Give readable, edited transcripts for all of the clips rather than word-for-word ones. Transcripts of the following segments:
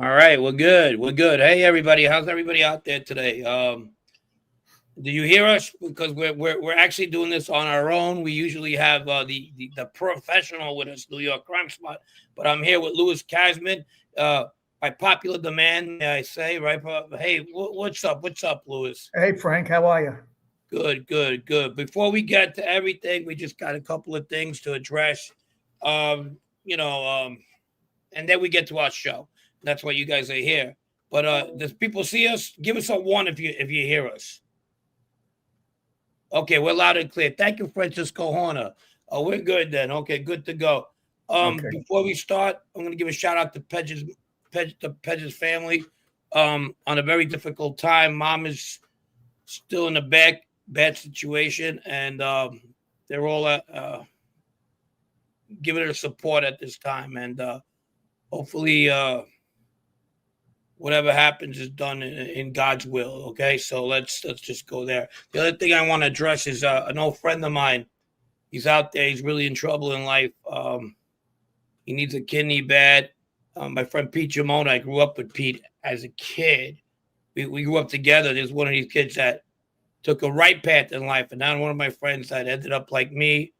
All right, we're good. We're good. Hey, everybody, how's everybody out there today? Do you hear us? Because we're actually doing this on our own. We usually have the professional with us, New York Crime Spot, but I'm here with Louis Kasman. Uh, by popular demand, may I say, right? Hey, what's up? What's up, Louis? Hey Frank, how are you? Good, good, good. Before we get to everything, we just got a couple of things to address. Um, you know, and then we get to our show. That's why you guys are here. But does people see us? Give us a one if you hear us. Okay, we're loud and clear. Thank you, Francisco Horner. Oh, we're good then. Okay, good to go. Okay. Before we start, I'm going to give a shout out to the Pedges family. On a very difficult time. Mom is still in a bad situation, and they're all giving her support at this time. And hopefully, whatever happens is done in God's will. Okay, so let's just go there. The other thing I want to address is an old friend of mine. He's out there. He's really in trouble in life. He needs a kidney bad. My friend Pete Jamona. I grew up with Pete as a kid. We grew up together. There's one of these kids that took a right path in life, and now one of my friends that ended up like me.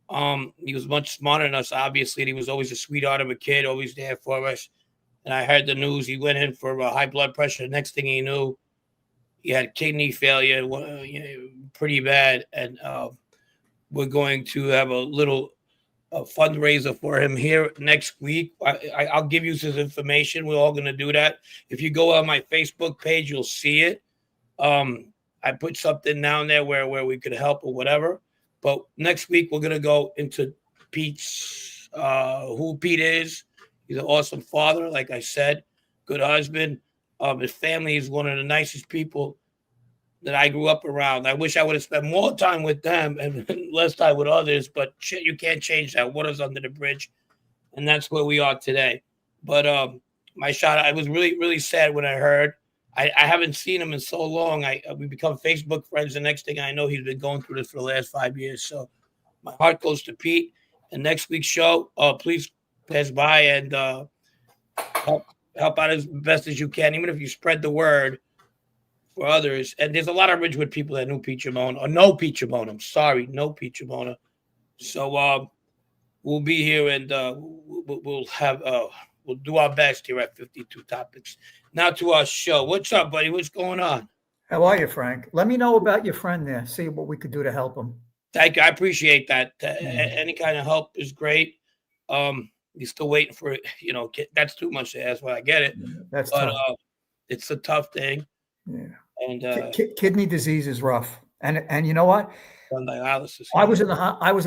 He was much smarter than us, obviously. And he was always a sweetheart of a kid, always there for us. And I heard the news. He went in for high blood pressure. The next thing he knew, he had kidney failure, pretty bad. And we're going to have a little fundraiser for him here next week. I'll give you his information. We're all going to do that. If you go on my Facebook page, you'll see it. I put something down there where we could help or whatever. But next week, we're going to go into Pete's, who Pete is. He's an awesome father, like I said, good husband. His family is one of the nicest people that I grew up around. I wish I would have spent more time with them and less time with others, but shit, you can't change that. Water's under the bridge, and that's where we are today. But my shot, I was really, really sad when I heard. I haven't seen him in so long. We become Facebook friends. The next thing I know, he's been going through this for the last 5 years. So my heart goes to Pete. And next week's show, please pass by and help out as best as you can, even if you spread the word for others. And there's a lot of Ridgewood people that knew Pete Jamona, or know Pete Jamona. I'm sorry, know Pete Jamona. So we'll be here and we'll have we'll do our best here at 52 Topics. Now to our show. What's up, buddy? What's going on? How are you, Frank? Let me know about your friend there. See what we could do to help him. Thank you. I appreciate that. Any kind of help is great. You're still waiting for it. That's too much to ask. Well, I get it. That's but tough. It's a tough thing. Yeah. And kidney disease is rough. And you know what? Dialysis. I was in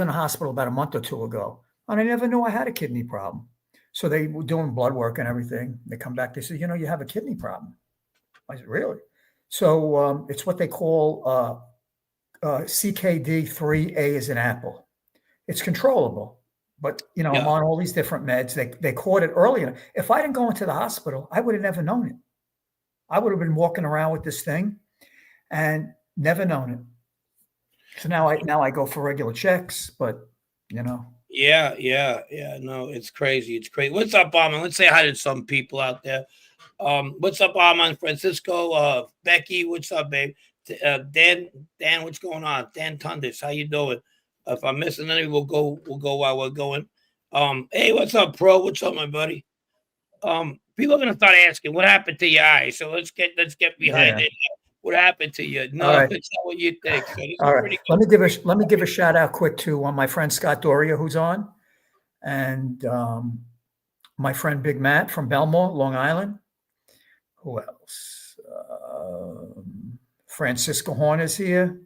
the hospital about a month or two ago, and I never knew I had a kidney problem. So they were doing blood work and everything. They come back. They said, you have a kidney problem. I said, really? So it's what they call CKD3A as an apple. It's controllable. But, I'm on all these different meds. They caught it early. If I didn't go into the hospital, I would have never known it. I would have been walking around with this thing and never known it. So now I go for regular checks, but, Yeah. No, it's crazy. It's crazy. What's up, Armand? Let's say hi to some people out there. What's up, Armand? Francisco, Becky, what's up, babe? Dan, what's going on? Dan Tundis, how you doing? If I'm missing any, we'll go while we're going. Hey, what's up, Pro? What's up, my buddy? People are gonna start asking, what happened to your eye? So let's get behind it. What happened to you? No, right. It's not what you think. So all right. Let me give a shout out quick to my friend Scott Doria, who's on, and my friend Big Matt from Belmore, Long Island. Who else? Francisco Horn is here.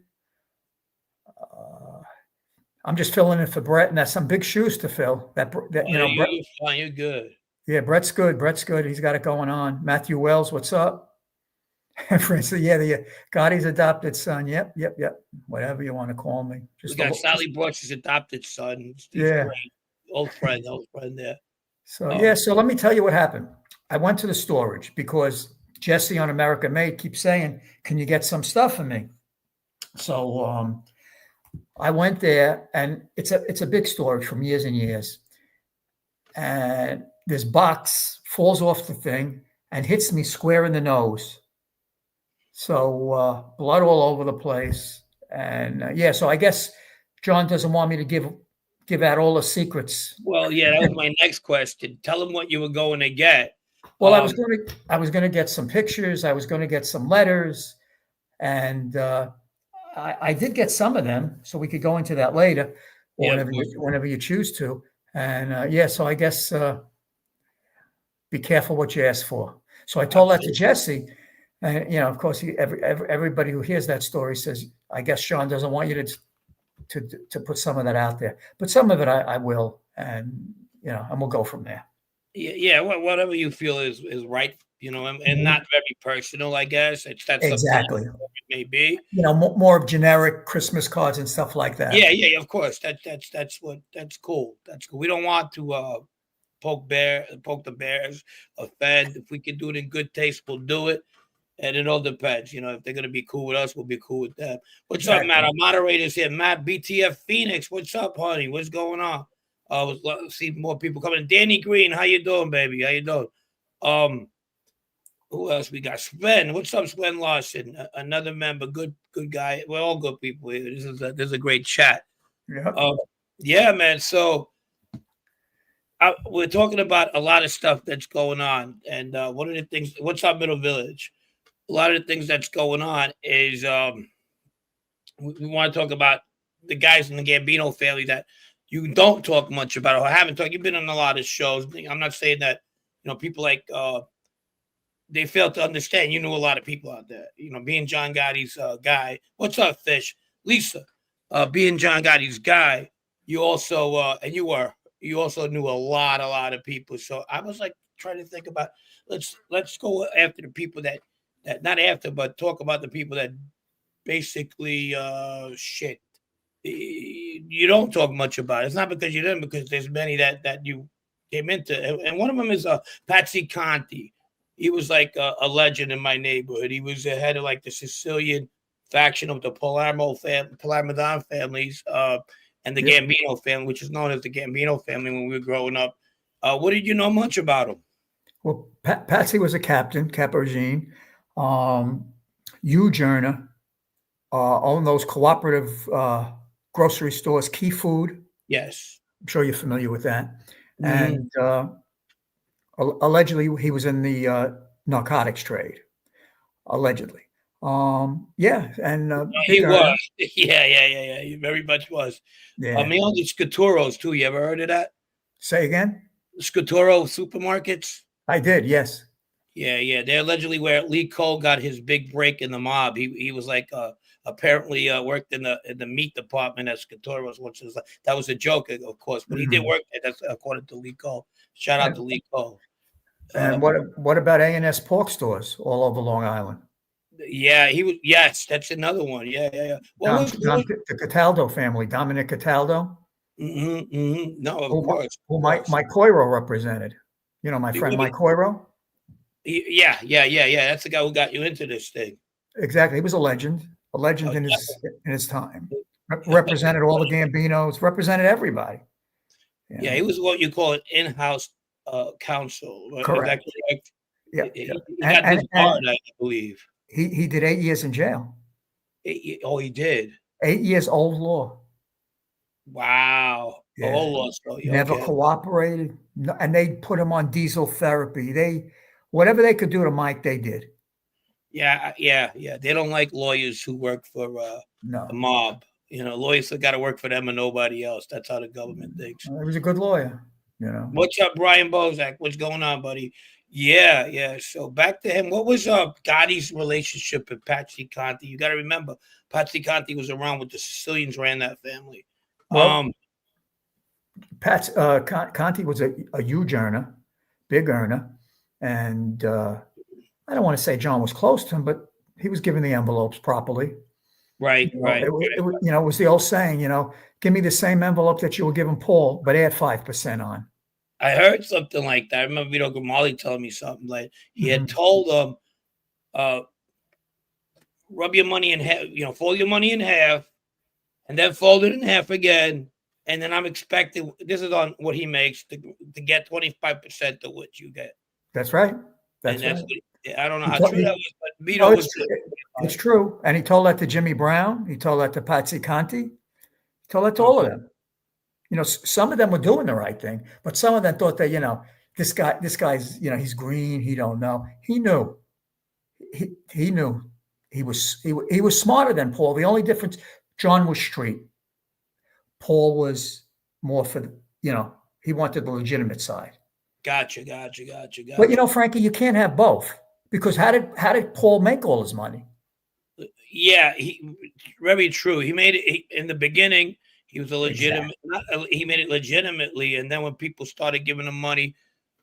I'm just filling in for Brett, and that's some big shoes to fill. Brett, you're fine. You're good. Yeah, Brett's good. He's got it going on. Matthew Wells, what's up? Francis, the Gotti's adopted son. Yep. Whatever you want to call me. We got Sally Brooks' adopted son. He's great. Old friend there. So let me tell you what happened. I went to the storage because Jesse on America Made keeps saying, "Can you get some stuff for me?" So I went there, and it's a big storage from years and years. And this box falls off the thing, and hits me square in the nose. So blood all over the place. And yeah, so I guess John doesn't want me to give out all the secrets. Well, yeah, that was my next question. Tell him what you were going to get. Well, I was going to get some pictures. I was going to get some letters, and I did get some of them, so we could go into that later, or Yeah, whenever you choose to. And yeah, so I guess be careful what you ask for. So I told that to Jesse, and of course, everybody who hears that story says, I guess Sean doesn't want you to put some of that out there, but some of it I will, and and we'll go from there. Yeah, whatever you feel is right, and not very personal, I guess. That's exactly it may be. More of generic Christmas cards and stuff like that. Yeah, of course. That's cool. That's cool. We don't want to poke the bears, offend. If we can do it in good taste, we'll do it. And it all depends. If they're gonna be cool with us, we'll be cool with them. What's up, Matt? Our moderator's here. Matt, BTF Phoenix. What's up, honey? What's going on? See more people coming. Danny Green, how you doing, baby? How you doing? Who else we got? Sven. What's up, Sven Larson? Another member, good guy. We're all good people here. This is a great chat. Yeah. Yeah, man. So we're talking about a lot of stuff that's going on, and one of the things. What's up, Middle Village? A lot of the things that's going on is we want to talk about the guys in the Gambino family that you don't talk much about or haven't talked. You've been on a lot of shows. I'm not saying that people like they fail to understand. You know, a lot of people out there. Being John Gotti's guy. What's up, Fish? Lisa, being John Gotti's guy, you also you also knew a lot of people. So I was like trying to think about let's go after the people that not after, but talk about the people that basically shit. You don't talk much about. It's not because you didn't, because there's many that you came into, and one of them is Patsy Conti. He was like a legend in my neighborhood. He was the head of like the Sicilian faction of the Palermo families, and the Gambino family, which is known as the Gambino family when we were growing up. What did you know much about him? Well, Patsy was a captain, Caporgine. Hugh Journer owned those cooperative grocery stores, Key Food. Yes. I'm sure you're familiar with that. Mm-hmm. And allegedly, he was in the narcotics trade. Allegedly. Yeah. And he was. Yeah. He very much was. Yeah. He owned the Scaturos, too. You ever heard of that? Say again? Scaturo supermarkets? I did, yes. Yeah. They allegedly where Lee Cole got his big break in the mob. He was like apparently worked in the meat department at Scaturo's, which is that was a joke, of course, but he did work there. That's according to Lee Cole. Shout out to Lee Cole. And what about A&S pork stores all over Long Island? Yeah, he was. Yes, that's another one. Yeah. The Cataldo family, Dominic Cataldo. No, of course. Who Mike Coiro represented. My friend Mike Coiro. Yeah. That's the guy who got you into this thing. Exactly. He was a legend in his time. Represented all the Gambinos, represented everybody. Yeah, he was what you call an in-house counsel. Correct. Is that correct? Yeah. He got disbarred, I believe. He did 8 years in jail. He did? 8 years, old law. Wow. Yeah. Old law. So, never cooperated. And they put him on diesel therapy. Whatever they could do to Mike, they did. Yeah. They don't like lawyers who work for the mob. Lawyers have got to work for them and nobody else. That's how the government thinks. He was a good lawyer. What's up, Brian Bozak? What's going on, buddy? Yeah. So back to him. What was Gotti's relationship with Patsy Conti? You got to remember, Patsy Conti was around with the Sicilians, ran that family. Well, Conti was a huge earner, big earner, and I don't want to say John was close to him, but he was given the envelopes properly. Right. It was the old saying, give me the same envelope that you were giving Paul, but add 5% on. I heard something like that. I remember Vito Grimaldi telling me something like he had told them, rub your money in half, fold your money in half, and then fold it in half again. And then I'm expecting, this is on what he makes, to get 25% of what you get. That's right. That's right. I don't know how true that was, but No, Vito was it's true. And he told that to Jimmy Brown. He told that to Patsy Conti. He told that to all of them. Some of them were doing the right thing, but some of them thought that, this guy's, he's green. He don't know. He knew. He knew. He was smarter than Paul. The only difference, John was street. Paul was more for, he wanted the legitimate side. Gotcha. But Frankie, you can't have both, because how did Paul make all his money? Yeah, very true. He made it in the beginning. He was a legitimate. He made it legitimately, and then when people started giving him money,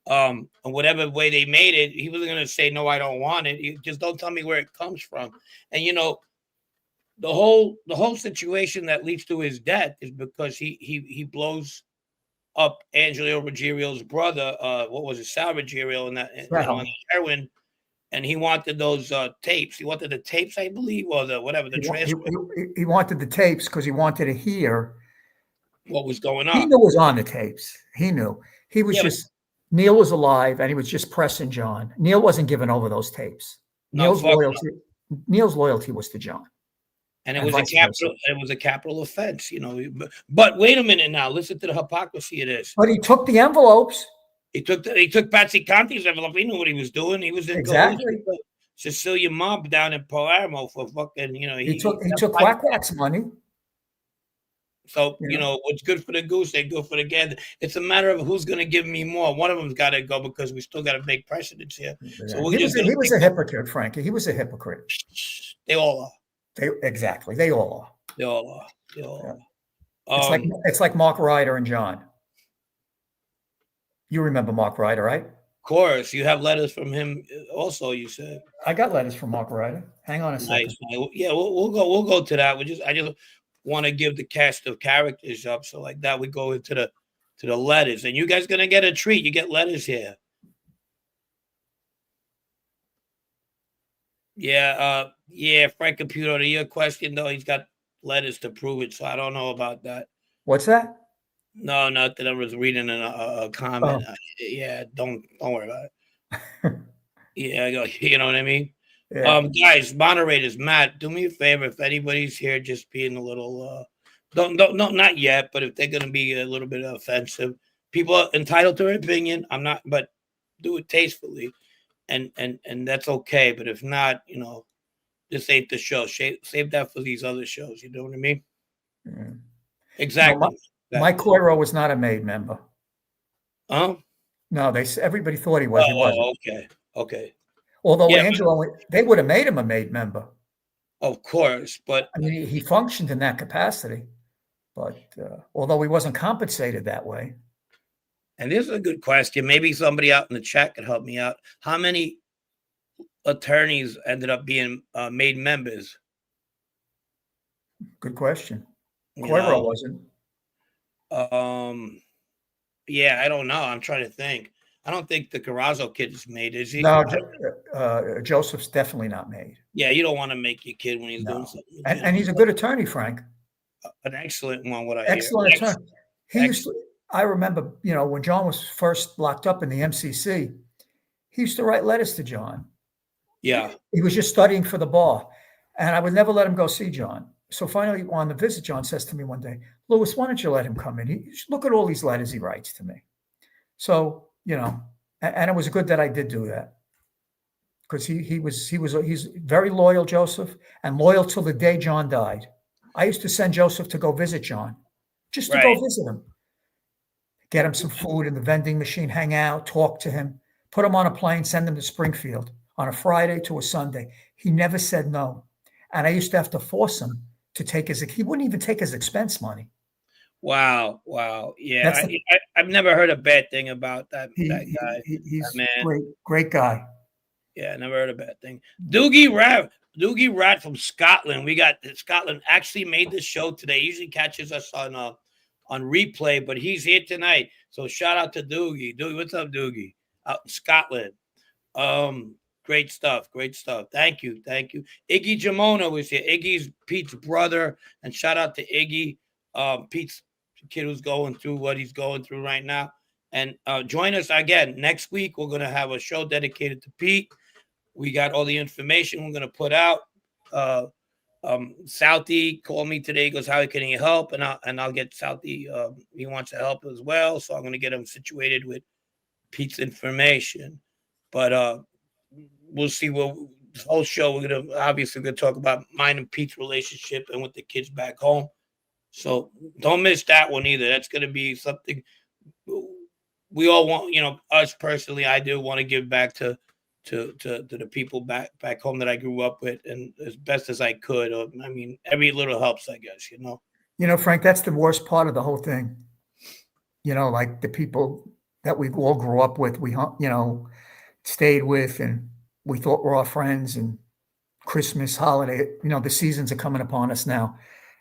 and whatever way they made it, he wasn't going to say no. I don't want it. He just don't tell me where it comes from. And the whole situation that leads to his death is because he blows up Angelo Ruggerio's brother. What was it, Sal Ruggerio, and that on heroin. And he wanted those tapes. He wanted the tapes, I believe, or the transcript. He wanted the tapes because he wanted to hear what was going on. He knew it was on the tapes. He knew. He was Neil was alive, and he was just pressing John. Neil wasn't giving over those tapes. Neil's loyalty was to John. And it was a capital offense, But wait a minute now. Listen to the hypocrisy of this. But he took the envelopes. He took Patsy Conti's envelope. He knew what he was doing. He was in Sicilian mob down in Palermo for fucking, He took Quack's money. So, what's good for the goose ain't good for the gander. It's a matter of who's going to give me more. One of them's got to go because we still got to make precedents here. So he was a hypocrite, Frankie. He was a hypocrite. They all are. They all are. They all are. Yeah. It's like Mark Ryder and John. You remember Mark Ryder, right? Of course. You have letters from him also, you said. I got letters from Mark Ryder. Hang on a second. Nice. Yeah, we'll go to that. I just want to give the cast of characters up. So like that, we go into the letters. And you guys gonna get a treat. You get letters here. Yeah, Frank Computer, to your question though, he's got letters to prove it. So I don't know about that. What's that? No, not that I was reading a comment. Oh. Don't worry about it. Yeah, you know what I mean? Yeah. Guys, moderators, Matt, do me a favor. If anybody's here just being a little not yet, but if they're gonna be a little bit offensive, people are entitled to their opinion. I'm not, but do it tastefully. And that's okay. But if not, this ain't the show. Save that for these other shows. You know what I mean? Yeah. Exactly. Mike Coiro was not a MAID member. Oh? No, everybody thought he was. He wasn't. Okay. Although Angelo, they would have made him a MAID member. Of course, but I mean, he functioned in that capacity. But although he wasn't compensated that way. And this is a good question. Maybe somebody out in the chat could help me out. How many attorneys ended up being MAID members? Good question. Coiro wasn't. Yeah, I don't know. I'm trying to think. I don't think the Carrazzo kid is made, is he? No, Joseph's definitely not made. Yeah, you don't want to make your kid when he's doing something. And he's a good attorney, Frank. An excellent one. Excellent attorney. I remember, when John was first locked up in the MCC, he used to write letters to John. Yeah. He was just studying for the bar, and I would never let him go see John. So finally, on the visit, John says to me one day, "Louis, why don't you let him come in? Look at all these letters he writes to me." So, and it was good that I did do that, because he's very loyal, Joseph, and loyal till the day John died. I used to send Joseph to go visit John, just to go visit him, get him some food in the vending machine, hang out, talk to him, put him on a plane, send him to Springfield on a Friday to a Sunday. He never said no. And I used to have to force him to he wouldn't even take his expense money. Wow. Yeah, I've never heard a bad thing about that guy. He's a great guy. Yeah, never heard a bad thing. Doogie Rat from Scotland. We got Scotland actually made this show today. He usually catches us on replay, but he's here tonight. So shout out to Doogie. Doogie, what's up, Doogie? Out in Scotland. Great stuff. Thank you. Iggy Jamona was here. Iggy's Pete's brother, and shout out to Iggy. Pete's kid who's going through what he's going through right now. And join us again next week. We're going to have a show dedicated to Pete. We got all the information we're going to put out. Southie called me today. He goes, how can he help? And I'll get Southie. He wants to help as well. So I'm going to get him situated with Pete's information. But we'll see what this whole show we're going to obviously talk about mine and Pete's relationship and with the kids back home. So don't miss that one either. That's going to be something we all want, us personally, I do want to give back to the people back home that I grew up with, and as best as I could. I mean, every little helps, I guess, Frank, that's the worst part of the whole thing. Like the people that we all grew up with, we stayed with, and we thought were our friends, and Christmas, holiday, the seasons are coming upon us now,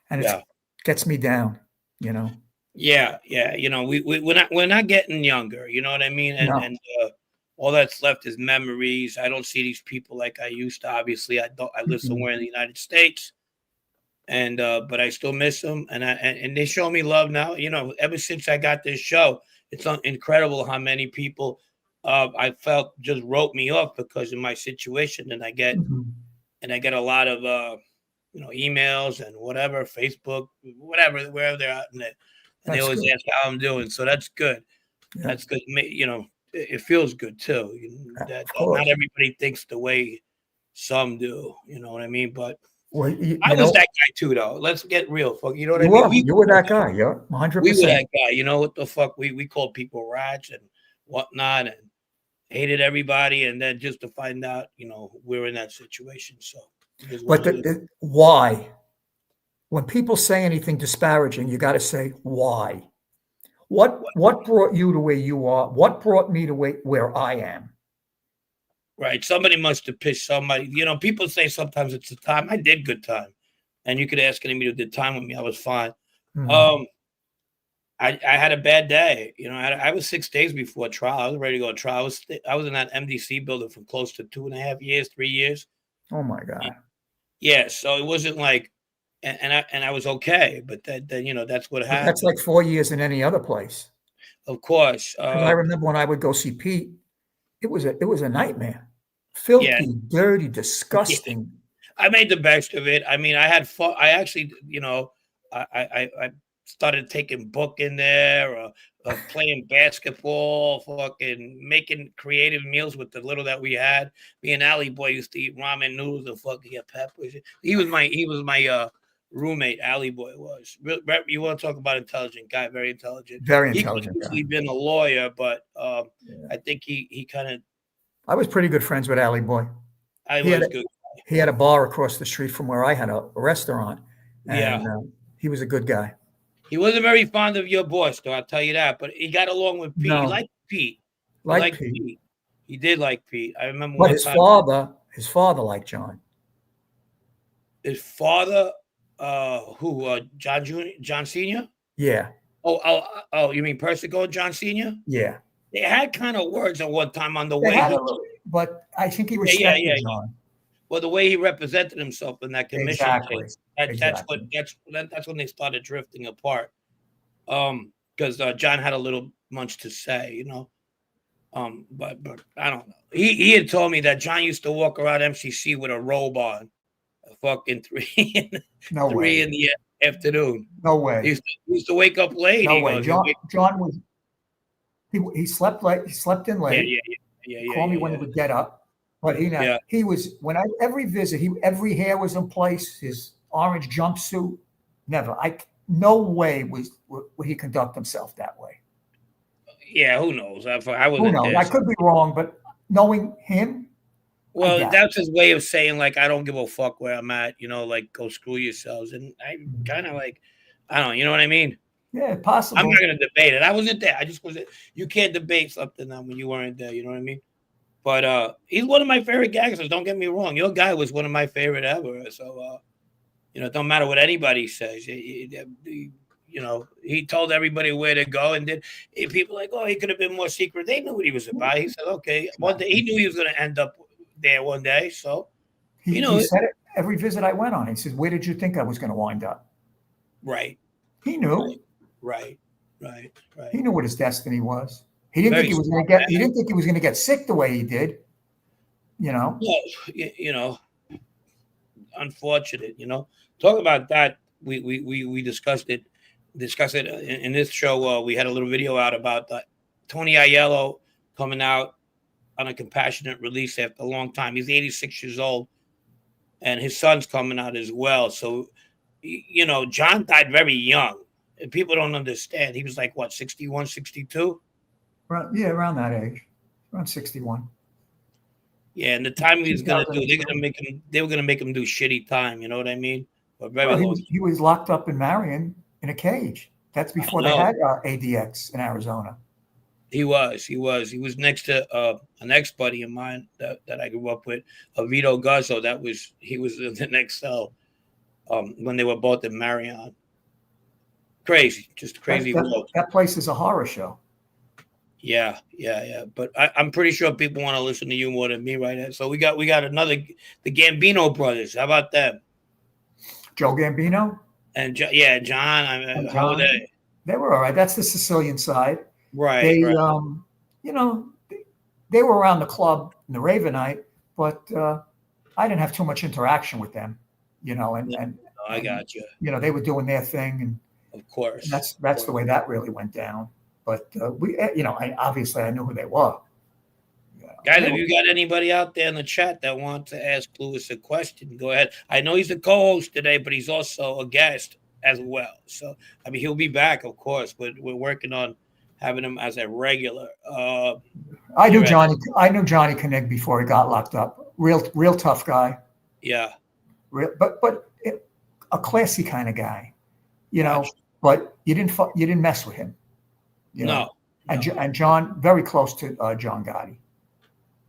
and it gets me down, Yeah. We're not getting younger, you know what I mean? And all that's left is memories. I don't see these people like I used to. Obviously, I live somewhere in the United States, and but I still miss them, and they show me love now. Ever since I got this show, it's incredible how many people I felt just wrote me off because of my situation, and I get a lot of emails and whatever, Facebook, whatever, wherever they're at, and they always ask how I'm doing. So that's good. Yeah. That's good. It feels good too. That not everybody thinks the way some do. You know what I mean? But I was that guy too, though. Let's get real. Fuck, you know what I mean? You were that guy. Yeah, 100%. We were that guy. You know what the fuck? We called people rats and whatnot, and hated everybody, and then just to find out, we're in that situation. So, but why? When people say anything disparaging, you got to say why. What brought you to where you are? What brought me to where I am? Right. Somebody must have pissed somebody. People say sometimes it's the time. I did good time. And you could ask anybody who did time with me. I was fine. Mm-hmm. I had a bad day. I was 6 days before trial. I was ready to go to trial. I was in that MDC building for close to 2.5 years, 3 years. Oh my God. Yeah. So it wasn't like, and I was okay, but then that's what happened. That's like 4 years in any other place. Of course. I remember when I would go see Pete, it was a nightmare. Filthy, dirty, disgusting. I made the best of it. I mean, I had fun. I actually, I started taking book in there, or playing basketball, fucking making creative meals with the little that we had. Me and Alley Boy used to eat ramen noodles and fucking peppers. He was my roommate. Alley Boy was. You want to talk about intelligent guy? Very intelligent. Very intelligent. He's usually been a lawyer, but I think he kind of. I was pretty good friends with Alley Boy. He had a bar across the street from where I had a restaurant. And, he was a good guy. He wasn't very fond of your boss, though, I'll tell you that. But he got along with Pete. No. He liked Pete. Pete. He did like Pete. I remember. But his father liked John. His father, who? John Jr., John Sr.? Yeah. Oh, you mean Persico, John Sr.? Yeah. They had kind of words at one time on the way. But I think he respected John. Well, the way he represented himself in that commission case, that's when they started drifting apart. Because John had a little much to say, But I don't know. He had told me that John used to walk around MCC with a robe on, fucking 3 in the afternoon. No way. He used to wake up late. No way. John was. He slept late. He slept in late. Yeah. Call me when he would get up. But he was every visit, every hair was in place, his orange jumpsuit. Never. No way would he conduct himself that way. Yeah, who knows? I who knows? I could be wrong, but knowing him. Well, that's his way of saying, like, I don't give a fuck where I'm at, like, go screw yourselves. And I kind of like, I don't know, you know what I mean? Yeah, possible. I'm not going to debate it. I wasn't there. I just wasn't. You can't debate something when you weren't there, you know what I mean? But he's one of my favorite gangsters. Don't get me wrong. Your guy was one of my favorite ever. So, it don't matter what anybody says. He told everybody where to go. And then people like, oh, he could have been more secret. They knew what he was about. He said, okay. One day, he knew he was going to end up there one day. So, he said it every visit I went on. He said, where did you think I was going to wind up? Right. He knew. Right. He knew what his destiny was. He didn't think he was going to get. He didn't think he was going to get sick the way he did. Yeah, unfortunate. Talk about that. We discussed it. In this show. We had a little video out about Tony Aiello coming out on a compassionate release after a long time. He's 86 years old, and his son's coming out as well. So, John died very young, and people don't understand. He was like, what, 61, 62? Yeah, around that age, around 61. Yeah, and the time he was going to do, they were going to make him do shitty time. You know what I mean? But he was locked up in Marion in a cage. That's before they had ADX in Arizona. He was next to an ex-buddy of mine that I grew up with, Vito Guzzo. He was in the next cell when they were both in Marion. Crazy, just crazy. That place is a horror show. Yeah. But I'm pretty sure people want to listen to you more than me right now. So we got the Gambino brothers. How about them? Joe Gambino? And John. How are they? They were all right. That's the Sicilian side. Right. They, they were around the club in the Ravenite, but I didn't have too much interaction with them, I got you. They were doing their thing, and of course, that's the way that really went down. But obviously I knew who they were. Guys, if you got anybody out there in the chat that wants to ask Lewis a question, go ahead. I know he's the co-host today, but he's also a guest as well. So, he'll be back, of course, but we're working on having him as a regular. I knew Johnny Koenig before he got locked up. Real tough guy. Yeah. But a classy kind of guy, but you didn't mess with him. No. And John, very close to John Gotti.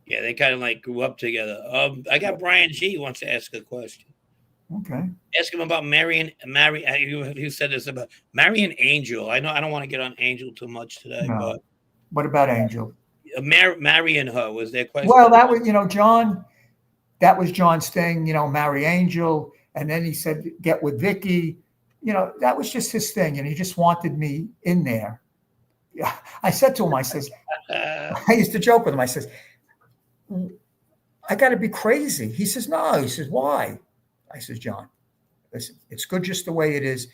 Yeah, they kind of grew up together. I got Brian G wants to ask a question. Okay. Ask him about Marion. You said this about Marion Angel. I know I don't want to get on Angel too much today, but what about Angel? Marrying her was their question. Well, that was John. That was John's thing. Marry Angel, and then he said get with Vicky. That was just his thing, and he just wanted me in there. Yeah, I said to him, I says, I used to joke with him. I says, I got to be crazy. He says, no. He says, why? I says, John, listen, it's good just the way it is.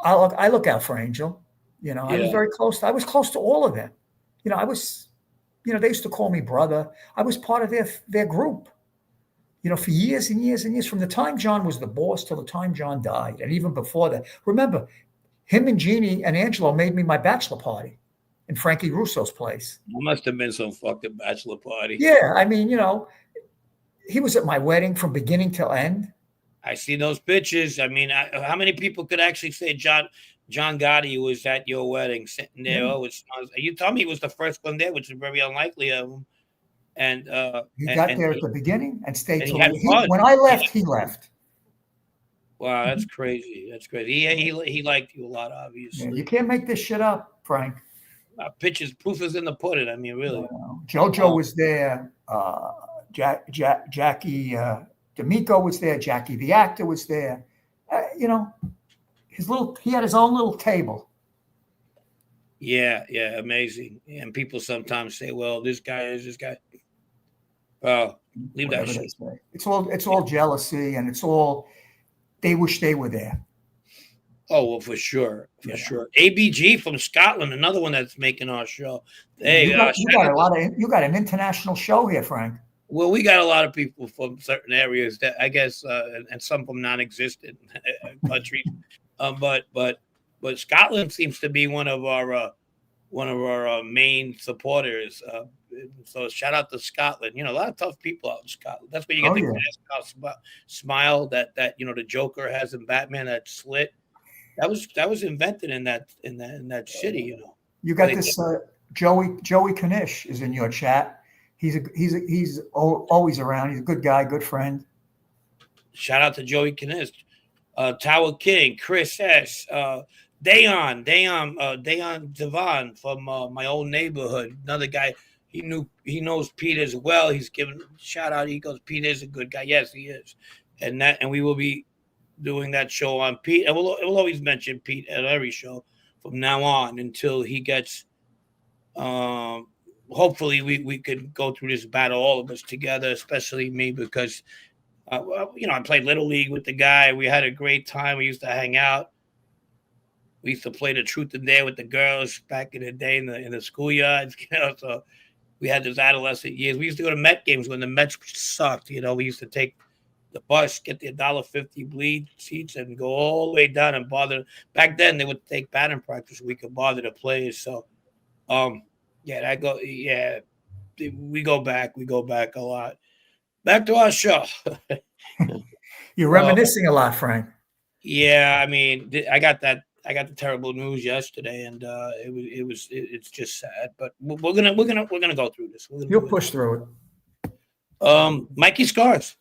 I look out for Angel. I was very close. I was close to all of them. I was, they used to call me brother. I was part of their group, for years and years and years, from the time John was the boss till the time John died. And even before that, remember, him and Jeannie and Angelo made me my bachelor party in Frankie Russo's place. It must have been some fucking bachelor party. Yeah. He was at my wedding from beginning till end. I see those pictures. How many people could actually say John Gotti was at your wedding sitting there? Oh, you told me he was the first one there, which is very unlikely of him. And he got there at the beginning and stayed till when I left, he left. Wow, that's crazy. That's crazy. He liked you a lot, obviously. Yeah, you can't make this shit up, Frank. Pictures, proof is in the pudding. Really. JoJo was there. Jackie D'Amico was there. Jackie the actor was there. He had his own little table. Yeah, amazing. And people sometimes say, "Well, this guy is this guy." Well, leave that shit. It's all jealousy, and it's all they wish they were there. Oh, well, for sure. ABG from Scotland, another one that's making our show. Hey, you got an international show here, Frank. Well, we got a lot of people from certain areas that I guess, and some from non-existent countries. But Scotland seems to be one of our main supporters. So shout out to Scotland. A lot of tough people out in Scotland. That's where you get the smile that the Joker has in Batman, that slit. That was invented in that city. You got this Joey Kanish is in your chat. He's always around. He's a good guy, good friend. Shout out to Joey Kanish, Tower King, Chris S, Dayon Devon from my old neighborhood. Another guy. He knows Pete as well. He's giving shout out. He goes, Pete is a good guy. Yes, he is. And we will be doing that show on Pete. And we'll always mention Pete at every show from now on until he gets Hopefully we could go through this battle, all of us together, especially me, because I played little league with the guy. We had a great time. We used to hang out. We used to play the truth and dare with the girls back in the day in the schoolyards. So we had those adolescent years. We used to go to Met games when the Mets sucked. We used to take the bus, get the $1.50 bleed seats, and go all the way down and bother. Back then, they would take batting practice. We could bother the players. So, yeah, we go back. We go back a lot. Back to our show. You're reminiscing a lot, Frank. Yeah, I mean, I got the terrible news yesterday, and it's just sad. But we're gonna go through this. You'll push through it. Mikey Scars.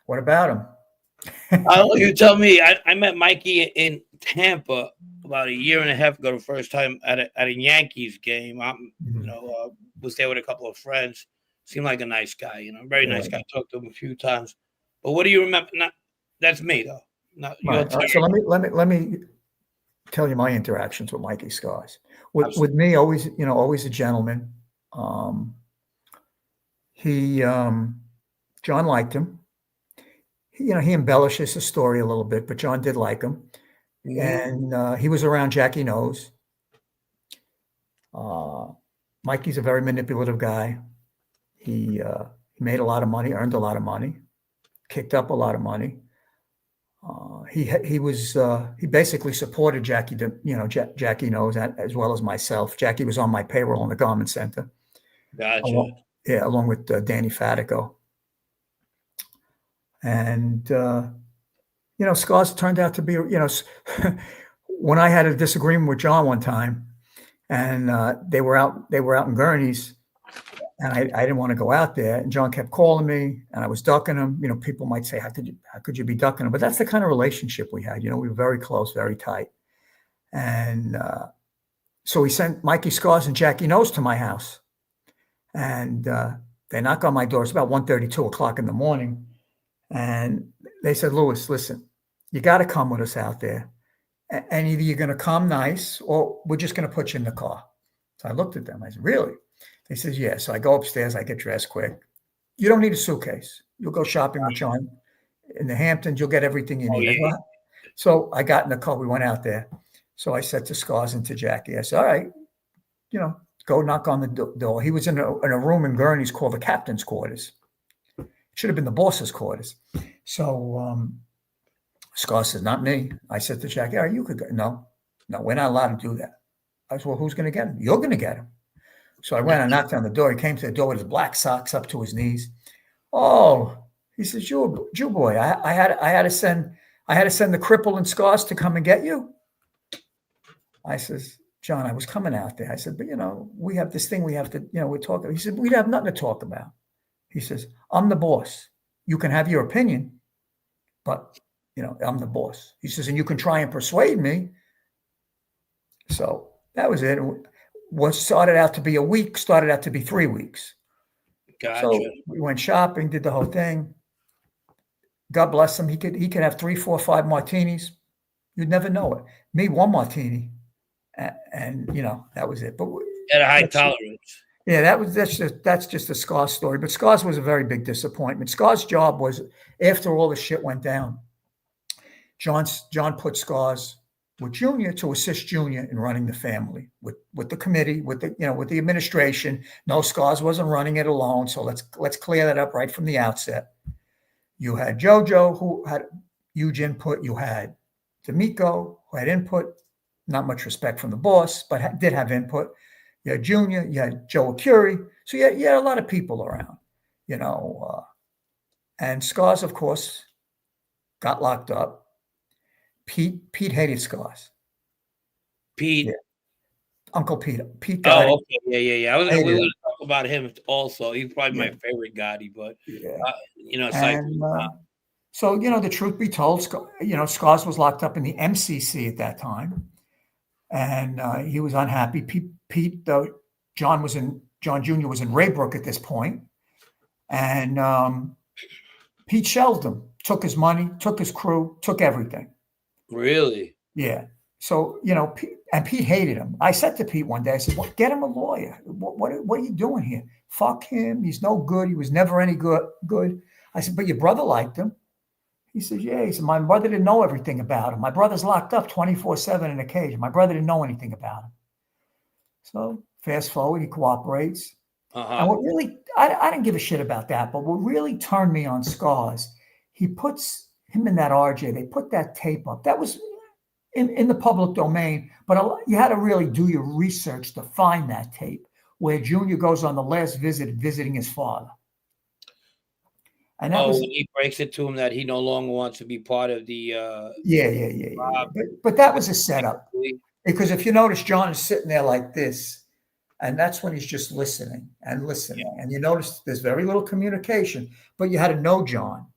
What about him? I don't know. You tell me. I met Mikey in Tampa about a year and a half ago, the first time at a Yankees game. Was there with a couple of friends. Seemed like a nice guy. Very nice guy. Talked to him a few times. But what do you remember? That's me though. Right. So let me tell you my interactions with Mikey Scars. With me, always a gentleman. John liked him. He embellishes his story a little bit, but John did like him. Mm-hmm. And he was around Jackie Knows. Mikey's a very manipulative guy. He made a lot of money, earned a lot of money, kicked up a lot of money. He basically supported Jackie. Jackie Knows that as well as myself. Jackie was on my payroll in the Garment Center. Gotcha. Along with Danny Fatico. And Scars turned out to be, when I had a disagreement with John one time, and they were out in Gurney's, and I didn't want to go out there, and John kept calling me, and I was ducking him. People might say, how could you be ducking him? But that's the kind of relationship we had. We were very close, very tight. And so he sent Mikey Scars and Jackie Knows to my house, and they knock on my door. It's about 1:30, 2 o'clock in the morning. And they said, Louis, listen, you got to come with us out there. And either you're going to come nice or we're just going to put you in the car. So I looked at them. I said, really? They said, yeah. So I go upstairs. I get dressed quick. You don't need a suitcase. You'll go shopping with John in the Hamptons. You'll get everything you need. Yeah. So I got in the car. We went out there. So I said to Scars and to Jackie, I said, all right, go knock on the door. He was in a room in Gurney's called the captain's quarters. Should have been the boss's quarters. So Scars says, not me. I said to Jackie, all right, you could go. No, we're not allowed to do that. I said, well, who's going to get him? You're going to get him. So I went and knocked on the door. He came to the door with his black socks up to his knees. Oh, he says, Jew boy, I had to send the cripple and Scars to come and get you. I says, John, I was coming out there. I said, but we have this thing we have to, we're talking. He said, we'd have nothing to talk about. He says, I'm the boss. You can have your opinion, but, I'm the boss. He says, and you can try and persuade me. So that was it. What started out to be a week started out to be 3 weeks. Gotcha. So we went shopping, did the whole thing. God bless him. He could have 3, 4, 5 martinis. You'd never know it. Me, 1 martini. And that was it. But at a high tolerance. Yeah, that's just a Scars story. But Scars was a very big disappointment. Scars' job was, after all the shit went down, John put Scars with Junior to assist Junior in running the family with the committee, with the administration. No, Scars wasn't running it alone. So let's clear that up right from the outset. You had JoJo, who had huge input. You had D'Amico, who had input. Not much respect from the boss, but did have input. You had Junior, you had Joe Acuri. So you had a lot of people around, and Scars, of course, got locked up. Pete hated Scars. Pete? Yeah. Uncle Pete. Pete got okay. Yeah. We were going to talk about him also. He's probably my favorite Gotti, but, so, the truth be told, Scars was locked up in the MCC at that time. And he was unhappy. Pete, John Jr. was in Raybrook at this point, and Pete shelved him, took his money, took his crew, took everything. Really? Yeah. So, and Pete hated him. I said to Pete one day, I said, well, get him a lawyer. What are you doing here? Fuck him. He's no good. He was never any good. I said, but your brother liked him. He says, yeah. He said, my brother didn't know everything about him. My brother's locked up 24/7 in a cage. My brother didn't know anything about him. So fast forward, he cooperates. And what really, I didn't give a shit about that, but what really turned me on Scars, he puts him in that RJ. They put that tape up. That was in the public domain, but you had to really do your research to find that tape where Junior goes on the last visit visiting his father. And that was when he breaks it to him that he no longer wants to be part of the yeah. But that was a setup. Because if you notice, John is sitting there like this, and that's when he's just listening and listening. Yeah. And you notice there's very little communication, but you had to know John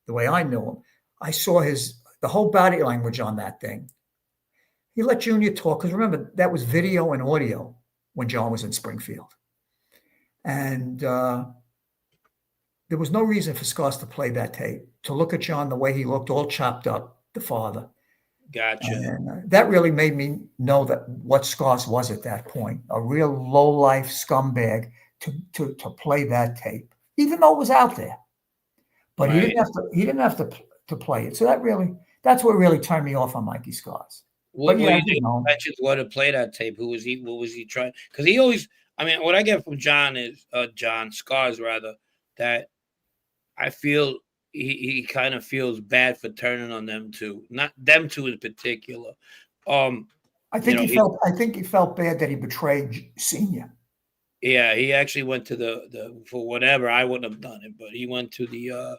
the way I knew him. I saw the whole body language on that thing. He let Junior talk, because remember, that was video and audio when John was in Springfield. And there was no reason for Scars to play that tape, to look at John the way he looked, all chopped up, the father. Gotcha. And that really made me know that what Scars was at that point, a real low-life scumbag to play that tape, even though it was out there. But right. he didn't have to play it. So that's what really turned me off on Mikey Scars. What mentions what to play that tape? Who was he? What was he trying? Because he always, what I get from John is John Scars rather, that I feel he kind of feels bad for turning on them two, not them two in particular. I think he felt bad that he betrayed Senior. Yeah, he actually went to the for whatever. I wouldn't have done it, but he went to the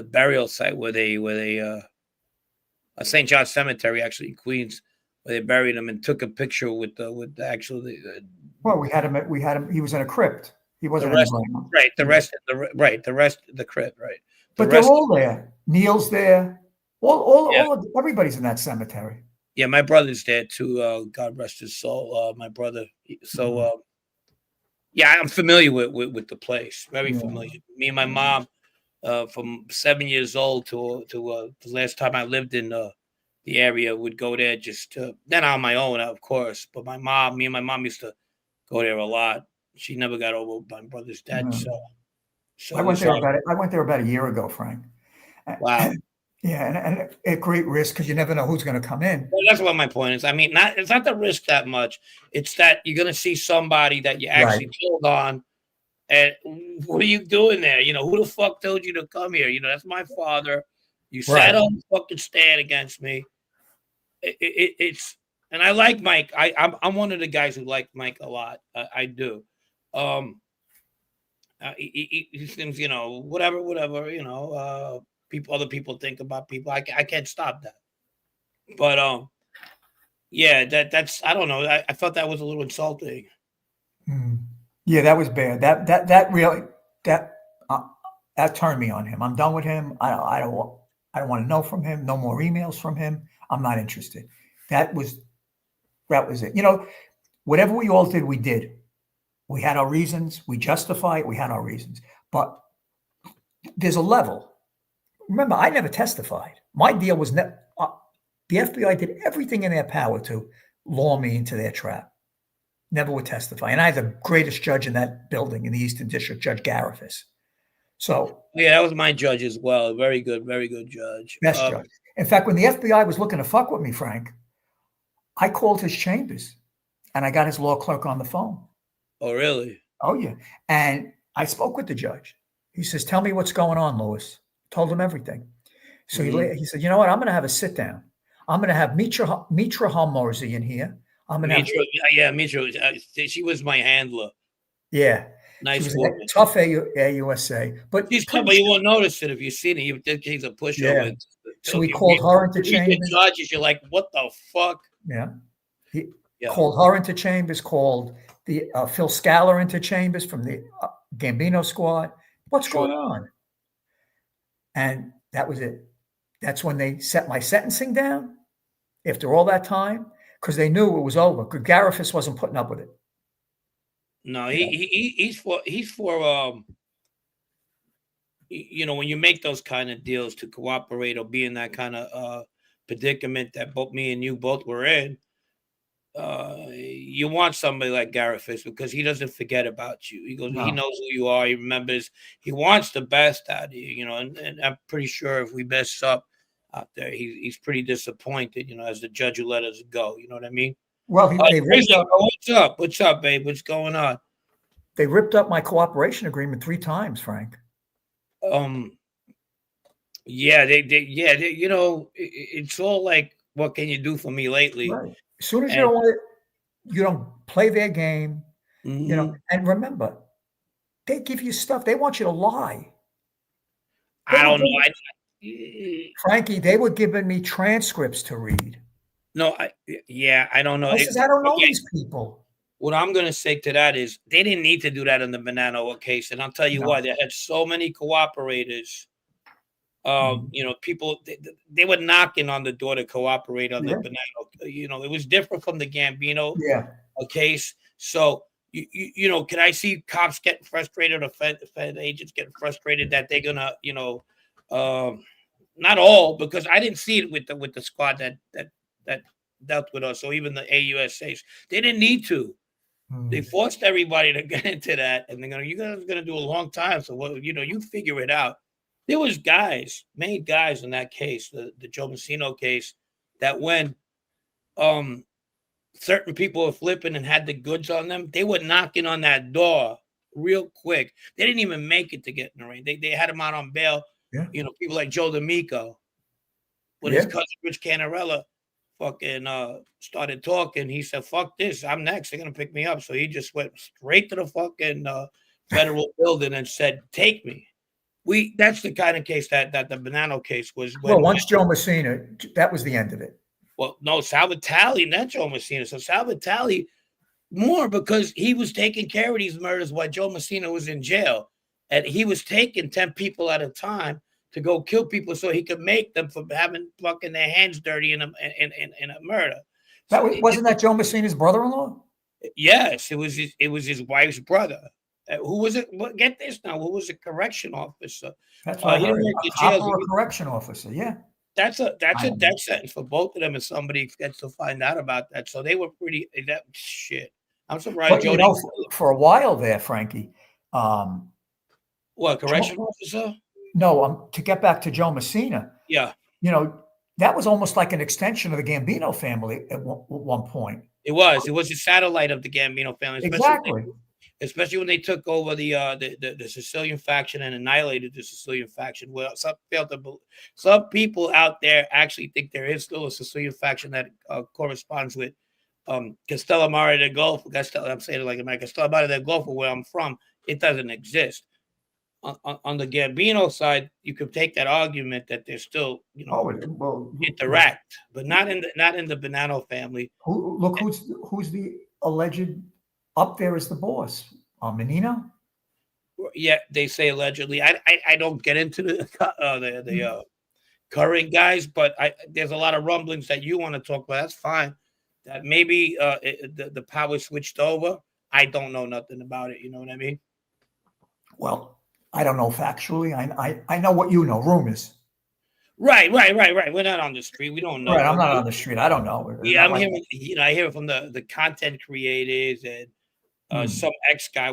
burial site where they St. John's Cemetery, actually in Queens, where they buried him, and took a picture with the actual. Well, we had him. He was in a crypt. He wasn't the rest of the crypt, right? But they're all there. Neil's there. Everybody's in that cemetery. Yeah, my brother's there too. God rest his soul. My brother. So, yeah, I'm familiar with the place. Very familiar. Me and my mom, from 7 years old to the last time I lived in the area, would go there then on my own, of course. But me and my mom used to go there a lot. She never got over my brother's death. Mm-hmm. So I went there about a year ago, Frank. Wow. Yeah, and at great risk, because you never know who's going to come in. Well, that's what my point is. It's not the risk that much. It's that you're going to see somebody that you actually killed on. And what are you doing there? Who the fuck told you to come here? That's my father. You sat on the fucking stand against me. It's and I like Mike. I'm one of the guys who like Mike a lot. I do. He seems, whatever. Other people think about people. I can't stop that. But yeah, that's I don't know. I felt that was a little insulting. Yeah, that was bad. That really that turned me on him. I'm done with him. I don't want to know from him. No more emails from him. I'm not interested. That was it. Whatever we all did, we did. We had our reasons. We justify it. We had our reasons. But there's a level. Remember, I never testified. My deal was the FBI did everything in their power to lure me into their trap. Never would testify. And I had the greatest judge in that building in the Eastern District, Judge Garifas. So yeah, that was my judge as well. Very good judge. Best judge. In fact, when the FBI was looking to fuck with me, Frank, I called his chambers and I got his law clerk on the phone. Oh, really? Oh, yeah. And I spoke with the judge. He says, tell me what's going on, Louis. Told him everything. So he said, you know what? I'm going to have a sit down. I'm going to have Mitra Halmorzi in here. I'm going to Mitra. She was my handler. Yeah. Nice woman. Tough AUSA. But you won't notice it if you see it. You think he's a pushover. Yeah. So he called her into chambers. Judges, you're like, what the fuck? Yeah. He called her into chambers, called the Phil Scaller into chambers from the Gambino squad. What's going on? And that was it. That's when they set my sentencing down after all that time, because they knew it was over. Garifas wasn't putting up with it. No, he's for when you make those kind of deals to cooperate or be in that kind of predicament that both me and you both were in, you want somebody like Garifus because he doesn't forget about you. He goes, he No. knows who you are. He remembers. He wants the best out of you, and I'm pretty sure if we mess up out there, he's pretty disappointed, as the judge who let us go. You know what I mean? Well, they ripped up. What's up? What's up, babe? What's going on? They ripped up my cooperation agreement 3 times, Frank. Yeah, it's all like, what can you do for me lately? Right. As soon as you don't play their game, and remember, they give you stuff. They want you to lie. I don't know. Frankie, they were giving me transcripts to read. No, I don't know. I says, I don't know these people. What I'm going to say to that is they didn't need to do that in the Bonanno case. And I'll tell you why. They had so many cooperators. People, they were knocking on the door to cooperate on the Bonanno. It was different from the Gambino case. So, can I see cops getting frustrated or Fed agents getting frustrated that they're going to, not all, because I didn't see it with the squad that dealt with us, or even the AUSAs. They didn't need to. They forced everybody to get into that, and they're you guys are gonna do a long time. So you figure it out. There was many guys in that case, the Joe Messino case, that when certain people were flipping and had the goods on them, they were knocking on that door real quick. They didn't even make it to get in the ring. They had him out on bail. Yeah. People like Joe D'Amico, with his cousin Rich Canarella, fucking started talking. He said, "Fuck this, I'm next. They're gonna pick me up." So he just went straight to the fucking federal building and said, "Take me." That's the kind of case that the Bonanno case was. Well, once Joe Messina, that was the end of it. Well, no, Salvatale, not Joe Messina. So Salvatale more because he was taking care of these murders while Joe Messina was in jail, and he was taking 10 people at a time to go kill people so he could make them for having fucking their hands dirty in a murder. Wasn't that Joe Messina's brother-in-law? Yes, it was his wife's brother. Who was it? Get this now. Who was a correction officer? That's what I heard. A correction officer. Yeah. That's a death sentence for both of them, and somebody gets to find out about that. So they were pretty that shit. I'm surprised. But, for a while there, Frankie. What, correction officer? No, to get back to Joe Messina. Yeah. That was almost like an extension of the Gambino family at one point. It was a satellite of the Gambino family. Especially when they took over the Sicilian faction and annihilated the Sicilian faction. Well, some people out there actually think there is still a Sicilian faction that corresponds with Castellammare del Golfo. I'm saying it like Castellammare del Golfo, where I'm from. It doesn't exist. On the Gambino side, you could take that argument that they're still, interact, but not in the Bonanno family. Who's the alleged up there as the boss? Menino? Yeah, they say allegedly. I don't get into the current guys, but there's a lot of rumblings that you want to talk about. That's fine. That maybe the power switched over. I don't know nothing about it. You know what I mean? Well, I don't know factually. I know what you know. Rumors. Right. We're not on the street. We don't know. Right, I'm not on the street. I don't know. Yeah, I'm hearing. I hear it from the content creators and some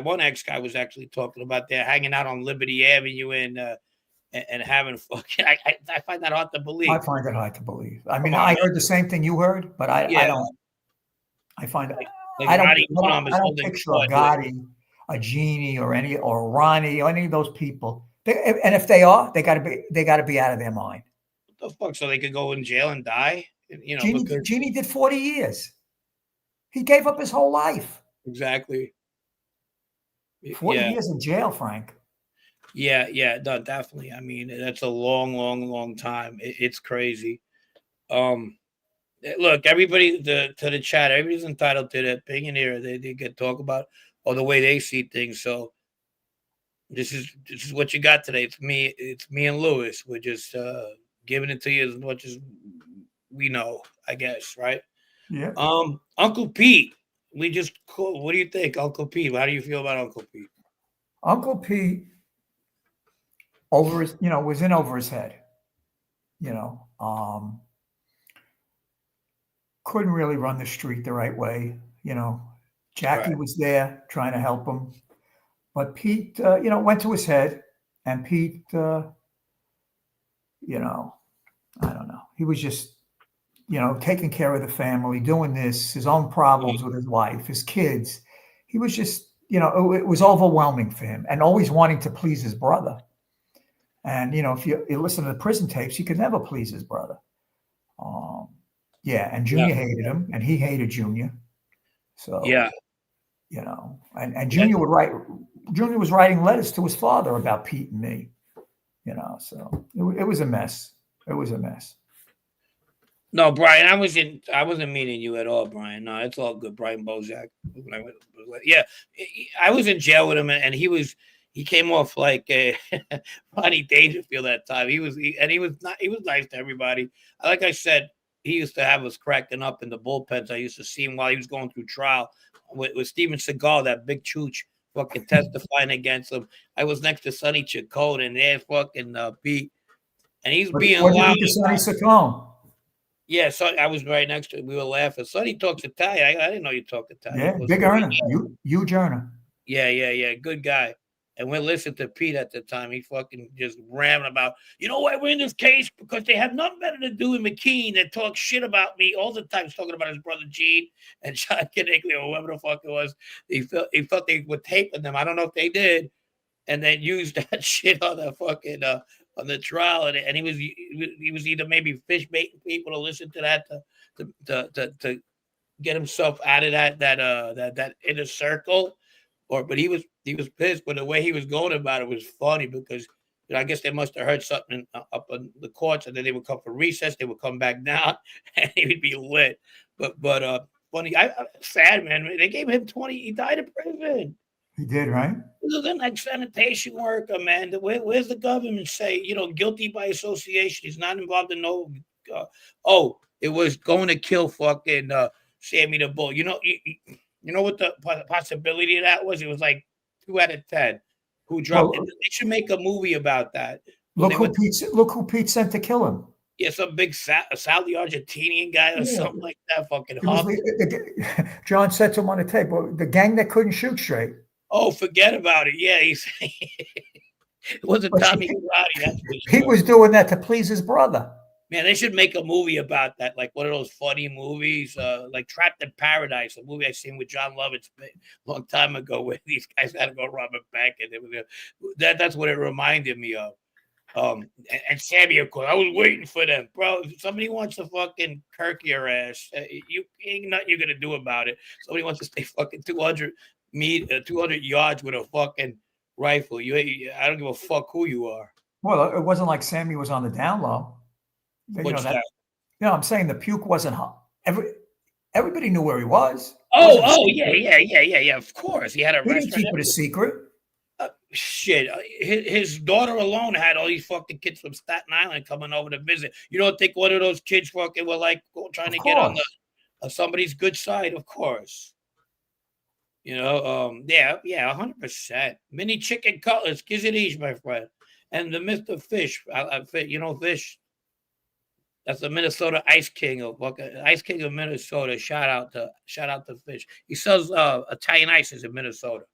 one ex guy was actually talking about they're hanging out on Liberty Avenue and having fucking. I find that hard to believe. I find it hard to believe. I mean, I heard the same thing you heard, but I don't. I find it. I don't picture a Gotti, a Genie, or Ronnie, or any of those people. And if they are, they got to be out of their mind. What the fuck? So they could go in jail and die? Genie did 40 years. He gave up his whole life. Exactly. 40 years in jail, Frank. Yeah, no, definitely. I mean, that's a long time. It's crazy. Look, everybody to the chat, everybody's entitled to their opinion here. They can talk about or the way they see things. So this is what you got today. It's me and Lewis. We're just giving it to you as much as we know, I guess, right? Yeah. Uncle Pete, what do you think, Uncle Pete? How do you feel about Uncle Pete? Uncle Pete was in over his head. couldn't really run the street the right way. Jackie was there trying to help him, but Pete, went to his head, and Pete, I don't know. He was just, taking care of the family, doing this, his own problems with his wife, his kids. He was just, it was overwhelming for him, and always wanting to please his brother. And, if you listen to the prison tapes, he could never please his brother. And Junior hated him, and he hated Junior. So, and Junior Junior was writing letters to his father about Pete and me, so it was a mess. It was a mess. No, Brian, I wasn't meaning you at all, Brian. No, it's all good. Brian Bozak. I was in jail with him, and he came off like a Ronnie Dangerfield that time. He was nice to everybody. Like I said, he used to have us cracking up in the bullpens. I used to see him while he was going through trial with Steven Seagal, that big chooch, fucking testifying against him. I was next to Sonny Chacon, and they're fucking Pete, and he's being loud. Sonny Chacon? Yeah, so I was right next to him. We were laughing. Sonny talks Italian. I didn't know you talked Italian. Yeah, big earner. Huge earner. Yeah. Good guy. And we're listening to Pete at the time. He fucking just ramming about, why we're in this case? Because they have nothing better to do in McKean than talk shit about me all the time. He's talking about his brother Gene and John Kinnigley or whoever the fuck it was. He felt they were taping them. I don't know if they did. And then used that shit on the fucking on the trial, and he was either maybe fish baiting people to listen to that to get himself out of that inner circle, but he was pissed. But the way he was going about it was funny because I guess they must have heard something up in the courts, and then they would come for recess. They would come back down, and he would be lit. But funny, sad man. They gave him 20. He died in prison. He did, right? This is an like sanitation worker, man. Where's the government say, guilty by association? He's not involved in no. It was going to kill fucking Sammy the Bull. You know what the possibility of that was? It was like 2 out of 10 who dropped it. They should make a movie about that. Look who Pete sent to kill him. Yeah, some big Saudi Argentinian guy or something like that. Fucking John said to him on the tape, the gang that couldn't shoot straight. Oh, forget about it. Yeah, it wasn't Tommy Karate. He was doing that to please his brother. Man, they should make a movie about that, like one of those funny movies, like Trapped in Paradise, a movie I seen with John Lovitz a long time ago, where these guys had to go rob a bank, and that's what it reminded me of. And Sammy, of course, I was waiting for them, bro. If somebody wants to fucking kirk your ass, you ain't nothing you're gonna do about it. Somebody wants to stay fucking 200 yards with a fucking rifle. I don't give a fuck who you are. Well, it wasn't like Sammy was on the down low. I'm saying the puke wasn't hot. Everybody knew where he was. Yeah. Of course, he had a restaurant. He didn't keep it a secret. Shit, his daughter alone had all these fucking kids from Staten Island coming over to visit. You don't think one of those kids fucking were like trying to get on somebody's good side? Of course. 100%. Mini chicken cutlets, Kizidij, my friend, and the Mr. Fish. Fish. That's the Minnesota Ice King of Minnesota. Shout out to Fish. He sells Italian ices in Minnesota.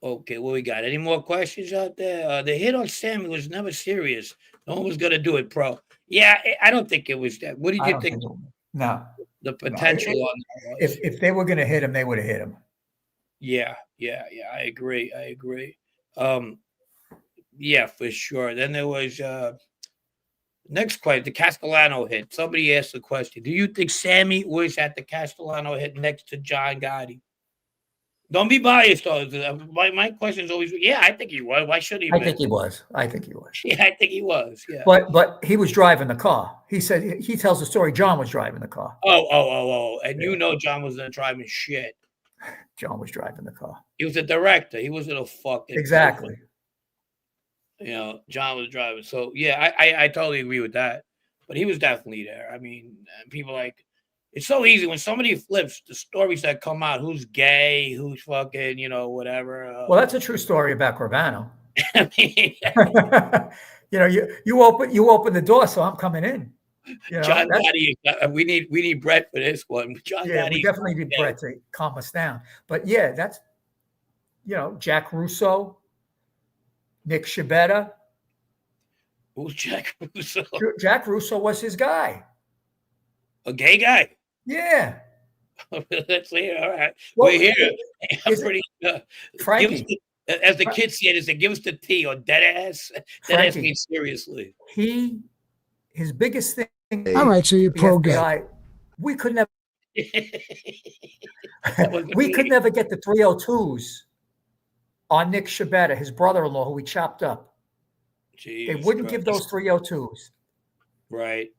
Okay, what we got? Any more questions out there? The hit on Sammy was never serious. No one was gonna do it, pro. Yeah, I don't think it was that. What did you think? No, the potential on that was. If they were gonna hit him, they would have hit him. Yeah. I agree. Yeah, for sure. Then there was next question, the Castellano hit. Somebody asked the question: do you think Sammy was at the Castellano hit next to John Gotti? Don't be biased, though. My question is always, I think he was. Why should he? I think he was. Yeah, I think he was. Yeah. But he was driving the car. He said he tells the story. John was driving the car. Oh. And John was not driving shit. John was driving the car. He was a director. He wasn't a fucking exactly. John was driving. So yeah, I totally agree with that. But he was definitely there. I mean, people like. It's so easy when somebody flips the stories that come out. Who's gay? Who's fucking, whatever. Well, that's a true story about Gravano. You open the door, so I'm coming in. John Gotti, we need Brett for this one. John Yeah, Gotti, we definitely need Brett to calm us down. But yeah, that's Jack Russo, Nick Shibetta. Who's Jack Russo? Jack Russo was his guy. A gay guy? Yeah. Let's see. All right. Well, we're here. I'm pretty Frankie. As the kids say, is it give us the tea or dead ass? Dead ass means seriously. His biggest thing. All right, so you're pro gay. We could never we could never get the 302s on Nick Shibetta, his brother-in-law, who we chopped up. They wouldn't give those 302s. Right.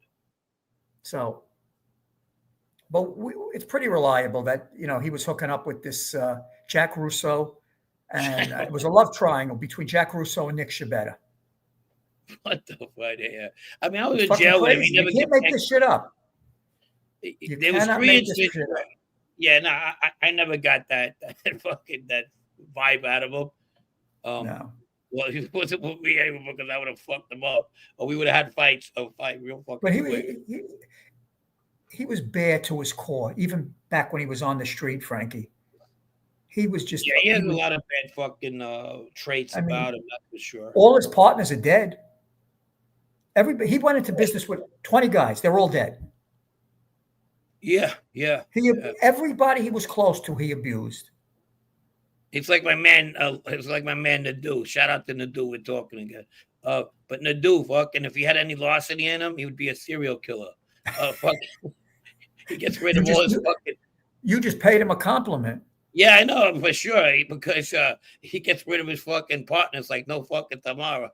So, but it's pretty reliable that, he was hooking up with this Jack Russo, and it was a love triangle between Jack Russo and Nick Shibetta. What the fuck? Yeah. I mean, I was in jail with him. He never you can't make this shit up. There was 3 incidents. Yeah, no, I never got that vibe out of him. No. Well, he wasn't with me because I would have fucked him up, or we would have had fights. Real fucking. But he was bad to his core, even back when he was on the street, Frankie. He was just. Yeah, he has a lot of bad fucking traits about him, that's for sure. All his partners are dead. He went into business with 20 guys. They're all dead. Yeah. Everybody he was close to, he abused. It's like my man. Nadu. Shout out to Nadu. We're talking again. But Nadu, fucking, if he had any larceny in him, he would be a serial killer. He gets rid of all his fucking. You just paid him a compliment. Yeah, I know for sure, because he gets rid of his fucking partners like no fucking tomorrow.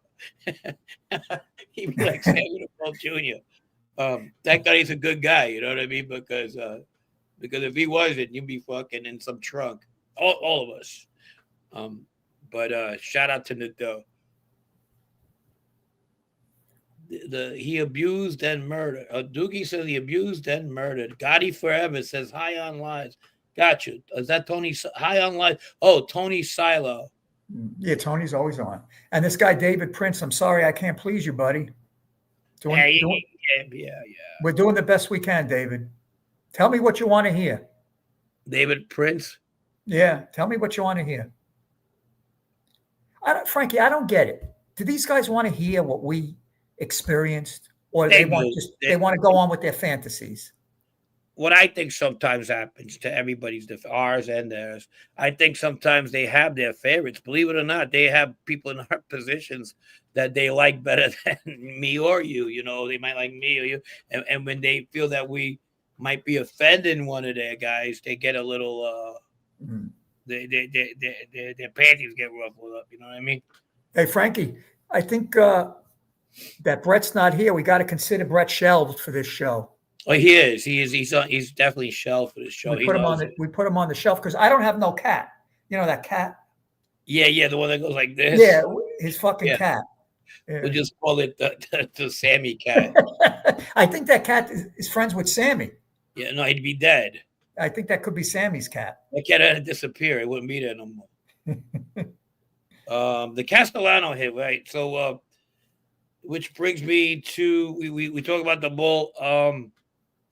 He'd be like Samuel Jr. That guy is a good guy, you know what I mean? Because if he wasn't, you'd be fucking in some trunk. All of us. But shout out to Nado. He abused and murdered. Doogie says he abused and murdered. Gotti Forever says high on lies. Gotcha. Is that Tony? High on lies. Oh, Tony Silo. Yeah, Tony's always on. And this guy David Prince. I'm sorry I can't please you, buddy. Yeah. We're doing the best we can, David. Tell me what you want to hear. David Prince. Yeah, tell me what you want to hear. Frankie, I don't get it. Do these guys want to hear what we experienced, or they want to go on with their fantasies? What I think sometimes happens to everybody's, ours and theirs. I think sometimes they have their favorites. Believe it or not, they have people in our positions that they like better than me or you. You know, they might like me or you, and when they feel that we might be offending one of their guys, they get a little. Their panties get ruffled up. You know what I mean? Hey, Frankie, I think that Brett's not here. We got to consider Brett shelved for this show. Oh, he is. He's definitely shelved for this show. We put him on the shelf because I don't have no cat. You know that cat? Yeah, the one that goes like this. Yeah, his fucking cat. Yeah. We'll just call it the Sammy cat. I think that cat is friends with Sammy. Yeah, no, he'd be dead. I think that could be Sammy's cat. That cat had to disappear. It wouldn't be there no more. The Castellano hit, right? So, which brings me to we talk about the bull.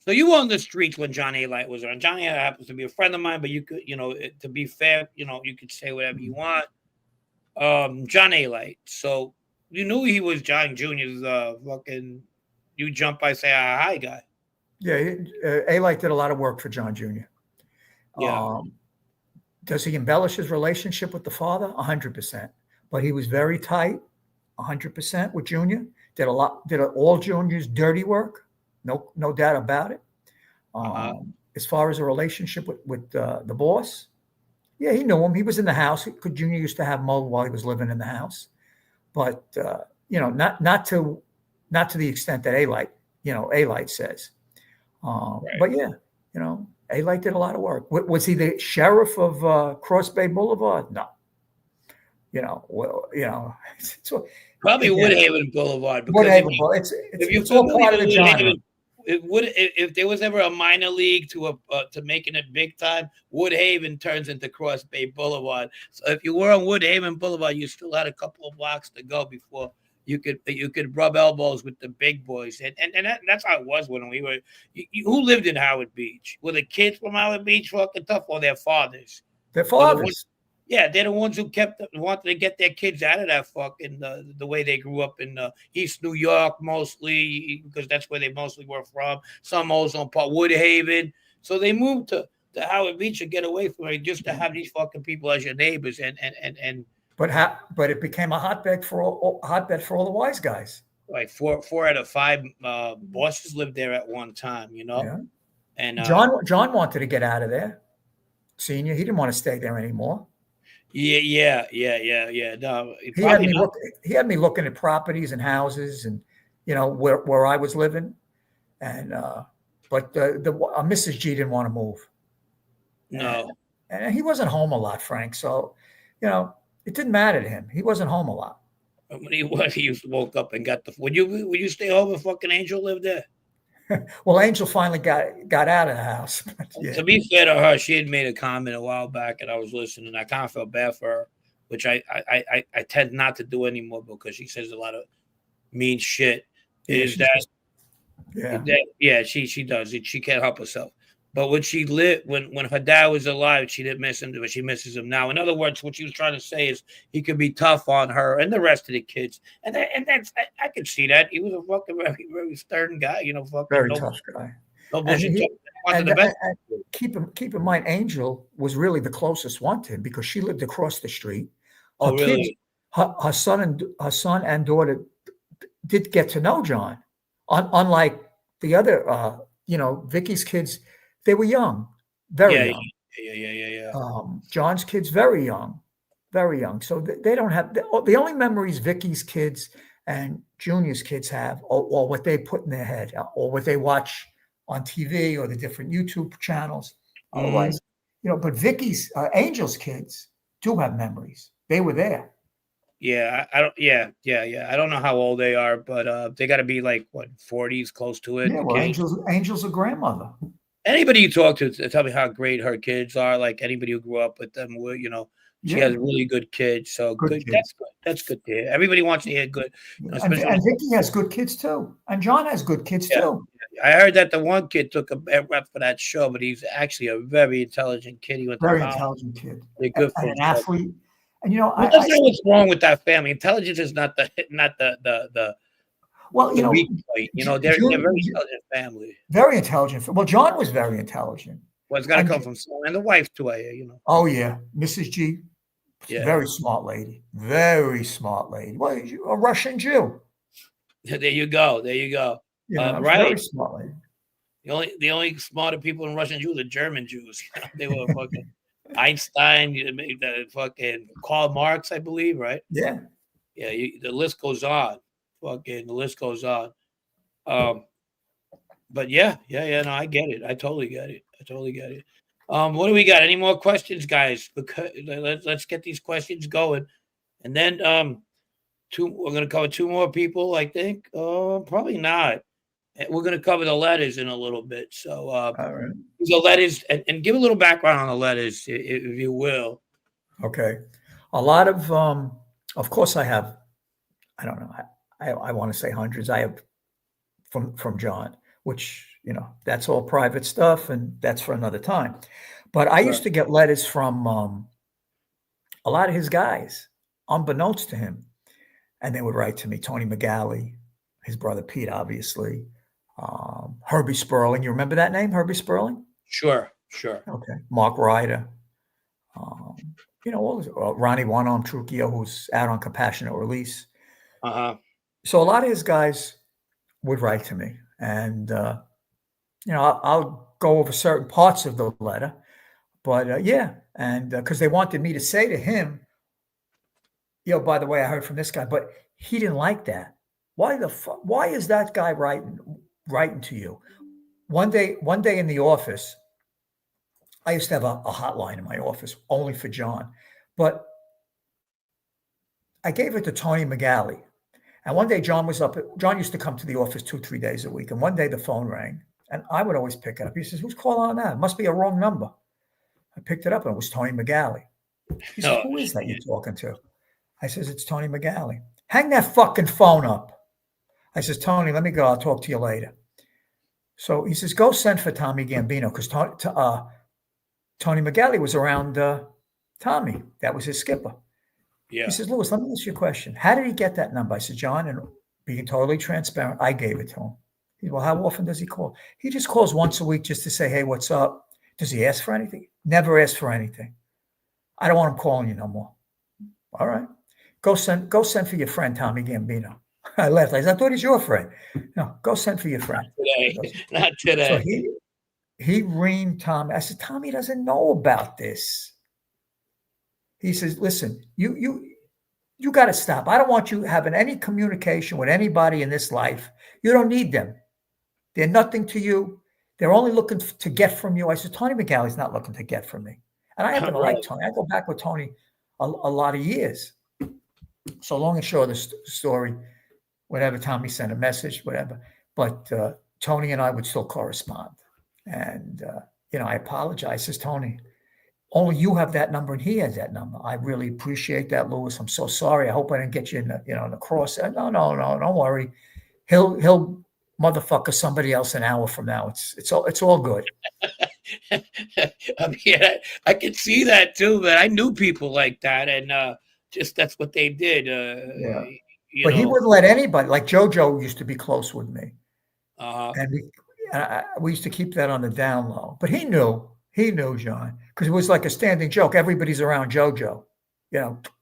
So you were on the streets when John A. Light was on. John A. happens to be a friend of mine, but you could, to be fair, you could say whatever you want. John A. Light. So you knew he was John Jr.'s fucking. You jump by say hi guy. Yeah, A-Light did a lot of work for John Jr. Yeah. Does he embellish his relationship with the father? 100%. But he was very tight, 100% with Junior. Did all Junior's dirty work. No doubt about it. As far as a relationship with the boss, yeah, he knew him. He was in the house. Junior used to have Mo while he was living in the house, but not to the extent that A-Light says. Right. But yeah, A-Light did a lot of work. Was he the sheriff of Cross Bay Boulevard? No. So, probably Woodhaven Boulevard. Woodhaven Boulevard. It's all part of the genre. If there was ever a minor league to making it big time, Woodhaven turns into Cross Bay Boulevard. So if you were on Woodhaven Boulevard, you still had a couple of blocks to go before you could rub elbows with the big boys, and that's how it was when we were. Who lived in Howard Beach? Were the kids from Howard Beach fucking tough, or their fathers? Their fathers. Yeah, they're the ones who wanted to get their kids out of that fucking the way they grew up in East New York mostly, because that's where they mostly were from. Some Ozone Park, Woodhaven. So they moved to Howard Beach to get away from it, just to have these fucking people as your neighbors, and. But it became a hotbed for all the wise guys. Like four out of five bosses lived there at one time, you know. Yeah. And John wanted to get out of there. Senior, he didn't want to stay there anymore. Yeah. No, he had me looking at properties and houses, and where I was living, and but Mrs. G didn't want to move. No, and he wasn't home a lot, Frank. So, it didn't matter to him. He wasn't home a lot. When he woke up and got would you stay home if fucking Angel lived there? Well, Angel finally got out of the house. Yeah. To be fair to her, she had made a comment a while back, and I was listening. I kind of felt bad for her, which I tend not to do anymore, because she says a lot of mean shit. Yeah, she does. She can't help herself. But when she lived, when her dad was alive, she didn't miss him, but she misses him now. In other words, what she was trying to say is he could be tough on her and the rest of the kids, and that's I could see that. He was a fucking very, very stern guy, fucking very tough guy. No bullshit. Keep in mind, Angel was really the closest one to him, because she lived across the street. Her kids, her son and daughter did get to know John, unlike the other, Vicky's kids. They were young, very young. Yeah. John's kids, very young. So they don't have the only memories Vicky's kids and Junior's kids have, or what they put in their head, or what they watch on TV, or the different YouTube channels. Mm-hmm. Otherwise, but Vicky's, Angel's kids do have memories. They were there. Yeah, I don't. Yeah. I don't know how old they are, but they got to be like 40s, close to it. Yeah, well, Angel's a grandmother. Anybody you talk to tell me how great her kids are. Like anybody who grew up with them, she has really good kids. So good. Kids. That's good to hear. Everybody wants to hear good. And Vicky has good kids too, and John has good kids too. I heard that the one kid took a bad rep for that show, but he's actually a very intelligent kid. He went very intelligent kid, good for an athlete. And that's not what's wrong with that family. Intelligence is not the well, weak point. They're a very intelligent family. Very intelligent. Well, John was very intelligent. Well, it's got to come from someone, and the wife too. I hear, Oh yeah, Mrs. G, very smart lady. Very smart lady. Well, a Russian Jew. There you go. Right. Very smart lady. The only smarter people in Russian Jews are German Jews. They were fucking Einstein, the fucking Karl Marx, I believe, right? Yeah. Yeah. The list goes on. Fucking the list goes on. But no, I get it. I totally get it. What do we got? Any more questions, guys? Because let's get these questions going, and then we're gonna cover two more people, I think. Probably not. We're gonna cover the letters in a little bit. So all right. The letters, and give a little background on the letters, if you will. Okay. A lot of course, I have. I don't know. I want to say hundreds. I have from John, which, that's all private stuff, and that's for another time. But I used to get letters from a lot of his guys, unbeknownst to him. And they would write to me, Tony McGalley, his brother Pete, obviously, Herbie Sperling. You remember that name, Herbie Sperling? Sure. Okay. Mark Ryder. All Ronnie One Arm Trucchio, who's out on compassionate release. So a lot of his guys would write to me, and I'll go over certain parts of the letter, but and because they wanted me to say to him, by the way, I heard from this guy, but he didn't like that. Why is that guy writing to you? One day in the office, I used to have a hotline in my office only for John, but I gave it to Tony McGalley. And one day John was up. John used to come to the office 2-3 days a week. And one day the phone rang, and I would always pick it up. He says, "Who's calling on that? It must be a wrong number." I picked it up, and it was Tony McGalley. He said, "Who is that you're talking to?" I says, "It's Tony McGalley." hang that fucking phone up. I says, Tony, let me go. I'll talk to you later. So he says, go send for Tommy Gambino, because Tony McGalley was around Tommy. That was his skipper. Yeah. He says, Lewis, let me ask you a question. How did he get that number? I said, John, and being totally transparent, I gave it to him. He said, well, how often does he call? He just calls once a week just to say, hey, what's up? Does he ask for anything? Never ask for anything. I don't want him calling you no more. All right. Go send for your friend, Tommy Gambino. I laughed. I thought he's your friend. No, go send for your friend. Not today. So he reamed Tommy. I said, Tommy doesn't know about this. He says, listen, you got to stop. I don't want you having any communication with anybody in this life. You don't need them. They're nothing to you. They're only looking to get from you. I said, Tony McGalley's not looking to get from me. And I happen to like Tony. I go back with Tony a lot of years. So long and short of the story, whatever, Tommy sent a message, whatever. But Tony and I would still correspond. And, I apologize. Says, Tony, only you have that number and he has that number. I really appreciate that, Lewis. I'm so sorry. I hope I didn't get you in the cross. No, don't worry. He'll motherfucker somebody else an hour from now. It's all good. I mean, I could see that too, but I knew people like that, and just that's what they did. Yeah. But he wouldn't let anybody. Like JoJo used to be close with me, and we used to keep that on the down low. But he knew, John, because it was like a standing joke. Everybody's around JoJo.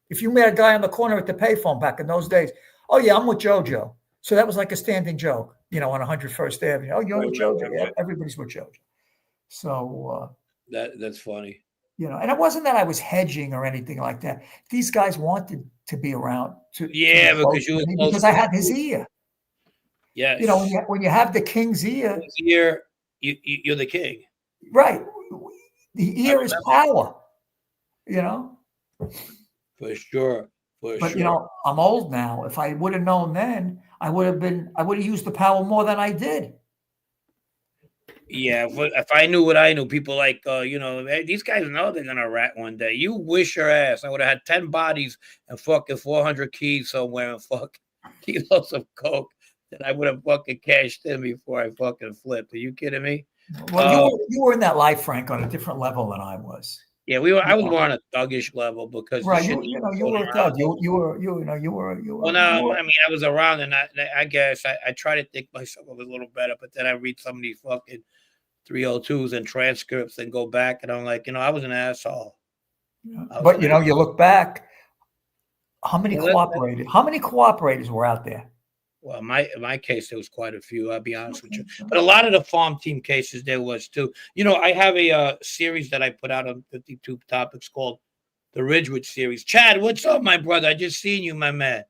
If you met a guy on the corner at the payphone back in those days, oh yeah, I'm with JoJo. So that was like a standing joke, on 101st Avenue. Oh, you're with JoJo. Right. Yeah, everybody's with JoJo. So that's funny. And it wasn't that I was hedging or anything like that. These guys wanted to be around. Because I had his ear. Yeah. When you have the king's ear, you're the king. Right. The ear is power. For sure. But I'm old now. If I would have known then, I would have used the power more than I did. Yeah, if I knew what I knew, people like, these guys know they're gonna rat one day. You wish your ass I would have had 10 bodies and fucking 400 keys somewhere and fucking kilos of coke that I would have fucking cashed in before I fucking flipped. Are you kidding me? Well, you were in that life, Frank, on a different level than I was. Yeah, we were. I was more on a thuggish level because right. You were a thug. You were. Well, no, I mean, I was around, and I guess I try to think myself a little better, but then I read some of these fucking 302s and transcripts and go back, and I'm like, I was an asshole. Yeah. But you look back. How many cooperated? How many cooperators were out there? Well, in my case, there was quite a few. I'll be honest with you, but a lot of the farm team cases there was too. I have a series that I put out on 52 Topics called the Ridgewood series. Chad, what's up, my brother? I just seen you, my man.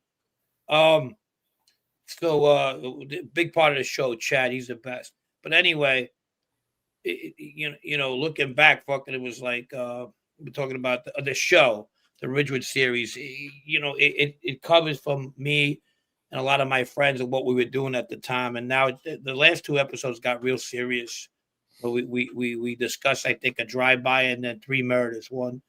The big part of the show, Chad, he's the best. But anyway, looking back, fucking, it was like we're talking about the show, the Ridgewood series. It covers from me and a lot of my friends and what we were doing at the time. And now the last 2 episodes got real serious. But we discussed, I think, a drive-by and then 3 murders, one,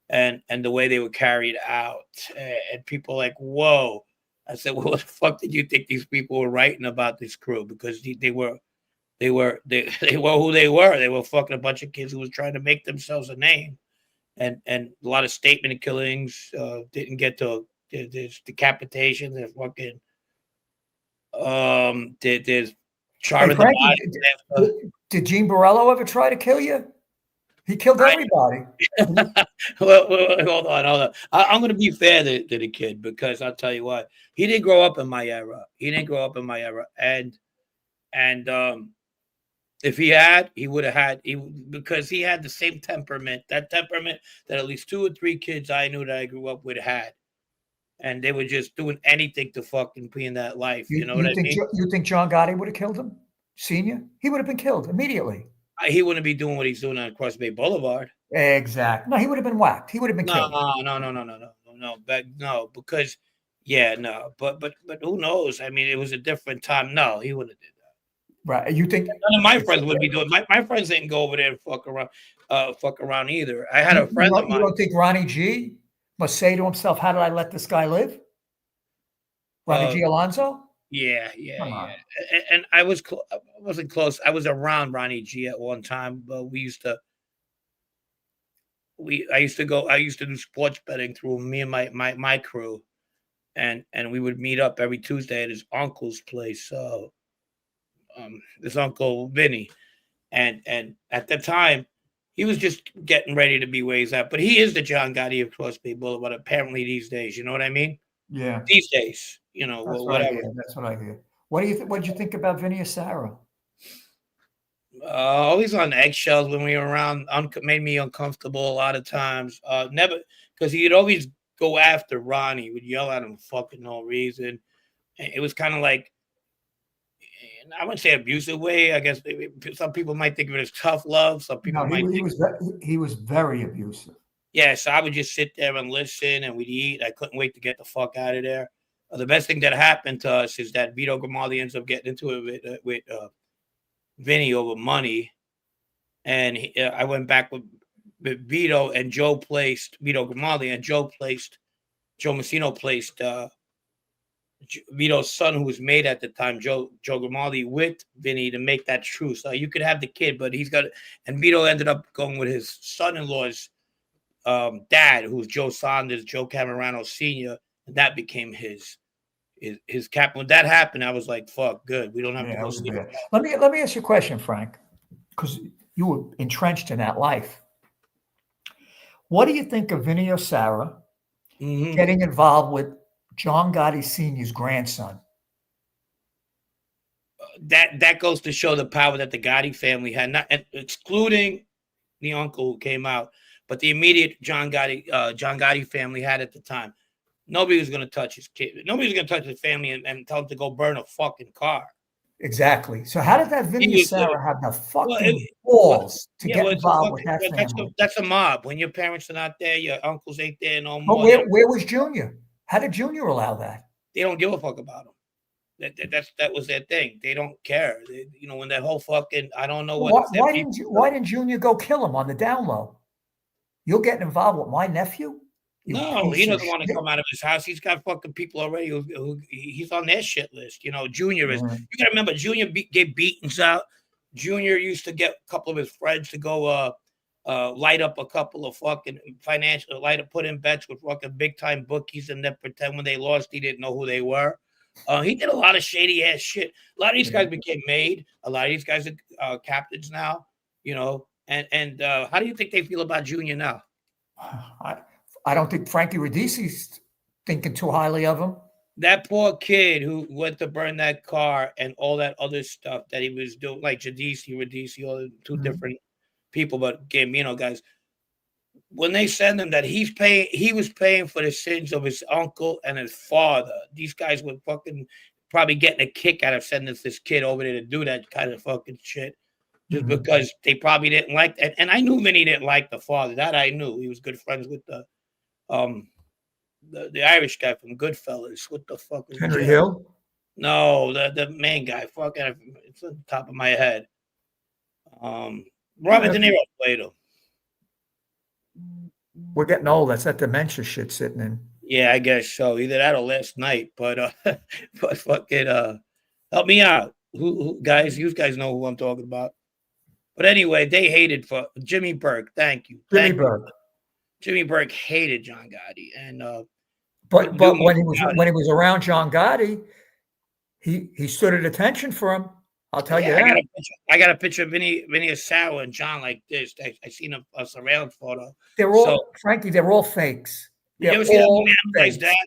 and the way they were carried out. And people like, whoa. I said, well, what the fuck did you think these people were writing about this crew? Because they were who they were. They were fucking a bunch of kids who was trying to make themselves a name. And a lot of statement killings, didn't get to there's decapitations and fucking there's charming. Hey, Frankie, did Gene Borello ever try to kill you? He killed everybody. well, hold on. I'm going to be fair to the kid, because I'll tell you what, he didn't grow up in my era. And if he had, he would have had, because he had the same temperament, that at least 2 or 3 kids I knew that I grew up with had. And they were just doing anything to fucking be in that life. You know what I mean? You think John Gotti would have killed him? Senior? He would have been killed immediately. He wouldn't be doing what he's doing on Cross Bay Boulevard. Exactly. No, he would have been whacked. He would have been killed. No, because but who knows? I mean, it was a different time. No, he wouldn't have did that. Right. You think none of my friends would be doing? My friends didn't go over there and fuck around either. I had a friend of mine. You don't think Ronnie G must say to himself, "How did I let this guy live?" Ronnie G. Alonso? Yeah. And I wasn't close. I was around Ronnie G at one time, but I used to do sports betting through me and my crew, and we would meet up every Tuesday at his uncle's place. His uncle Vinny, and at the time, he was just getting ready to be ways out. But he is the John Gotti of Crossbay Boulevard. Apparently these days, you know what I mean? Yeah. These days, That's what whatever. I hear. That's what I hear. What did you think about Vinny Sarah? Always on eggshells when we were around. Made me uncomfortable a lot of times. Never, because he'd always go after Ronnie. He would yell at him for fucking no reason. And it was kind of like, I wouldn't say abusive way. I guess some people might think of it as tough love. Some people he was very abusive. Yeah, so I would just sit there and listen, and we'd eat. I couldn't wait to get the fuck out of there. The best thing that happened to us is that Vito Grimaldi ends up getting into it with Vinny over money, and I went back with Vito, and Joe placed Vito Grimaldi, and Joe Messino placed Vito's son, who was made at the time, Joe Grimaldi, with Vinny to make that true. So you could have the kid, but and Vito ended up going with his son-in-law's dad, who was Joe Saunders, Joe Camerano Sr., and that became his cap. When that happened, I was like, fuck, good. We don't have to go sleep. Let me ask you a question, Frank, because you were entrenched in that life. What do you think of Vinny Sarah getting involved with John Gotti Sr.'s grandson? That goes to show the power that the Gotti family had, not excluding the uncle who came out, but the immediate John Gotti family had at the time. Nobody was going to touch his kid. Nobody was going to touch his family and tell him to go burn a fucking car. Exactly. So how did that Vinny Sarah have the fucking balls to get involved with that family? That's a mob. When your parents are not there, your uncles ain't there no more. But where was Junior? How did Junior allow that? They don't give a fuck about him. That was their thing. They don't care. When that whole fucking, I don't know what. Why didn't Junior go kill him on the down low? You're getting involved with my nephew? No, he doesn't want to come out of his house. He's got fucking people already who he's on their shit list. Junior is. You got to remember, Junior get beatings out. Junior used to get a couple of his friends to go light up a couple of fucking put in bets with fucking big time bookies, and then pretend when they lost he didn't know who they were. He did a lot of shady ass shit. A lot of these guys became made. A lot of these guys are captains now. And how do you think they feel about Junior now? I don't think Frankie Radice's thinking too highly of him. That poor kid who went to burn that car and all that other stuff that he was doing, like Radice, all two different people, but Gambino guys. When they send him that he was paying for the sins of his uncle and his father. These guys were fucking probably getting a kick out of sending this kid over there to do that kind of fucking shit. Just because they probably didn't like that. And I knew Vinny didn't like the father. That I knew. He was good friends with the Irish guy from Goodfellas. What the fuck was Henry Hill? No, the main guy. Fucking, it's on the top of my head. Robert De Niro played him. We're getting old. That's that dementia shit sitting in. Yeah, I guess so. Either that or last night. But fucking help me out. Who guys? You guys know who I'm talking about. But anyway, they hated for Jimmy Burke. Thank you. Jimmy Burke hated John Gotti, and but when he was around John Gotti, he stood at attention for him. I'll tell you that. I got a picture of Vinny Sarah and John like this. I seen a surveillance photo. They're all Frankie. They're all fakes. You ever see that movie Analyze That?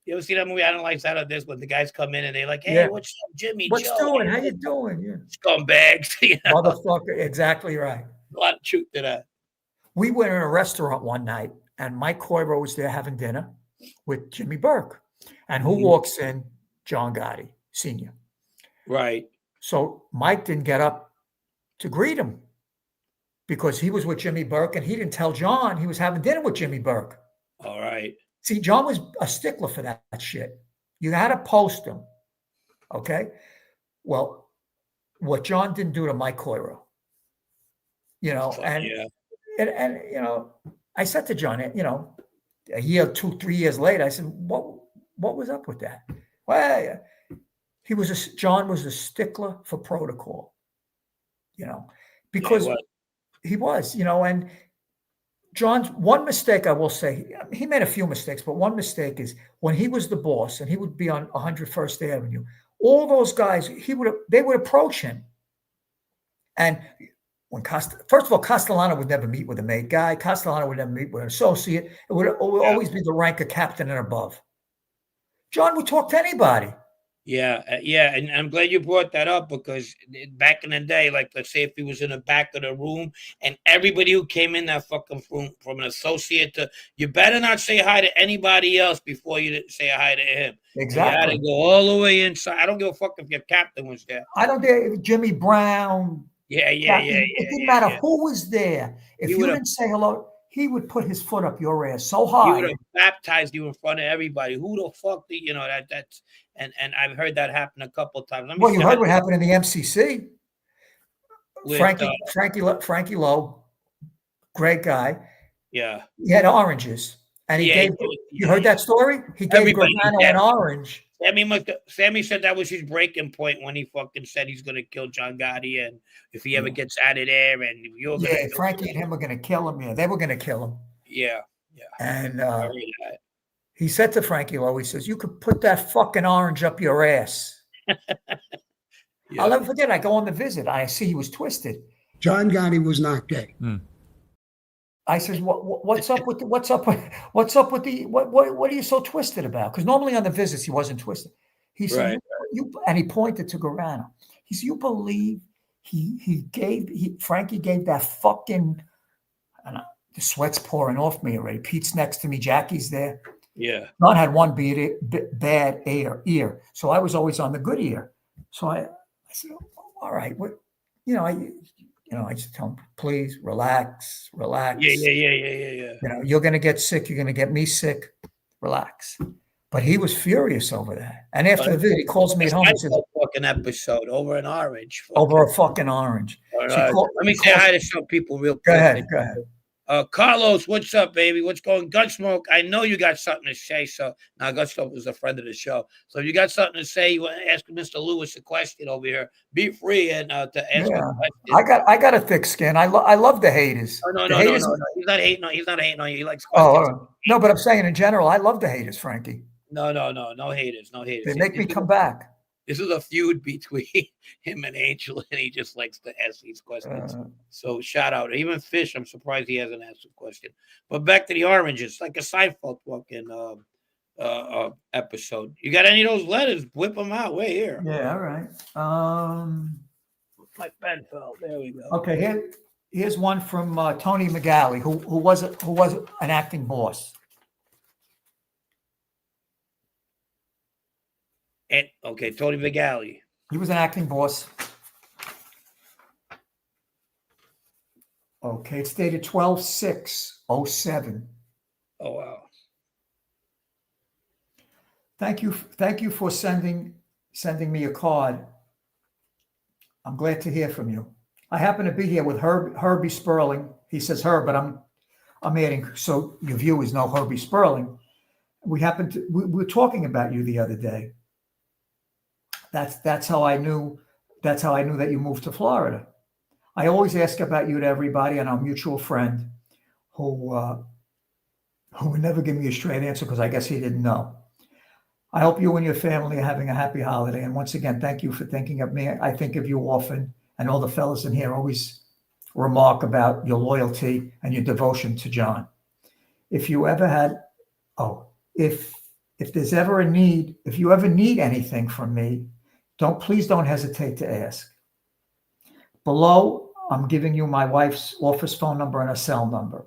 You ever see that movie Analyze That or this? When the guys come in and they're like, "Hey, what's up, Jimmy? What's doing? How you doing? Yeah. Scumbags, motherfucker." Exactly right. A lot of truth to that. We went in a restaurant one night, and Mike Coiro was there having dinner with Jimmy Burke, and who walks in? John Gotti Sr. Right. So Mike didn't get up to greet him because he was with Jimmy Burke, and he didn't tell John he was having dinner with Jimmy Burke. All right. See, John was a stickler for that shit. You had to post him. Okay. Well, what John didn't do to Mike Coiro, and I said to John, a year, 2-3 years later, I said, what was up with that? Well, John was a stickler for protocol, because he was, and John's one mistake, I will say, he made a few mistakes, but one mistake is when he was the boss and he would be on 101st Avenue, all those guys, they would approach him. And first of all, Castellano would never meet with a maid guy. Castellano would never meet with an associate. It would always be the rank of captain and above. John would talk to anybody. Yeah, and I'm glad you brought that up, because back in the day, like, let's say if he was in the back of the room and everybody who came in that fucking room, from an associate to, you better not say hi to anybody else before you say hi to him. Exactly. You had to go all the way inside. I don't give a fuck if your captain was there. I don't care. Jimmy Brown. Yeah. It didn't matter who was there. If you didn't say hello, he would put his foot up your ass so high. He would have baptized you in front of everybody. Who the fuck did that's and I've heard that happen a couple of times. Well, you heard what happened in the MCC. With, Frankie Lowe, great guy. Yeah. He had oranges. And he gave you heard that story? He gave Gravano an orange. Sammy said that was his breaking point when he fucking said he's going to kill John Gotti, and if he ever gets out of there, and you're going to Frankie and him were going to kill him. Yeah, they were going to kill him. Yeah. And he said to Frankie Lowe, he says, "You could put that fucking orange up your ass." I'll never forget. I go on the visit. I see he was twisted. John Gotti was not gay. I said, "What's up with what are you so twisted about?" Because normally on the visits he wasn't twisted. He said, and he pointed to Gravano. He said, "You believe Frankie gave that fucking," and the sweat's pouring off me already. Pete's next to me, Jackie's there. Yeah. John had one bad ear, so I was always on the good ear. So I said, "All right, what, I just tell him, please relax. Yeah. You're going to get sick. You're going to get me sick. Relax." But he was furious over that. And after the video, he calls me at home and says, fucking episode over an orange. Over a fucking orange. Let me say hi to some people real quick. Go ahead. Carlos, what's up, baby? What's going? Gunsmoke, I know you got something to say. So now Gunsmoke is a friend of the show. So if you got something to say, you want to ask Mr. Lewis a question over here, be free and to ask a question. I got a thick skin. I love the haters. No. He's not hating on you. He likes questions. No, but I'm saying in general, I love the haters, Frankie. No haters. They make me come back. This is a feud between him and Angel, and he just likes to ask these questions. So shout out. Even Fish, I'm surprised he hasn't asked a question. But back to the oranges, like a Seinfeld fucking episode. You got any of those letters? Whip them out. We're here. Yeah, all right. My pen fell. There we go. Okay, here's one from Tony McGalley, who was an acting boss. Tony McGalley. He was an acting boss. Okay, it's dated 12/6/07. Oh wow! Thank you for sending me a card. I'm glad to hear from you. I happen to be here with Herbie Sperling. He says Herb, but I'm adding so your viewers know Herbie Sperling. We were talking about you the other day. That's how I knew that you moved to Florida. I always ask about you to everybody, and our mutual friend who would never give me a straight answer because I guess he didn't know. I hope you and your family are having a happy holiday. And once again, thank you for thinking of me. I think of you often, and all the fellas in here always remark about your loyalty and your devotion to John. If you ever if you ever need anything from me, please don't hesitate to ask. Below, I'm giving you my wife's office phone number and a cell number.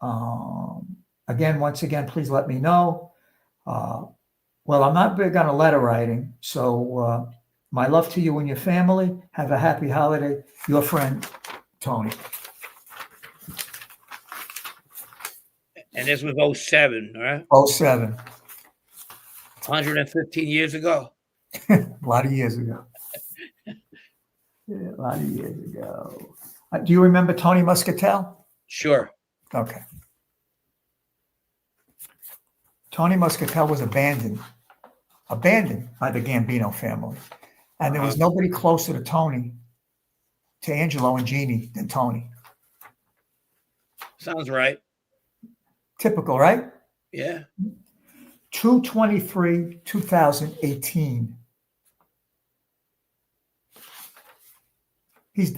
Once again, please let me know. Well, I'm not big on letter writing, so my love to you and your family. Have a happy holiday. Your friend, Tony. And this was 07, right? 07. 115 years ago. A lot of years ago. Yeah, a lot of years ago. Do you remember Tony Muscatel? Sure. Okay. Tony Muscatel was abandoned abandoned by the Gambino family. And there was nobody closer to Angelo and Jeannie than Tony. Sounds right. Typical, right? Yeah. 2/23/2018. He's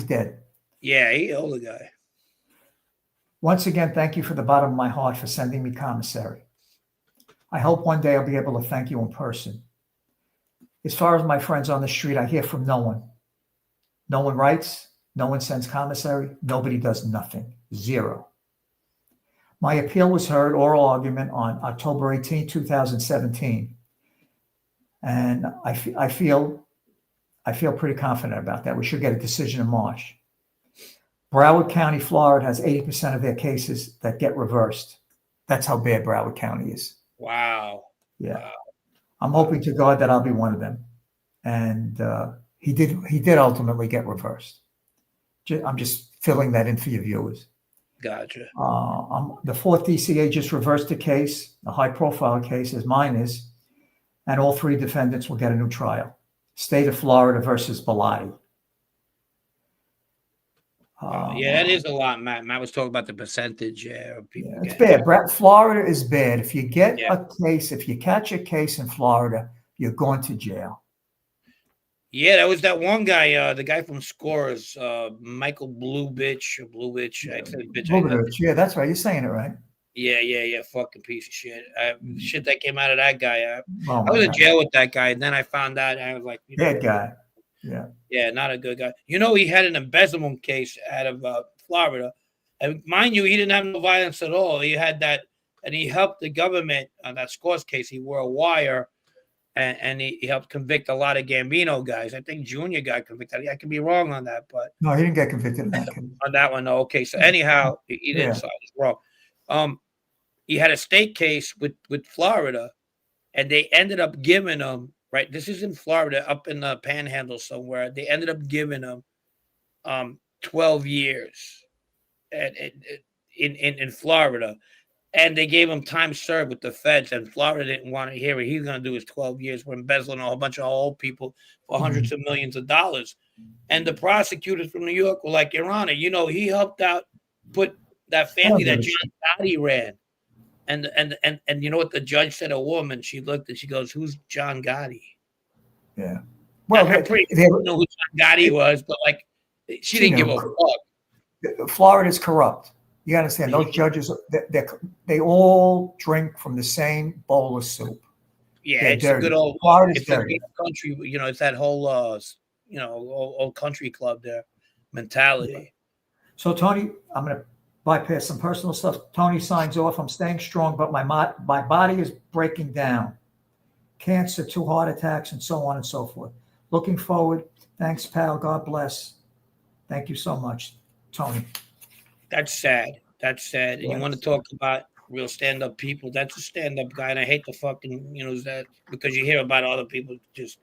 dead. Yeah, he older guy. Once again, thank you from the bottom of my heart for sending me commissary. I hope one day I'll be able to thank you in person. As far as my friends on the street, I hear from no one. No one writes. No one sends commissary. Nobody does nothing. Zero. My appeal was heard, oral argument, on October 18, 2017. And I feel pretty confident about that. We should get a decision in March. Broward County, Florida has 80% of their cases that get reversed. That's how bad Broward County is. Wow. Yeah. Wow. I'm hoping to God that I'll be one of them. And he did ultimately get reversed. I'm just filling that in for your viewers. Gotcha. The 4th DCA just reversed the case, a high-profile case, as mine is, and all 3 defendants will get a new trial. State of Florida versus Bellotti. Yeah, that is a lot, Matt. Matt was talking about the percentage. Of people it's bad. Florida is bad. If you get a case, if you catch a case in Florida, you're going to jail. Yeah, that was that one guy, the guy from Scores, Michael Bluebitch. I said bitch. Bluebitch, yeah, that's right. You're saying it right. Yeah. Fucking piece of shit. Shit that came out of that guy. I was in God. jail with that guy, and then I found out, and I was like, bad guy. Yeah. Yeah, not a good guy. You know, he had an embezzlement case out of Florida. And mind you, he didn't have no violence at all. He had that, and he helped the government on that Scores case. He wore a wire, and he helped convict a lot of Gambino guys. I think Junior got convicted. I could be wrong on that, but no, he didn't get convicted in that case. On that one, no. Okay, so anyhow, he didn't. So I was wrong. He had a state case with Florida, and they ended up giving him. Right, this is in Florida, up in the Panhandle somewhere. They ended up giving him 12 years in Florida, and they gave him time served with the feds. And Florida didn't want to hear it. He's going to do his 12 years for embezzling a whole bunch of old people for hundreds of millions of dollars. And the prosecutors from New York were like, Your Honor, you know, he helped out put that family that John Gotti ran. And you know what the judge said? A woman. She looked and she goes, "Who's John Gotti?" Yeah. Well, I pretty know who John Gotti was, but like she didn't give a fuck. Florida is corrupt. You understand? Those judges, they all drink from the same bowl of soup. Yeah, it's a good old. It's a great country. You know, it's that whole old country club there mentality. Yeah. So Tony, I'm gonna bypass some personal stuff. Tony signs off. I'm staying strong, but my body is breaking down. Cancer, 2 heart attacks, and so on and so forth. Looking forward. Thanks, pal. God bless. Thank you so much, Tony. That's sad. And you want to talk about real stand-up people? That's a stand-up guy, and I hate the fucking that because you hear about other people just.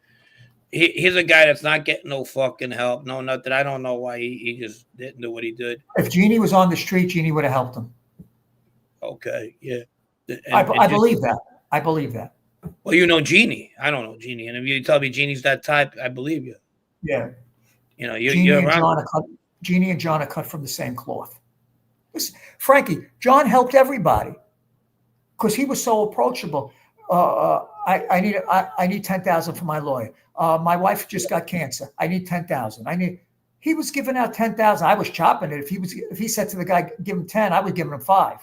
He's a guy that's not getting no fucking help. No, nothing. I don't know why he just didn't do what he did. If Jeannie was on the street, Jeannie would have helped him. Okay, yeah. I believe that. I believe that. Well, you know Jeannie. I don't know Jeannie. And if you tell me Jeannie's that type, I believe you. Yeah. You know, you're around. Jeannie and John are cut from the same cloth. Listen, Frankie, John helped everybody because he was so approachable. I need 10,000 for my lawyer. My wife just got cancer. I need 10,000. He was giving out 10,000. I was chopping it. If he said to the guy, give him 10, I would give him 5.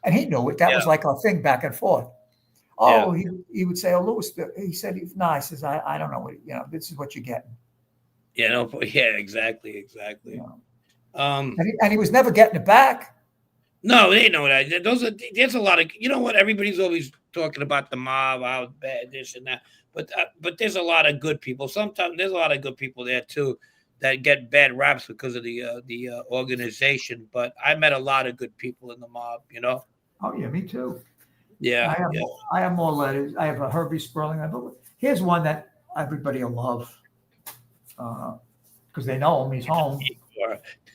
And he knew it. That was like our thing back and forth. Oh, he would say, oh, Lewis, he said, no, I says, I don't know what, this is what you're getting. Yeah, no, yeah, exactly. And he was never getting it back. No, they know that. There's a lot of, you know what? Everybody's always talking about the mob, how bad this and that. But there's a lot of good people. Sometimes there's a lot of good people there too that get bad raps because of the organization. But I met a lot of good people in the mob. Oh yeah, me too. Yeah, I have more letters. I have a Herbie Sperling. Here's one that everybody will love because they know him. He's home.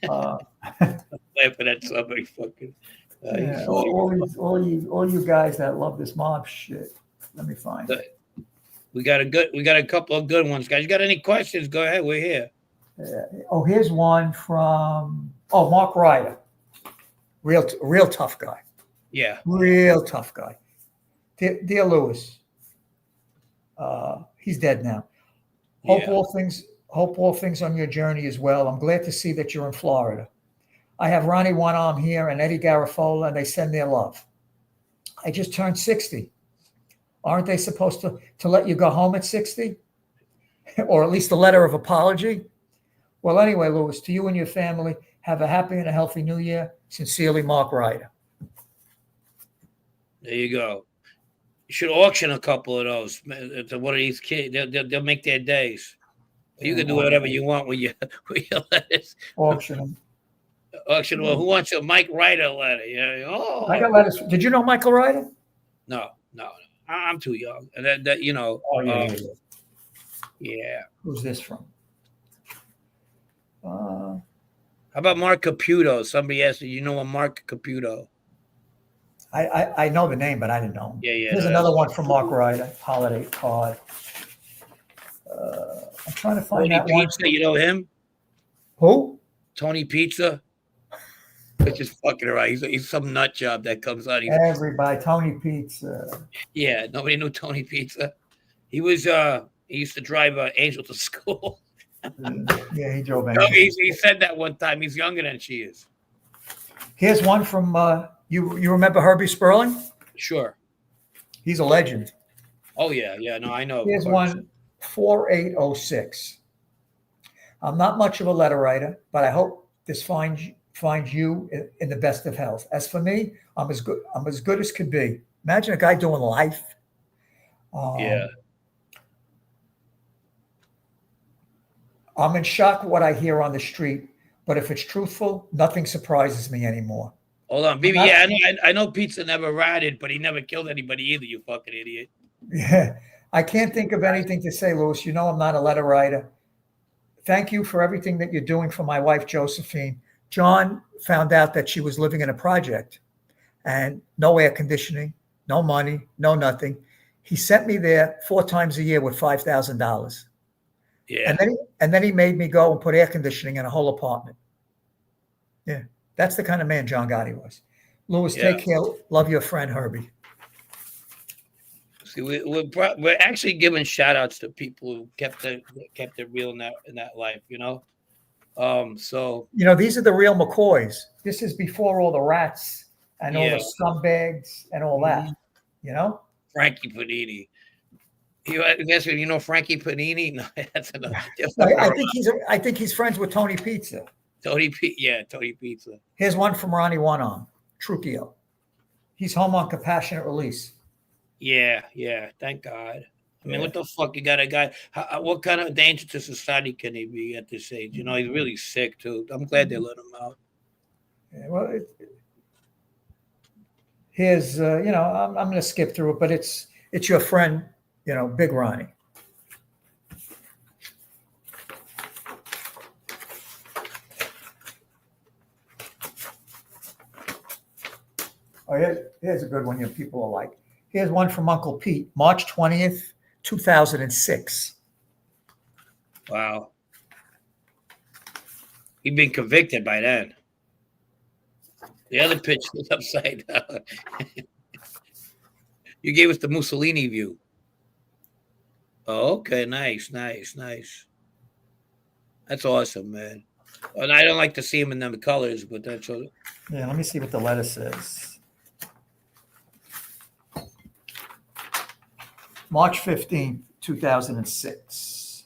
Laughing at somebody fucking. All you guys that love this mob shit. Let me find Good. it. We got a couple of good ones, guys. You got any questions? Go ahead. We're here. Here's one from Mark Ryder. Real tough guy. Yeah. Real tough guy. Dear Lewis, he's dead now. Hope all things on your journey as well. I'm glad to see that you're in Florida. I have Ronnie One Arm here and Eddie Garafola, and they send their love. I just turned 60. Aren't they supposed to let you go home at 60? Or at least a letter of apology? Well, anyway, Lewis, to you and your family, have a happy and a healthy new year. Sincerely, Mark Ryder. There you go. You should auction a couple of those to one of these kids. They'll make their days. You can do whatever you want with your letters. Auction them. Auction. Well, who wants a Mike Ryder letter? Yeah. Oh, I got letters. Did you know Michael Ryder? No. I'm too young. And that you know. Oh yeah. Yeah. Who's this from? How about Mark Caputo? Somebody asked you know a Mark Caputo. I know the name, but I didn't know him. Yeah. Here's another one from Mark Ryder. Holiday card. I'm trying to find Tony that one. Pizza, you know him? Who? Tony Pizza. Which is fucking right. He's some nut job that comes out. Everybody, Tony Pizza. Yeah, nobody knew Tony Pizza. He was he used to drive Angel to school. Yeah, he drove No, he said that one time. He's younger than she is. Here's one from you remember Herbie Sperling? Sure. He's a legend. Oh yeah. No, I know. Here's one 4806. I'm not much of a letter writer, but I hope this finds you in the best of health. As for me, I'm as good as could be. Imagine a guy doing life. Yeah. I'm in shock what I hear on the street, but if it's truthful, nothing surprises me anymore. Hold on, BB. Yeah, I know Pizza never ratted, but he never killed anybody either. You fucking idiot. Yeah, I can't think of anything to say, Louis. You know I'm not a letter writer. Thank you for everything that you're doing for my wife, Josephine. John found out that she was living in a project and no air conditioning, no money, no nothing. He sent me there 4 times a year with $5,000. Yeah. And then he made me go and put air conditioning in a whole apartment. Yeah. That's the kind of man John Gotti was. Louis, take care. Love your friend, Herbie. See, we're actually giving shout outs to people who kept it real in that life, you know? So these are the real McCoys. This is before all the rats and all the scumbags and all that. Frankie Panini. You know Frankie Panini? No, that's another. I think he's friends with Tony Pizza. Tony Pizza. Here's one from Ronnie One Arm, Trucchio. He's home on compassionate release. Yeah. Thank God. I mean, what the fuck? You got a guy. What kind of danger to society can he be at this age? He's really sick too. I'm glad they let him out. Yeah, well, here's I'm going to skip through it, but it's your friend, Big Ronnie. Oh, here's a good one. People are like. Here's one from Uncle Pete, March 20th, 2006. Wow. He'd been convicted by then. The other pitch was upside down. You gave us the Mussolini view. Oh, okay, nice. That's awesome, man. And I don't like to see him in them colors, but that's all. Yeah, let me see what the letter says. March 15, 2006.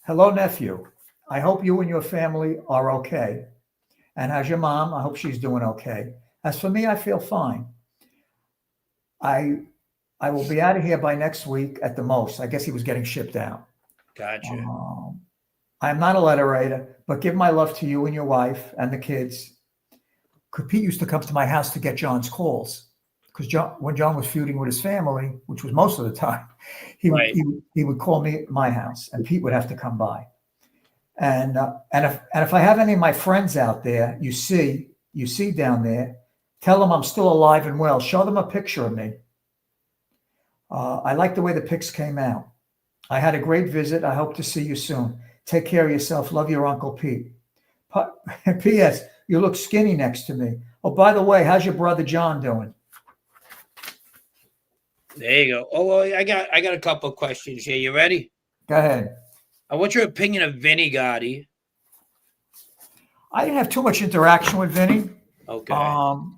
Hello, nephew. I hope you and your family are okay. And how's your mom? I hope she's doing okay. As for me, I feel fine. I will be out of here by next week at the most. I guess he was getting shipped out. Gotcha. I am not a letter writer, but give my love to you and your wife and the kids. Pete used to come to my house to get John's calls. Because when John was feuding with his family, which was most of the time, he would call me at my house, and Pete would have to come by. And if I have any of my friends out there, you see down there, Tell them I'm still alive and well. Show them a picture of me. I like the way the pics came out. I had a great visit. I hope to see you soon. Take care of yourself. Love your Uncle Pete. P.S. You look skinny next to me. Oh, by the way, how's your brother John doing? There you go. Oh, well, I got a couple of questions here. You ready? Go ahead. What's your opinion of Vinny Gotti? I didn't have too much interaction with Vinny. Okay.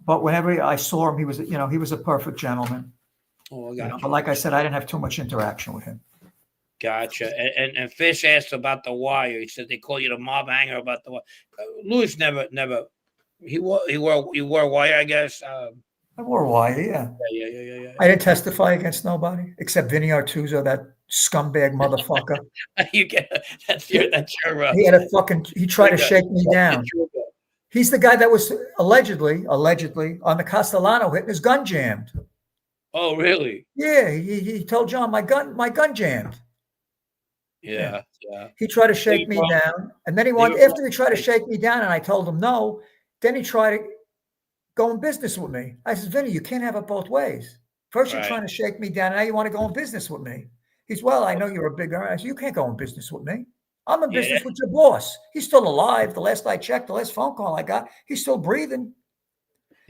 But whenever I saw him, he was a perfect gentleman. Oh, I got you. But like I said, I didn't have too much interaction with him. Gotcha. And Fish asked about the wire. He said they call you the mob hanger about the wire. Lewis never. He wore wire, I guess. I wore wire, yeah. Yeah. I didn't testify against nobody except Vinny Artuso, that scumbag motherfucker. You get that's your. He tried to shake me down. He's the guy that was allegedly on the Castellano hitting his gun jammed. Oh, really? Yeah, he told John my gun jammed. Yeah. He tried to shake me down, and then after he tried to shake me down, and I told him no. Then he tried to go in business with me. I said, Vinny, you can't have it both ways. First, you're trying to shake me down, and now you want to go in business with me. He's, well, I know you're a big guy. I said, you can't go in business with me. I'm in business with your boss. He's still alive. The last I checked, the last phone call I got, he's still breathing.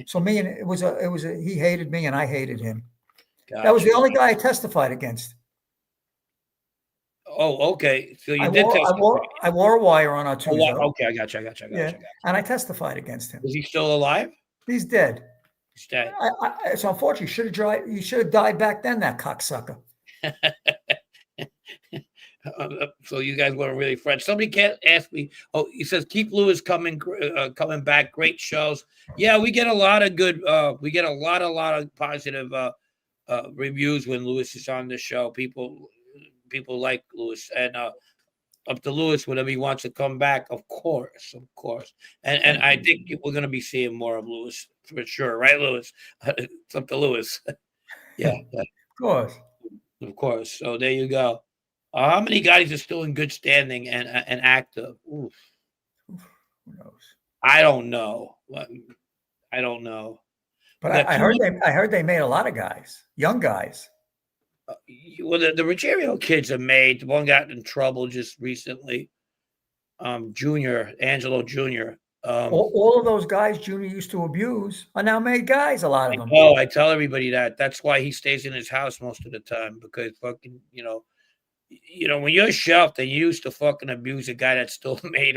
So he hated me and I hated him. Gotcha. That was the only guy I testified against. Oh, okay. So I wore a wire on Artuso. Oh, okay, I got you. And I testified against him. Is he still alive? He's dead. He's dead. It's unfortunate. You should have died back then, that cocksucker. So you guys weren't really friends. Somebody can't ask me. Oh, he says keep Lewis coming back. Great shows. Yeah, we get a lot of good. We get a lot of positive reviews when Lewis is on the show. People like Lewis, and up to Lewis whenever he wants to come back. Of course. And I think we're going to be seeing more of Lewis for sure, right, Lewis? It's up to Lewis. Yeah. Of course. So there you go. How many guys are still in good standing and active? Oof. Who knows? I don't know. But I heard they made a lot of guys, young guys. Well, the Ruggiero kids are made. One got in trouble just recently. Angelo Jr. All of those guys Junior used to abuse are now made guys. A lot of them. Oh, I tell everybody that. That's why he stays in his house most of the time, because fucking when you're shelved and you used to fucking abuse a guy that's still made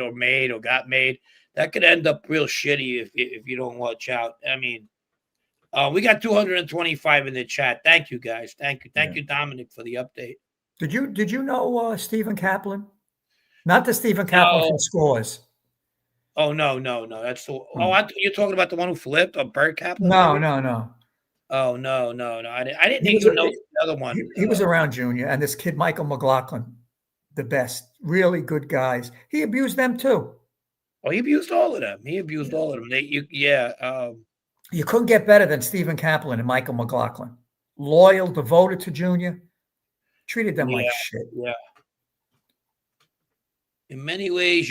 or got made, that could end up real shitty if you don't watch out. I mean, we got 225 in the chat. Thank you, guys. Thank you, Dominic, for the update. Did you know Stephen Kaplan? Not the Stephen Kaplan from Scores. Oh no. That's the. You're talking about the one who flipped, or Bert Kaplan? No. Oh no. I didn't even know the other one. He was around Junior, and this kid Michael McLaughlin, the best, really good guys. He abused them too. Oh, he abused all of them. You couldn't get better than Stephen Kaplan and Michael McLaughlin. Loyal, devoted to Junior, treated them like shit. Yeah. In many ways,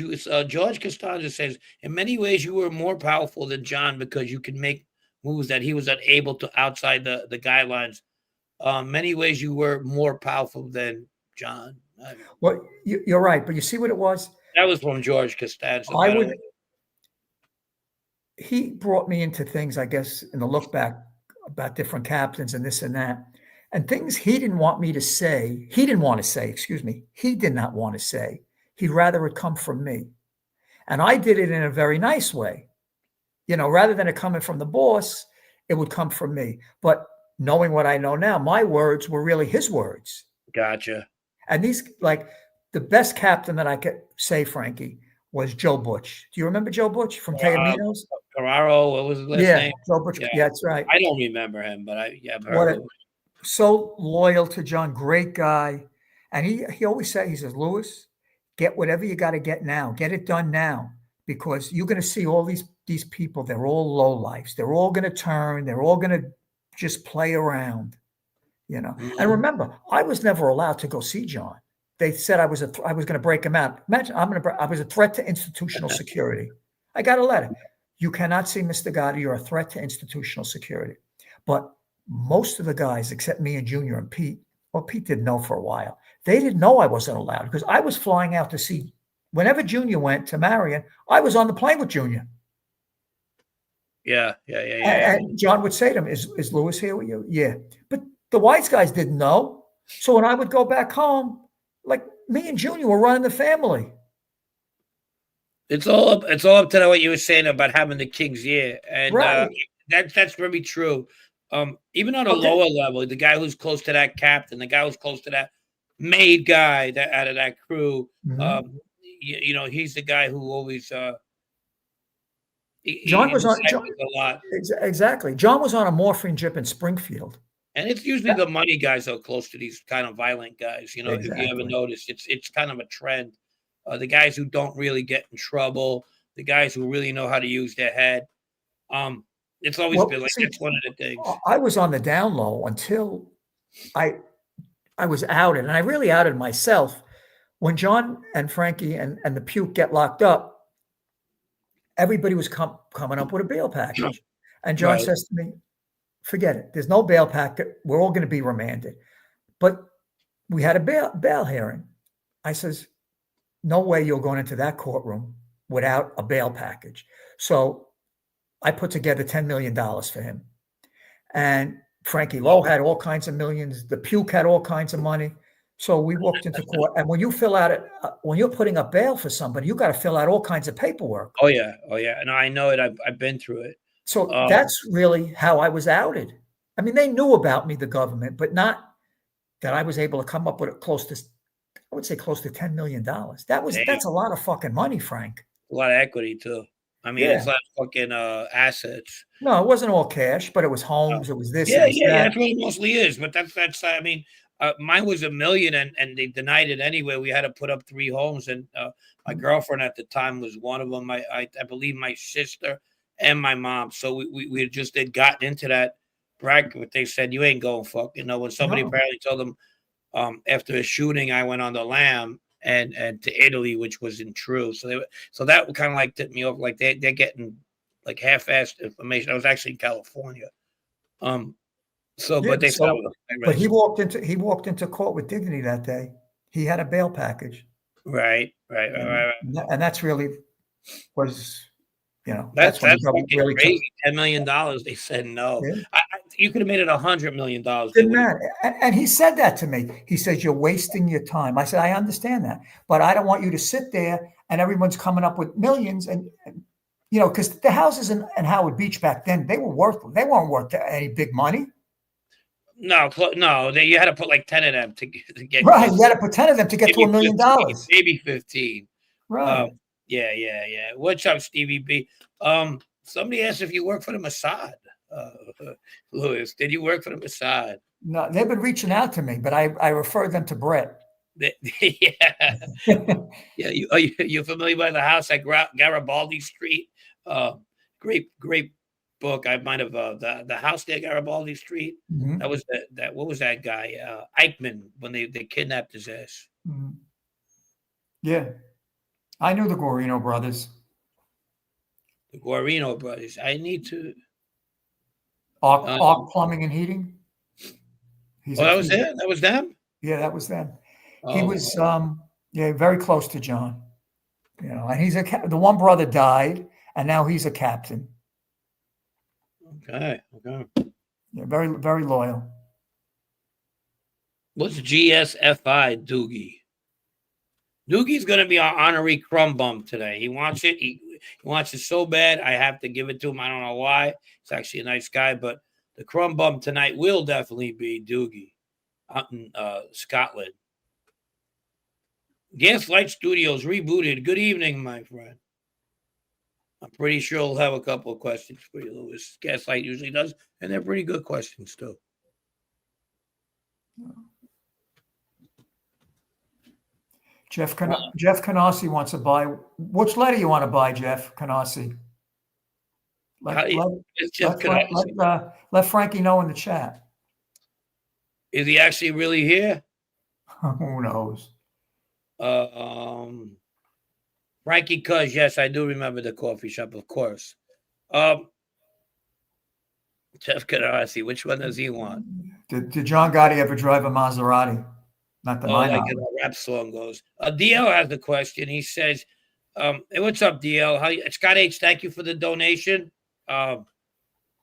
George Costanza says, in many ways, you were more powerful than John because you could make moves that he was unable to outside the guidelines. Many ways, you were more powerful than John. Well, you're right, but you see what it was? That was from George Costanza. He brought me into things, I guess, in the look back about different captains and this and that, and things he didn't want me to say. He didn't want to say, excuse me. He did not want to say. He'd rather it come from me. And I did it in a very nice way. Rather than it coming from the boss, it would come from me. But knowing what I know now, my words were really his words. Gotcha. And these, like, the best captain that I could say, Frankie, was Joe Butch. Do you remember Joe Butch from Teaminos? Carraro, what was his last name? Joe Butch. Yeah, that's right. I don't remember him, but I've heard of him. So loyal to John, great guy. And he always said, he says, Lewis, get whatever you got to get now. Get it done now, because you're going to see all these people. They're all lowlifes. They're all going to turn. They're all going to just play around, Mm-hmm. And remember, I was never allowed to go see John. They said I was going to break him out. Imagine I was a threat to institutional security. I got a letter. You cannot see Mr. Gotti. You're a threat to institutional security. But most of the guys, except me and Junior and Pete, well, Pete didn't know for a while. They didn't know I wasn't allowed because I was flying out to see. Whenever Junior went to Marion, I was on the plane with Junior. Yeah. And John would say to him, is Lewis here with you? Yeah. But the Whites guys didn't know. So when I would go back home, like me and Junior were running the family. It's all up to what you were saying about having the King's ear. And right. That's very true. Even on a lower level, the guy who's close to that captain, the guy who's close to that made guy that out of that crew, he's the guy who always John was on a lot. Exactly. John was on a morphine drip in Springfield. And it's usually the money guys that are close to these kind of violent guys. If you ever notice, it's kind of a trend. The guys who don't really get in trouble, the guys who really know how to use their head. It's always been like that's one of the things. I was on the down low until I was outed, and I really outed myself. When John and Frankie and the puke get locked up, everybody was coming up with a bail package. And John says to me, forget it. There's no bail package. We're all going to be remanded. But we had a bail hearing. I says, no way you're going into that courtroom without a bail package. So I put together $10 million for him. And Frankie Lowe had all kinds of millions. The puke had all kinds of money. So we walked into court. And when you fill out when you're putting up bail for somebody, you got to fill out all kinds of paperwork. Oh yeah. And I know it. I've been through it. So that's really how I was outed. I mean, they knew about me, the government, but not that I was able to come up with close to $10 million. That's a lot of fucking money, Frank. A lot of equity too. I mean, it's like fucking assets. No, it wasn't all cash, but it was homes. It was this. Yeah, that's what it mostly is. But that's. I mean, mine was $1 million, and they denied it anyway. We had to put up 3 homes, and my girlfriend at the time was one of them. I believe my sister and my mom. So we just had gotten into that bracket. But they said you ain't going fucking. When somebody apparently told them after a shooting, I went on the lam and to Italy, which wasn't true. So that kind of like tipped me off. Like they're getting like half-assed information. I was actually in California. But they said, but he walked into court with dignity that day. He had a bail package. Right. And that's really was, that's really crazy. $10 million. They said no. Yeah. You could have made it $100 million. Didn't matter. And he said that to me. He says, you're wasting your time. I said, I understand that, but I don't want you to sit there and everyone's coming up with millions and because the houses in Howard Beach back then, they weren't worth any big money. No. You had to put like 10 of them to get right. You had to put 10 of them to get to $1 million. Maybe 15. Right. Yeah. What's up, Stevie B? Somebody asked if you work for the Mossad. Lewis, did you work for the Mossad? No, they've been reaching out to me, but I refer them to Brett. Yeah. You're familiar with the house at Garibaldi Street? Great book. I might have the house there, Garibaldi Street. Mm-hmm. That was that. What was that guy? Eichmann, when they kidnapped his ass. Mm-hmm. Yeah, I knew the Guarino brothers. The Guarino brothers. I need to. Arc Plumbing and Heating. That was it. That was them. Yeah, that was them. He was very close to John. And he's the one brother died, and now he's a captain. Okay. Yeah, very, very loyal. What's GSFI, Doogie? Doogie's going to be our honorary crumb bum today. He wants it. He wants it so bad. I have to give it to him. I don't know why. He's actually a nice guy, but the crumb bum tonight will definitely be Doogie out in Scotland. Gaslight Studios rebooted. Good evening, my friend. I'm pretty sure he'll have a couple of questions for you, Lewis. Gaslight usually does, and they're pretty good questions, too. Jeff Canossi wants to buy. Which letter you want to buy, Jeff Canossi? Let Frankie know in the chat. Is he actually really here? Who knows? Frankie Cuz, yes, I do remember the coffee shop, of course. Jeff Canarsi, which one does he want? Did John Gotti ever drive a Maserati? Not the mine. Like the rap song goes. DL has a question. He says, hey, what's up, DL? Scott H, thank you for the donation.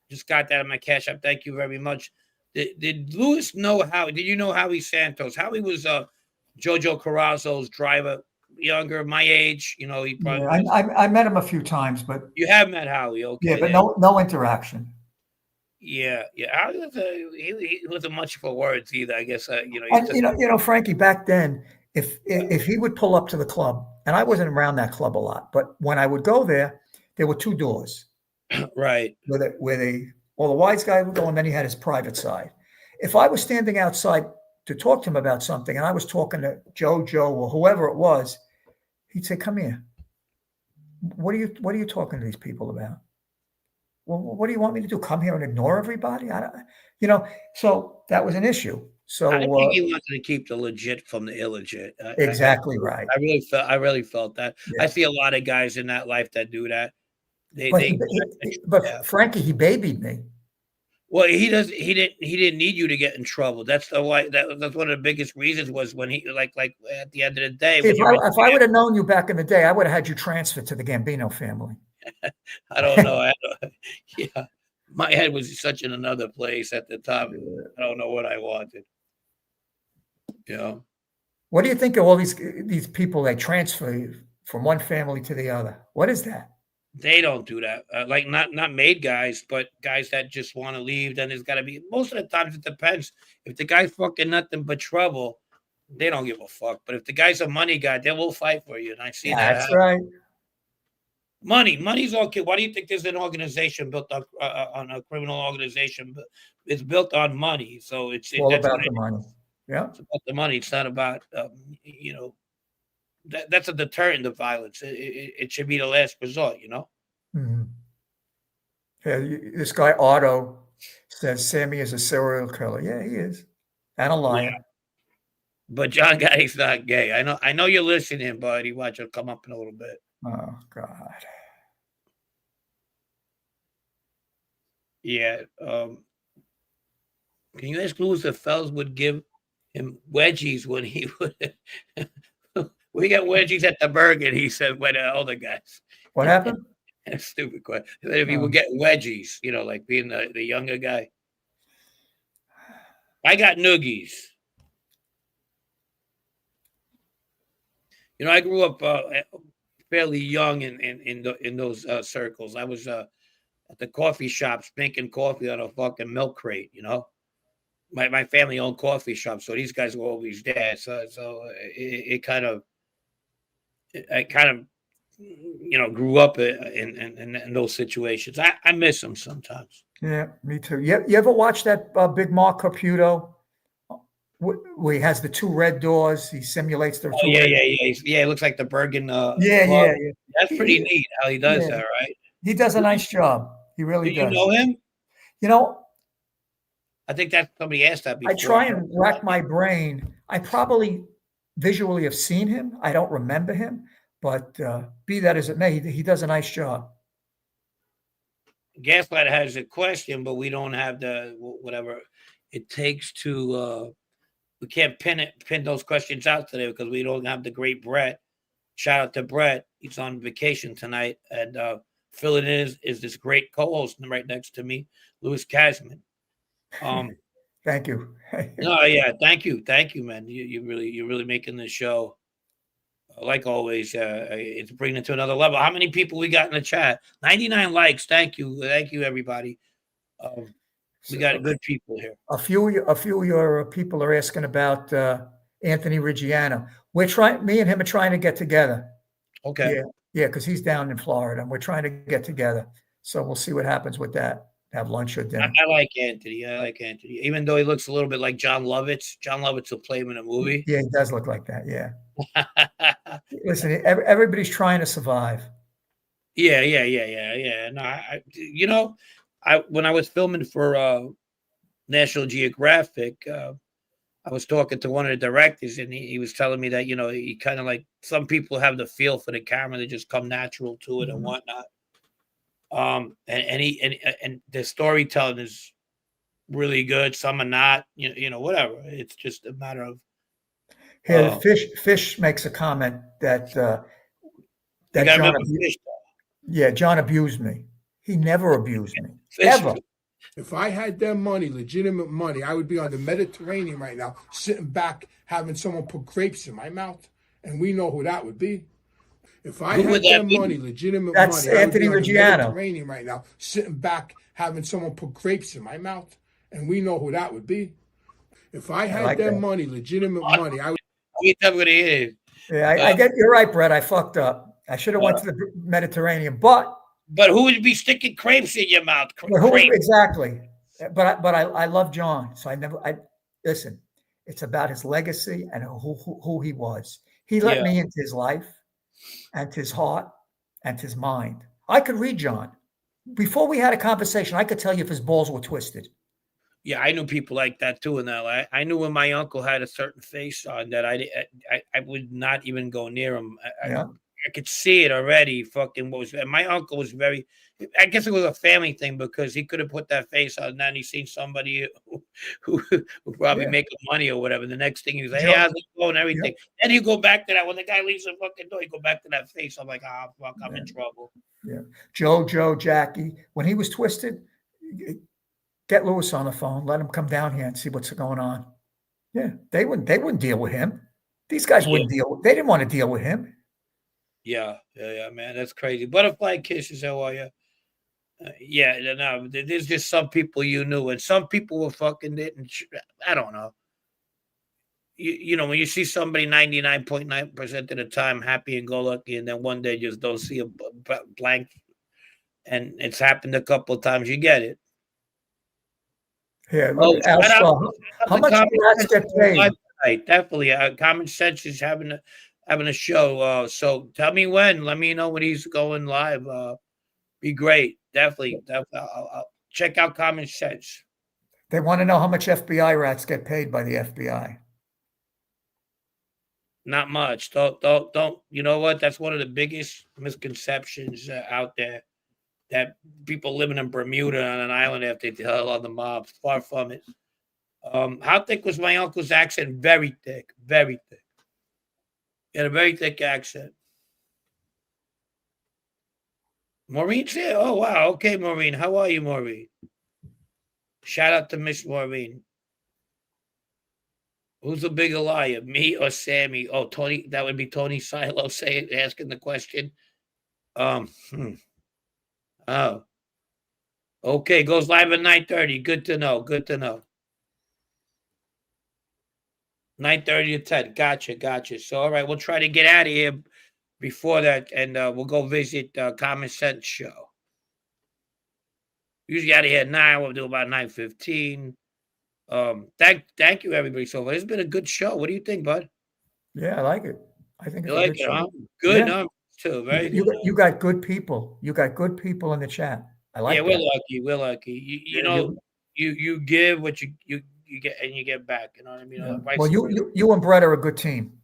Just got that in my cash app. Thank you very much. Did Lewis know Howie? Did you know Howie Santos? Howie was Jojo Carrazzo's driver, younger, my age. You know, he probably. Yeah, I met him a few times, but you have met Howie, okay? Yeah, but no interaction. Yeah. Howie was he wasn't much for words either. I guess Frankie, back then, if he would pull up to the club, and I wasn't around that club a lot, but when I would go there were two doors. Right. Where the wise guy would go, and then he had his private side. If I was standing outside to talk to him about something, and I was talking to Joe, or whoever it was, he'd say, "Come here. What are you talking to these people about? Well, what do you want me to do? Come here and ignore everybody? So that was an issue. So I think he wanted to keep the legit from the illegit. Exactly right. I really felt that. Yeah. I see a lot of guys in that life that do that. But Frankie, he babied me. Well, he didn't need you to get in trouble. That's why that's one of the biggest reasons was when he like at the end of the day. If I would have known you back in the day, I would have had you transferred to the Gambino family. I don't know. Yeah, my head was such in another place at the time. I don't know what I wanted. What do you think of all these people that transfer you from one family to the other? What is that? They don't do that. Like not made guys, but guys that just want to leave. Then there's got to be. Most of the times it depends. If the guy's fucking nothing but trouble, they don't give a fuck. But if the guy's a money guy, they will fight for you. And I see that. That's right. Money's okay. Why do you think there's an organization built on a criminal organization? It's built on money, so it's all about the money. Yeah, it's about the money. It's not about that's a deterrent to violence. It should be the last resort, Mm-hmm. Yeah, this guy Otto says Sammy is a serial killer. Yeah, he is, and a liar. Yeah. But John Gotti's not gay. I know you're listening, buddy. Watch it come up in a little bit. Oh God. Yeah. Can you ask Lewis if Fells would give him wedgies when he would? We got wedgies at the Bergen, he said, when the older guys. What happened? Stupid question. If he would get wedgies, like being the younger guy. I got noogies. I grew up fairly young in those circles. I was at the coffee shops making coffee on a fucking milk crate, My family owned coffee shops, so these guys were always there. So I kind of grew up in those situations. I miss them sometimes. Yeah, me too. You ever watch that Big Mark Caputo? Where he has the two red doors, he simulates the. Yeah. It looks like the Bergen. Yeah. That's pretty neat how he does that, right? He does a nice job. He really does. You know him? I think that somebody asked that before. I try and rack my brain. I probably visually have seen him. I don't remember him, but be that as it may, he does a nice job. Gaslight has a question, but we don't have the whatever it takes to. We can't pin those questions out today because we don't have the great Brett. Shout out to Brett. He's on vacation tonight, and filling in is this great co-host right next to me, Louis Kasman. Thank you. No, yeah, thank you, man. You're really making the show. Like always, it's bringing it to another level. How many people we got in the chat? 99 likes. Thank you, everybody. We got good people here. A few of your people are asking about Anthony Reggiano. Me and him are trying to get together. Okay. Yeah, because he's down in Florida, and we're trying to get together. So we'll see what happens with that. Have lunch with them. I like Anthony. Even though he looks a little bit like John Lovitz. John Lovitz will play him in a movie. Yeah, he does look like that. Yeah. Listen, everybody's trying to survive. Yeah. No, when I was filming for National Geographic, I was talking to one of the directors, and he was telling me that he kind of like some people have the feel for the camera; they just come natural to it and whatnot. And the storytelling is really good. Some are not, whatever. It's just a matter of Here, Fish makes a comment that you got to John, remember Fish. John abused me. He never abused me, Fish. ever. If I had their money, legitimate money, I would be on the Mediterranean right now, sitting back, having someone put grapes in my mouth, and we know who that would be. If I had their money, legitimate That's money, Anthony I would be on Reggiano. the Mediterranean right now, sitting back, having someone put grapes in my mouth, and we know who that would be. If I had their money, legitimate money, I would. Yeah, I get you're right, Brett. I fucked up. I should have went to the Mediterranean, but who would be sticking grapes in your mouth? Exactly. But I love John, so I listen. It's about his legacy and who he was. He let me into his life, and his heart, and his mind. I could read John before we had a conversation. I could tell you if his balls were twisted. Yeah, I knew people like that too in LA. I knew when my uncle had a certain face on that I would not even go near him. I could see it already. And my uncle was very. I guess it was a family thing because he could have put that face on, and then he seen somebody who probably making money or whatever. The next thing he was like, "Hey, how's it going?" Everything. Then you go back to that when the guy leaves the fucking door. You go back to that face. I'm like, "Ah, fuck, I'm in trouble." Yeah, Joe, Jackie, when he was twisted. Get Lewis on the phone. Let him come down here and see what's going on. Yeah, they wouldn't deal with him. These guys wouldn't deal. They didn't want to deal with him. Yeah, man, that's crazy. Butterfly kisses. How are you? No, there's just some people you knew, and some people were fucking didn't. I don't know. When you see somebody 99.9% of the time happy and go lucky, and then one day just don't see a blank, and it's happened a couple of times, you get it. Yeah, look at how much do rats get paid? Right, definitely. Common Sense is having a show. So tell me when. Let me know when he's going live. Be great. Definitely. I'll check out Common Sense. They want to know how much FBI rats get paid by the FBI. Not much. Don't. You know what? That's one of the biggest misconceptions out there. That people living in Bermuda on an island after they tell on the mob. Far from it. How thick was my uncle's accent? Very thick. Very thick. He had a very thick accent. Maureen's here. Oh, wow. Okay, Maureen. How are you, Maureen? Shout out to Miss Maureen. Who's the bigger liar, me or Sammy? Oh, Tony. That would be Tony Silo asking the question. Oh, okay. Goes live at 9:30. Good to know. 9:30 to 10. Gotcha. So, all right, we'll try to get out of here before that, and we'll go visit Common Sense show. Usually out of here at 9. We'll do about 9:15. Thank you, everybody. So far. It's been a good show. What do you think, bud? Yeah, I like it. I think it's a good show. Huh? Good numbers too. Very good. You got good people. You got good people in the chat. I like. Yeah, we're lucky. You give what you get, and you get back. You know what I mean? Yeah. Well, you and Brett are a good team.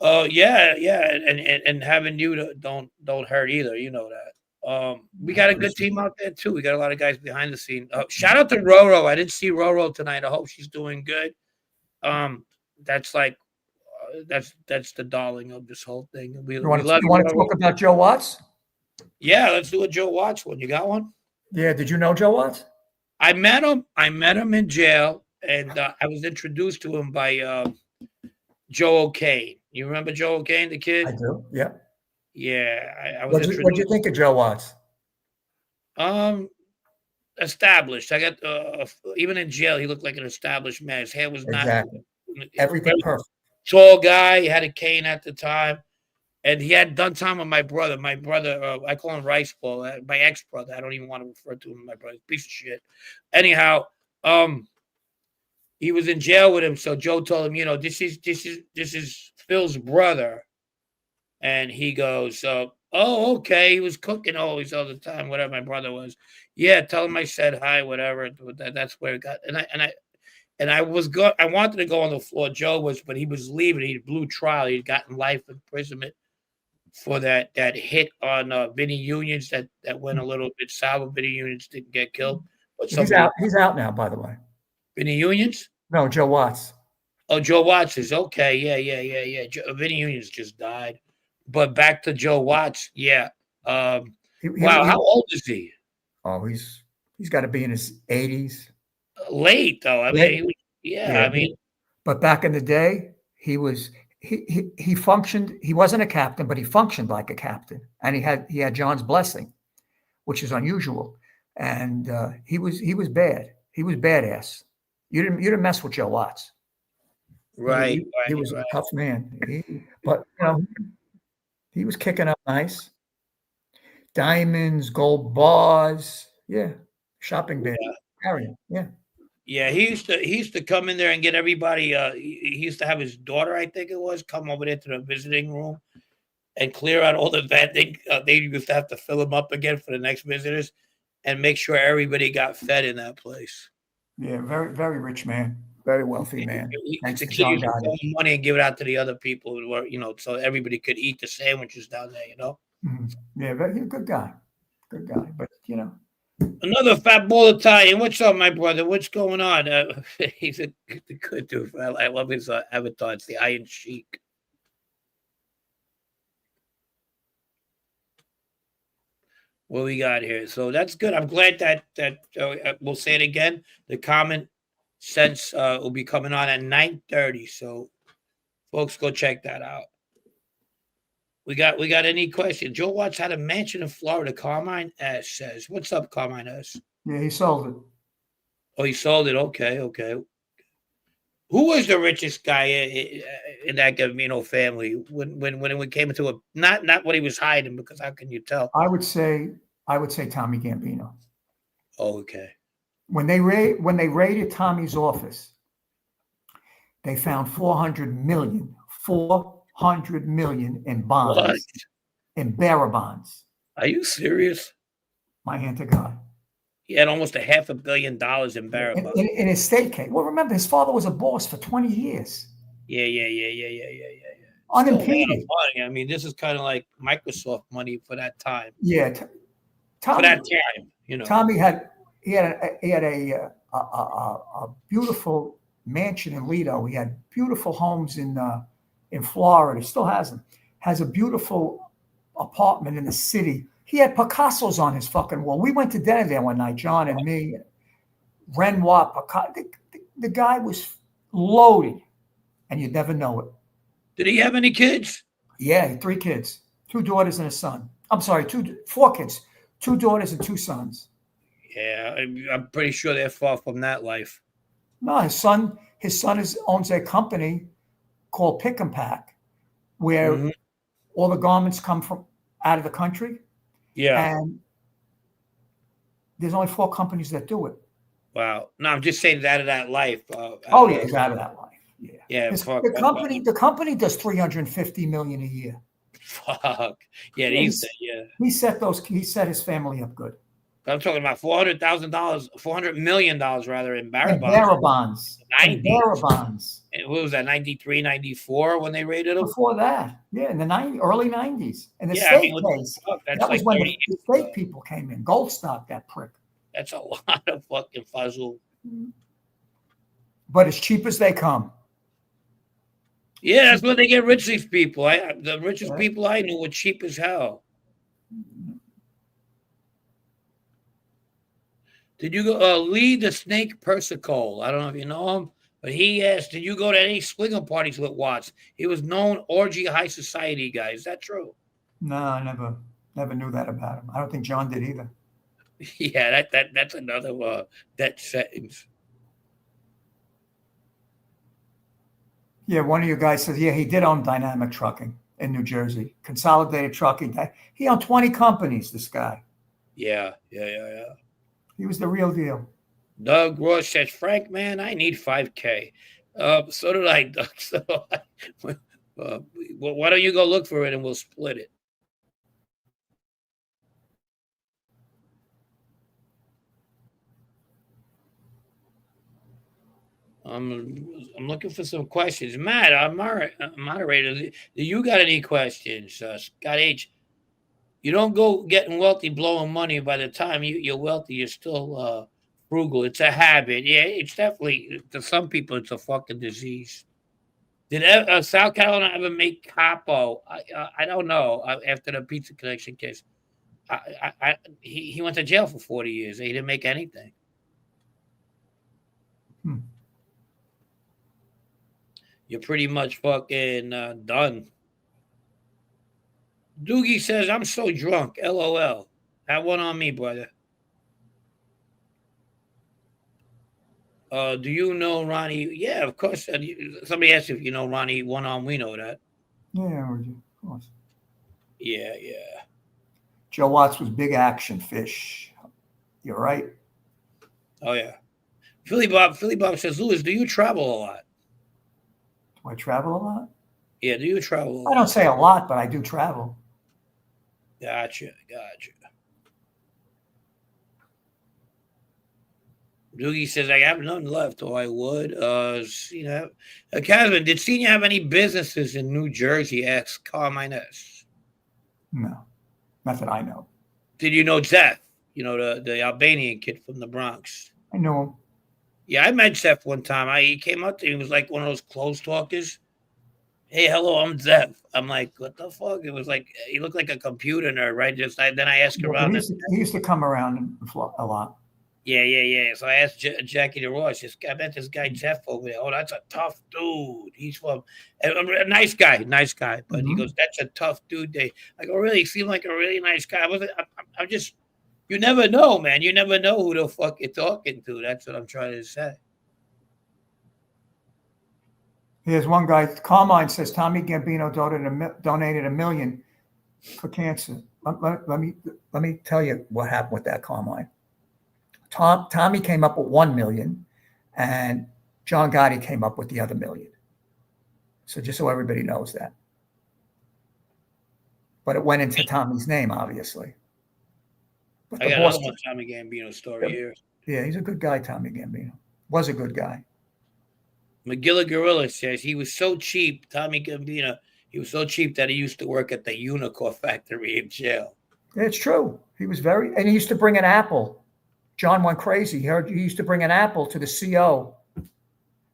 Oh yeah, and having you don't hurt either. You know that. We got a good team out there too. We got a lot of guys behind the scene. Shout out to Roro. I didn't see Roro tonight. I hope she's doing good. That's like that's the darling of this whole thing. You want to talk about Joe Watts? Yeah, let's do a Joe Watts one. You got one? Yeah. Did you know Joe Watts? I met him in jail, and I was introduced to him by Joe O'Kane. You remember Joe O'Kane, the kid? I do. Yeah. Yeah. I was What'd you think of Joe Watts? Established. I got even in jail, he looked like an established man. His hair was not everything perfect. Tall guy. He had a cane at the time, and he had done time with my brother. My brother, I call him Rice Ball. My ex-brother. I don't even want to refer to him as my brother. Piece of shit. Anyhow, he was in jail with him. So Joe told him, this is Phil's brother, and he goes, "Oh, okay." He was cooking always all the time. Whatever my brother was. Yeah, tell him I said hi. Whatever. That's where it got. And I wanted to go on the floor. Joe was, but he was leaving. He blew trial. He'd gotten life imprisonment. for that hit on Vinny Unions that went a little bit sour. Vinny Unions didn't get killed, but He's out. He's out now, by the way. Vinny Unions? No, Joe Watts. Oh, Joe Watts is okay. Yeah. Vinny Unions just died. But back to Joe Watts. Yeah. Wow. How old is he? Oh, he's got to be in his 80s. Late though. I mean, I mean, but back in the day, he functioned. He wasn't a captain, but he functioned like a captain, and he had John's blessing, which is unusual. And he was bad. He was badass. You didn't mess with Joe Watts. Right. He was a tough man. But he was kicking up nice. Diamonds, gold bars, shopping bag, carrying, Yeah, he used to come in there and get everybody. He used to have his daughter, I think it was, come over there to the visiting room and clear out all the vending. They used to have to fill them up again for the next visitors and make sure everybody got fed in that place. Yeah, very, very rich man, very wealthy man. Thanks to John Gotti. Money and give it out to the other people, so everybody could eat the sandwiches down there. Mm-hmm. Yeah, very good guy, but Another fat ball Italian. What's up, my brother? What's going on? He's a good dude. I love his avatar. It's the Iron Sheik. What we got here? So that's good. I'm glad that we'll say it again. The Common Sense will be coming on at 9:30. So, folks, go check that out. We got any questions? Joe Watts had a mansion in Florida. Carmine S says, "What's up, Carmine S?" Yeah, he sold it. Oh, he sold it. Okay. Who was the richest guy in that Gambino family when it came into not what he was hiding? Because how can you tell? I would say Tommy Gambino. Oh, okay. When they raided Tommy's office, they found $400 million in bonds, What? in bearer bonds. Are you serious? My hand to God. He had almost $500 million in bearer bonds in his state case. Well, remember, his father was a boss for 20 years. Yeah. Unimpeded. I mean, this is kind of like Microsoft money for that time. Yeah, for that time, Tommy had a beautiful mansion in Lido. He had beautiful homes in Florida. He still has them. Has a beautiful apartment in the city. He had Picasso's on his fucking wall. We went to dinner there one night, John and me. Renoir, Picasso. The guy was loaded, and you'd never know it. Did he have any kids? Yeah, 3 kids, 2 daughters and a son. I'm sorry, 4 kids, 2 daughters and 2 sons. Yeah, I'm pretty sure they're far from that life. No, his son owns a company called Pick and Pack, where all the garments come from out of the country. Yeah. And there's only 4 companies that do it. Wow. No, I'm just saying out of that life. He's out of that life. Yeah. Yeah. The company does $350 million a year. Fuck. Yeah. He set his family up good. I'm talking about $400 million rather in bearer bonds. And what was that, 93, 94 when they raided them? Before that, in the early 90s. And the state case, that was when the state people came in. Goldstock, that prick. That's a lot of fucking fuzzle. But as cheap as they come. Yeah, that's when they get rich, these people. The richest people I knew were cheap as hell. Did you go Lee the Snake Persicole? I don't know if you know him, but he asked, did you go to any swinger parties with Watts? He was known orgy high society guy. Is that true? No, I never knew that about him. I don't think John did either. Yeah, that's another death sentence. Yeah, one of you guys says, he did own Dynamic Trucking in New Jersey. Consolidated Trucking. He owned 20 companies, this guy. Yeah. He was the real deal. Doug Ross says, Frank, man, I need $5K. So did I, Doug. So why don't you go look for it and we'll split it? I'm looking for some questions. Matt, I'm moderator. Do you got any questions? Scott H. You don't go getting wealthy blowing money. By the time you're wealthy, you're still frugal. It's a habit. Yeah, it's definitely, to some people, it's a fucking disease. Did South Carolina ever make capo? I don't know. After the pizza collection case, he went to jail for 40 years. He didn't make anything. You're pretty much fucking done. Doogie says, I'm so drunk. LOL. That one on me, brother. Do you know Ronnie? Yeah, of course. Somebody asked if you know Ronnie one on. We know that. Yeah, of course. Yeah. Joe Watts was big action fish. You're right. Oh, yeah. Philly Bob says, Louis, do you travel a lot? Do I travel a lot? Yeah, do you travel a lot? I don't say a lot, but I do travel. Gotcha. Doogie says, I have none left, or I would. Kasman, did Senior have any businesses in New Jersey? Asks Carmine S. No, not that I know. Did you know Zeph? You know, the Albanian kid from the Bronx. I know him. Yeah, I met Zeph one time. He came up to me. He was like one of those close talkers. Hey, hello, I'm Zeph. I'm like, what the fuck? It was like, he looked like a computer nerd, right? Then I asked around. He used to come around a lot. Yeah. So I asked Jackie DeRoche. I met this guy Jeff over there. Oh, that's a tough dude. He's from a nice guy. But he goes, that's a tough dude. I go, really? He seemed like a really nice guy. I'm just, you never know, man. You never know who the fuck you're talking to. That's what I'm trying to say. Here's one guy. Carmine says Tommy Gambino donated $1 million for cancer. Let me tell you what happened with that, Carmine. Tommy came up with 1 million, and John Gotti came up with the other $1 million. So just so everybody knows that. But it went into Tommy's name, obviously. But I got another one Tommy Gambino story here. Yeah, he's a good guy, Tommy Gambino. Was a good guy. McGilla Gorilla says he was so cheap, Tommy Gambino, he was so cheap that he used to work at the Unicorn factory in jail. It's true. He was and he used to bring an apple. John went crazy. He used to bring an apple to the CO.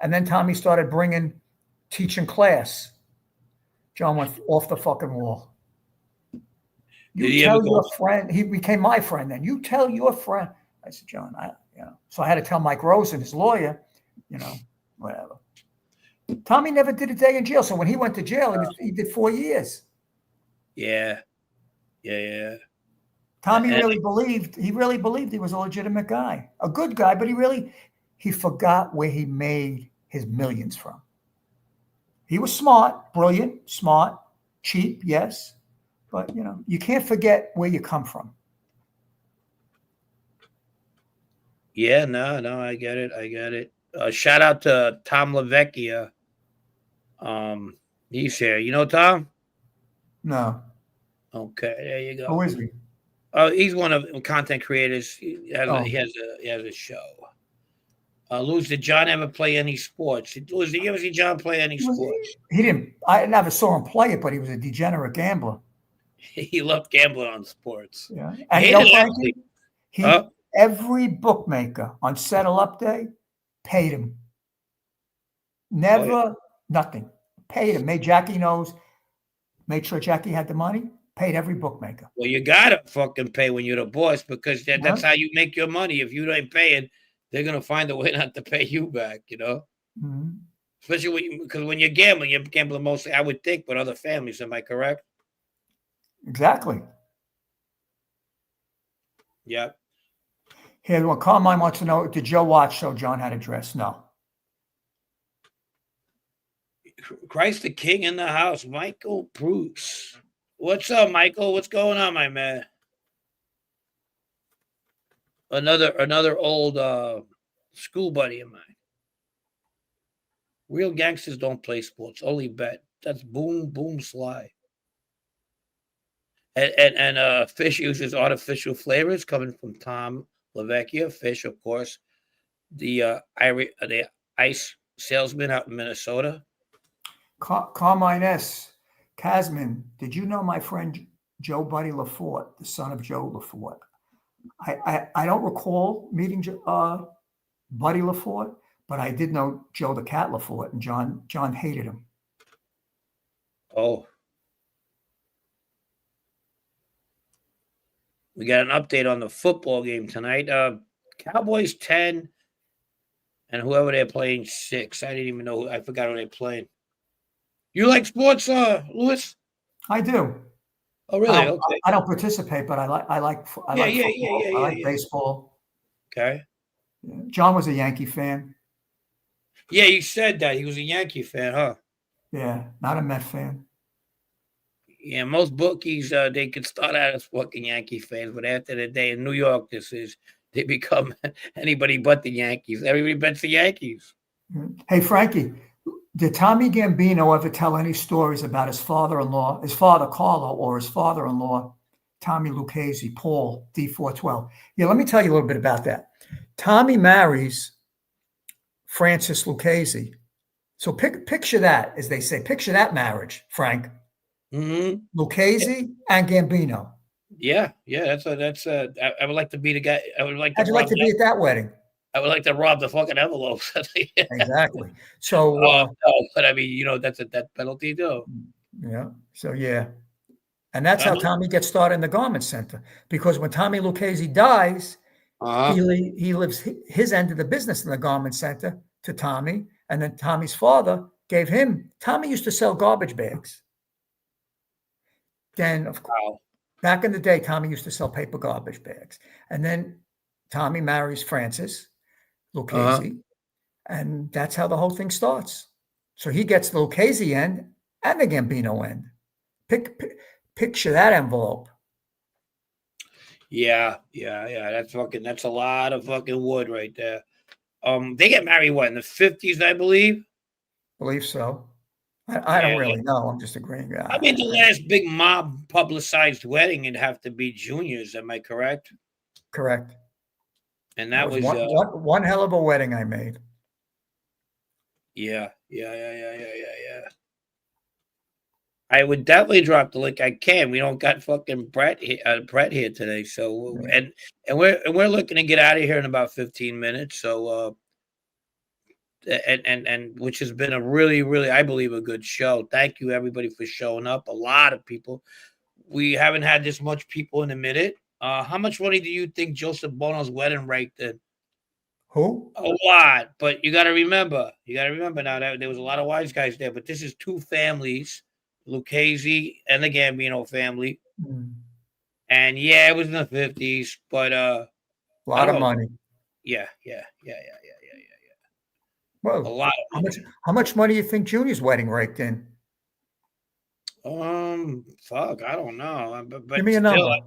And then Tommy started teaching class. John went off the fucking wall. You tell your friend, he became my friend then. You tell your friend. I said, John, So I had to tell Mike Rosen, his lawyer, whatever. Tommy never did a day in jail. So when he went to jail, he did 4 years. Yeah. Tommy really believed he was a legitimate guy, a good guy, but he forgot where he made his millions from. He was smart, brilliant, cheap, yes, but you can't forget where you come from. Yeah, no, I get it. Shout out to Tom LaVecchia. He's here. You know Tom? No. Okay, there you go. Who is he? He's one of the content creators. He has a show. Luz, did John ever play any sports? Luz, did you ever see John play any sports? He didn't. I never saw him play it, but he was a degenerate gambler. He loved gambling on sports. Yeah, and Frankie, every bookmaker on Settle Up Day paid him. Never, nothing. Paid him. Made Jackie knows. Made sure Jackie had the money. Paid every bookmaker. Well, you gotta fucking pay when you're the boss because that's how you make your money. If you ain't paying, they're gonna find a way not to pay you back. Mm-hmm. Especially because when you're gambling mostly, I would think, with other families. Am I correct? Exactly. Yep. Here, what Carmine wants to know: did Joe Watts show John how to dress? No. Christ the King in the house, Michael Bruce. What's up, Michael? What's going on, my man? Another old school buddy of mine. Real gangsters don't play sports, only bet. That's boom, Sly. And Fish uses artificial flavors coming from Tom LaVecchia. Fish, of course. The ice salesman out in Minnesota. Carmine S. Kasman, did you know my friend Joe Buddy Lafort, the son of Joe Lafort? I don't recall meeting Buddy Lafort, but I did know Joe the Cat Lafort, and John hated him. Oh. We got an update on the football game tonight. Cowboys 10, and whoever they're playing 6. I didn't even know. I forgot who they're playing. You like sports, Louis? I do. Oh, really? Okay. I don't participate, but I like football. I like baseball. Okay. John was a Yankee fan. Yeah, you said that. He was a Yankee fan, huh? Yeah, not a Met fan. Yeah, most bookies, they could start out as fucking Yankee fans, but after the day in New York, they become anybody but the Yankees. Everybody bets the Yankees. Hey, Frankie, did Tommy Gambino ever tell any stories about his father-in-law, his father Carlo, or his father-in-law, Tommy Lucchese, Paul, D412? Yeah, let me tell you a little bit about that. Tommy marries Frances Lucchese. So picture that, as they say. Picture that marriage, Frank. Mm-hmm. Lucchese and Gambino. Yeah. That's I would like to be the guy. I would like. How'd you like to be at that wedding? I would like to rob the fucking envelopes. Exactly. So, no, but I mean, that's a death penalty, though. Yeah. So, yeah. And that's how Tommy gets started in the garment center. Because when Tommy Lucchese dies, he lives his end of the business in the garment center to Tommy. And then Tommy's father gave him. Tommy used to sell garbage bags. Then, of course, back in the day, Tommy used to sell paper garbage bags. And then Tommy marries Frances Lucchese, and that's how the whole thing starts. So he gets the Lucchese end and the Gambino end. Picture that envelope. Yeah. That's a lot of fucking wood right there. They get married in the 50s, I believe. Believe so. I don't really know. I'm just agreeing. I mean, the last big mob publicized wedding would have to be Junior's. Am I correct? Correct. And that was one hell of a wedding I made. Yeah. I would definitely drop the link. I can. We don't got fucking Brett here today, so and we're looking to get out of here in about 15 minutes. So and which has been a really, really, I believe, a good show. Thank you everybody for showing up. A lot of people. We haven't had this much people in a minute. How much money do you think Joseph Bono's wedding raked in? Who? A lot, but you got to remember now that there was a lot of wise guys there, but this is two families, Lucchese and the Gambino family. And yeah, it was in the 50s, but a lot of money. Yeah. Well, a lot of money. How much money do you think Junior's wedding raked in? Fuck, I don't know. But give me a number.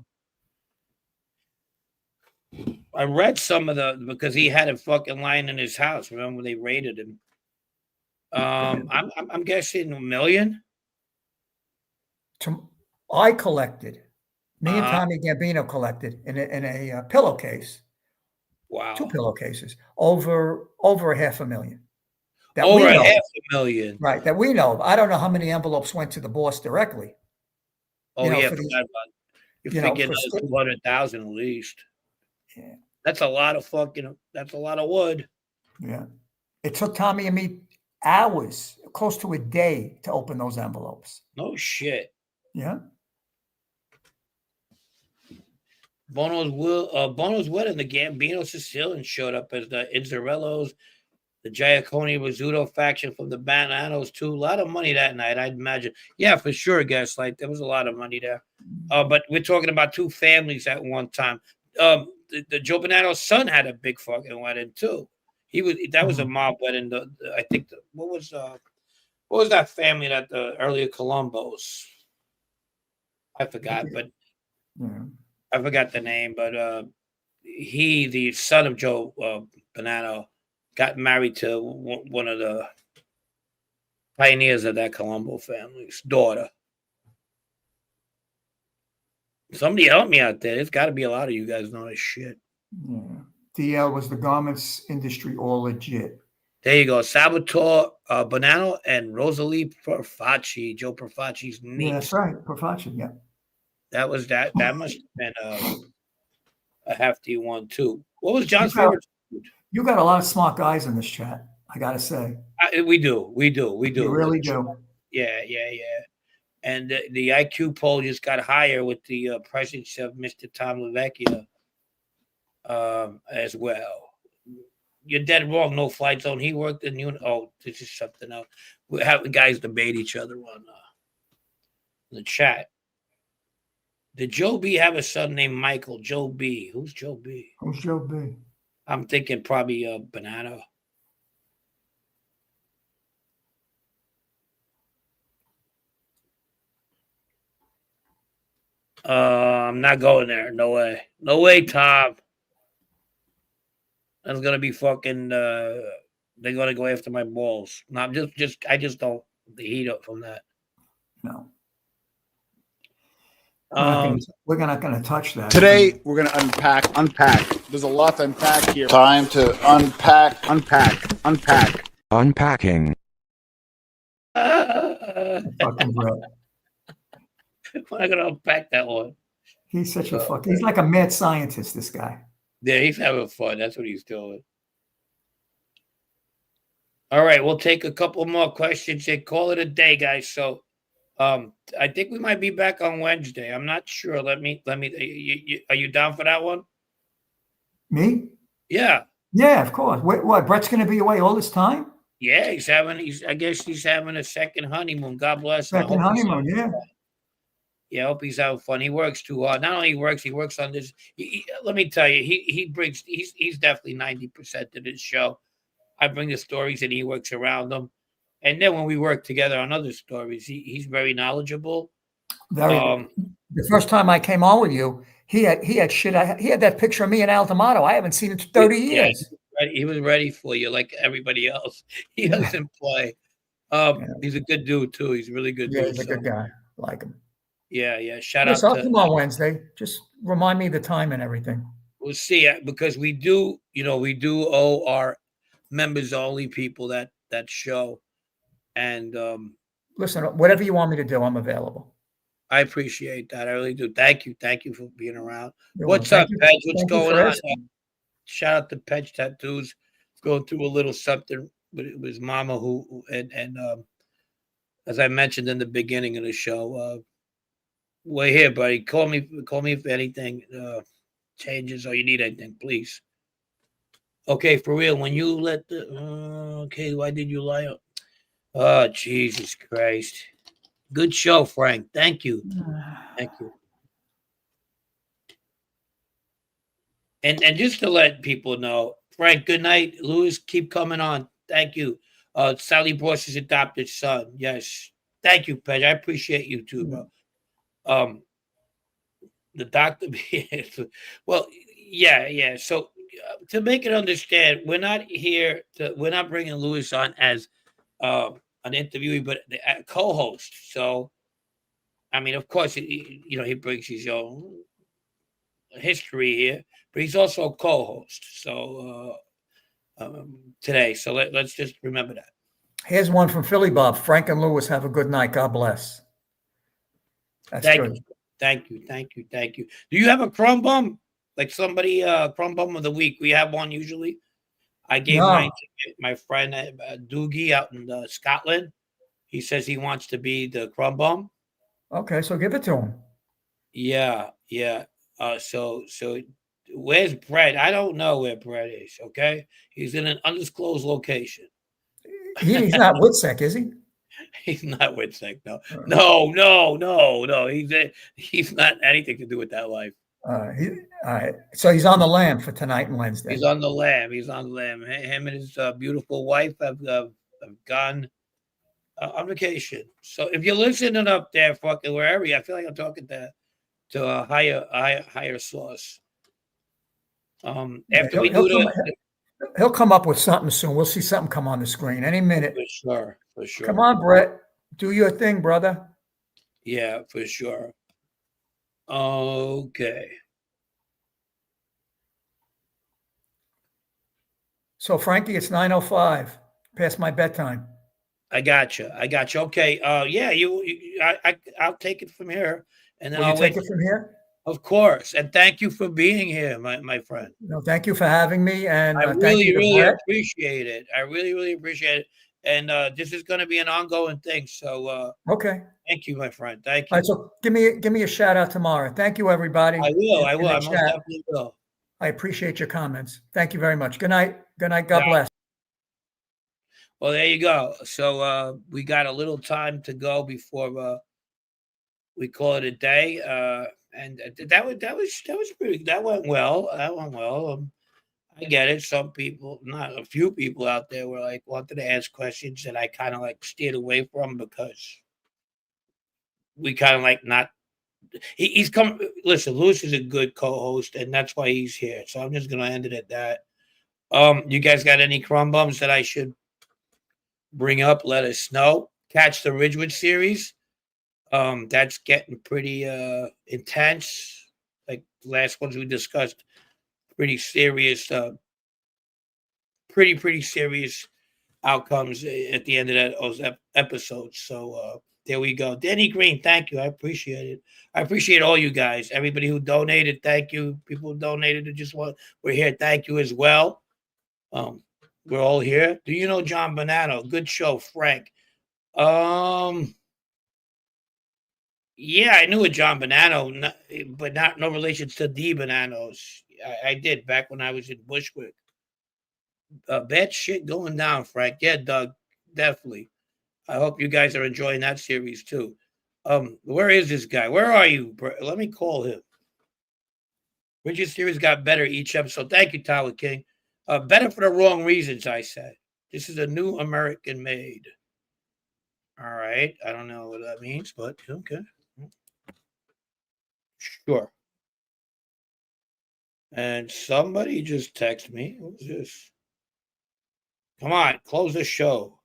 I read some of because he had a fucking line in his house. Remember when they raided him? I'm guessing $1 million. I collected. Me and Tommy Gambino collected in a pillowcase. Wow. 2 pillowcases over $500,000. Over $500,000. Right. That we know of. I don't know how many envelopes went to the boss directly. Oh, you're thinking 200,000 at least. Yeah. That's a lot of wood. Yeah. It took Tommy and me hours, close to a day, to open those envelopes. No shit. Yeah. Bono's wedding, the Gambino Sicilian showed up as the Inzarellos, the Giaccone Rizzuto faction from the Bananos too. A lot of money that night, I'd imagine. Yeah, for sure, guys. Like there was a lot of money there. But we're talking about two families at one time. The Joe Bonanno's son had a big fucking wedding too. That was a mob wedding. I think what was that family that the earlier Colombos? I forgot, but I forgot the name. But the son of Joe Bonanno, got married to one of the pioneers of that Colombo family's daughter. Somebody help me out there. There's got to be a lot of you guys know this shit. Yeah. DL, was the garments industry all legit? There you go. Salvatore Bonanno and Rosalie Profaci. Joe Profaci's niece. Yeah, that's right. Profaci, yeah. That was that. That must have been a hefty one too. What was John's favorite food? You got a lot of smart guys in this chat. I got to say. We do. You really do. Yeah. And the IQ poll just got higher with the presence of Mr. Tom LaVecchia as well. You're dead wrong. No Flight Zone. He worked in this is something else. We have the guys debate each other on the chat. Did Joe B have a son named Michael? Joe B. Who's Joe B? Who's Joe B? I'm thinking probably Banana. I'm not going there. No way. No way, Tom. That's gonna be fucking. They're gonna go after my balls. No, I just don't the heat up from that. No. We're not going to touch that. Today, we're going to unpack. There's a lot to unpack here. Time to unpack. Unpacking. Fucking Brett. I'm not going to unpack that one. He's such a he's like a mad scientist, this guy. Yeah, he's having fun. That's what he's doing. All right, we'll take a couple more questions and call it a day, guys. So, I think we might be back on Wednesday. I'm not sure. Let me. Are you down for that one? Me? Yeah. Yeah, of course. What? Brett's going to be away all this time? Yeah, I guess he's having a second honeymoon. God bless him. Second honeymoon, yeah. Yeah, I hope he's having fun. He works too hard. Not only he works on this. Let me tell you, he's definitely 90% of this show. I bring the stories and he works around them. And then when we work together on other stories, he's very knowledgeable. The first time I came on with you, he had shit. He had that picture of me and Al D'Amato. I haven't seen it in 30 years. He was ready for you, like everybody else. He doesn't play. He's a good dude too. He's a really good dude. He's a good guy. I like him. Yeah. Shout out. I'll come on Wednesday. Just remind me the time and everything. We'll see, because we do owe our members only people that show. And listen, whatever you want me to do, I'm available. I appreciate that. I really do. Thank you for being around. What's up, Pedge? What's going on? Shout out to Pedge Tattoos. Going through a little something with his mama, who as I mentioned in the beginning of the show, we're here, buddy. Call me if anything changes or you need anything, please. Okay, for real. When you let why did you lie up? Oh, Jesus Christ. Good show, Frank. Thank you. And just to let people know, Frank, good night. Louis, keep coming on. Thank you. Sally Boss's adopted son. Yes. Thank you, Pedge. I appreciate you too, bro. The doctor. Well, yeah. So to make it understand, we're not bringing Louis on as an interviewee, but a co-host. So, I mean, of course, he brings his own history here, but he's also a co-host. So today, so let's just remember that. Here's one from Philly Bob. Frank and Louis, have a good night. God bless. That's good. Thank you. Do you have a crumb bum? Like somebody, crumb bum of the week? We have one usually. I gave mine to my friend Doogie out in Scotland. He says he wants to be the crumb bum. Okay, so give it to him. Yeah. So where's Brett? I don't know where Brett is. Okay, he's in an undisclosed location. He's not Woodsack, is he? He's not Woodsack. No. He's not anything to do with that life. All right. So he's on the lam for tonight and Wednesday. He's on the lam. Him and his beautiful wife have gone on vacation. So if you're listening up there, fucking wherever, I feel like I'm talking to a higher source. After he'll come up with something soon. We'll see something come on the screen any minute. For sure. Come on, Brett. Do your thing, brother. Yeah, for sure. Okay. So, Frankie, it's 9:05. Past my bedtime. I got you. Okay. Yeah. I'll take it from here, and then Will you I'll take wait. it from here? Of course. And thank you for being here, my friend. No, thank you for having me, and I thank you to really Brett. appreciate it. I really appreciate it. And this is going to be an ongoing thing. So Okay. thank you, my friend. Thank All you. right, so give me a shout out tomorrow. Thank you, everybody. I will. I in the most chat. definitely will. I appreciate your comments. Thank you very much. Good night. Good night. God Yeah. bless. Well, there you go. So we got a little time to go before we call it a day. And that was pretty. That went well. I get it. Some people, not a few people out there, were like wanted to ask questions, and I kind of like steered away from because we kind of like not. He's come. Listen, Lewis is a good co-host, and that's why he's here. So I'm just gonna end it at that. You guys got any crumb bums that I should bring up? Let us know. Catch the Ridgewood series. That's getting pretty intense. Like the last ones we discussed, pretty serious. Pretty serious outcomes at the end of those episodes. So there we go. Danny Green, thank you. I appreciate it. I appreciate all you guys. Everybody who donated, thank you. People who donated who just want we're here. Thank you as well. We're all here. Do you know John Bonanno? Good show, Frank. Yeah, I knew a John Bonanno, but not no relations to the Bonanos. I did back when I was in Bushwick. Bad shit going down, Frank. Yeah, Doug, definitely. I hope you guys are enjoying that series too. Where is this guy? Where are you? Let me call him. Richard series got better each episode. Thank you, Tyler King. Better for the wrong reasons, I said. This is a new American made. All right. I don't know what that means, but okay. Sure. And somebody just texted me. Who's this? Come on, close the show.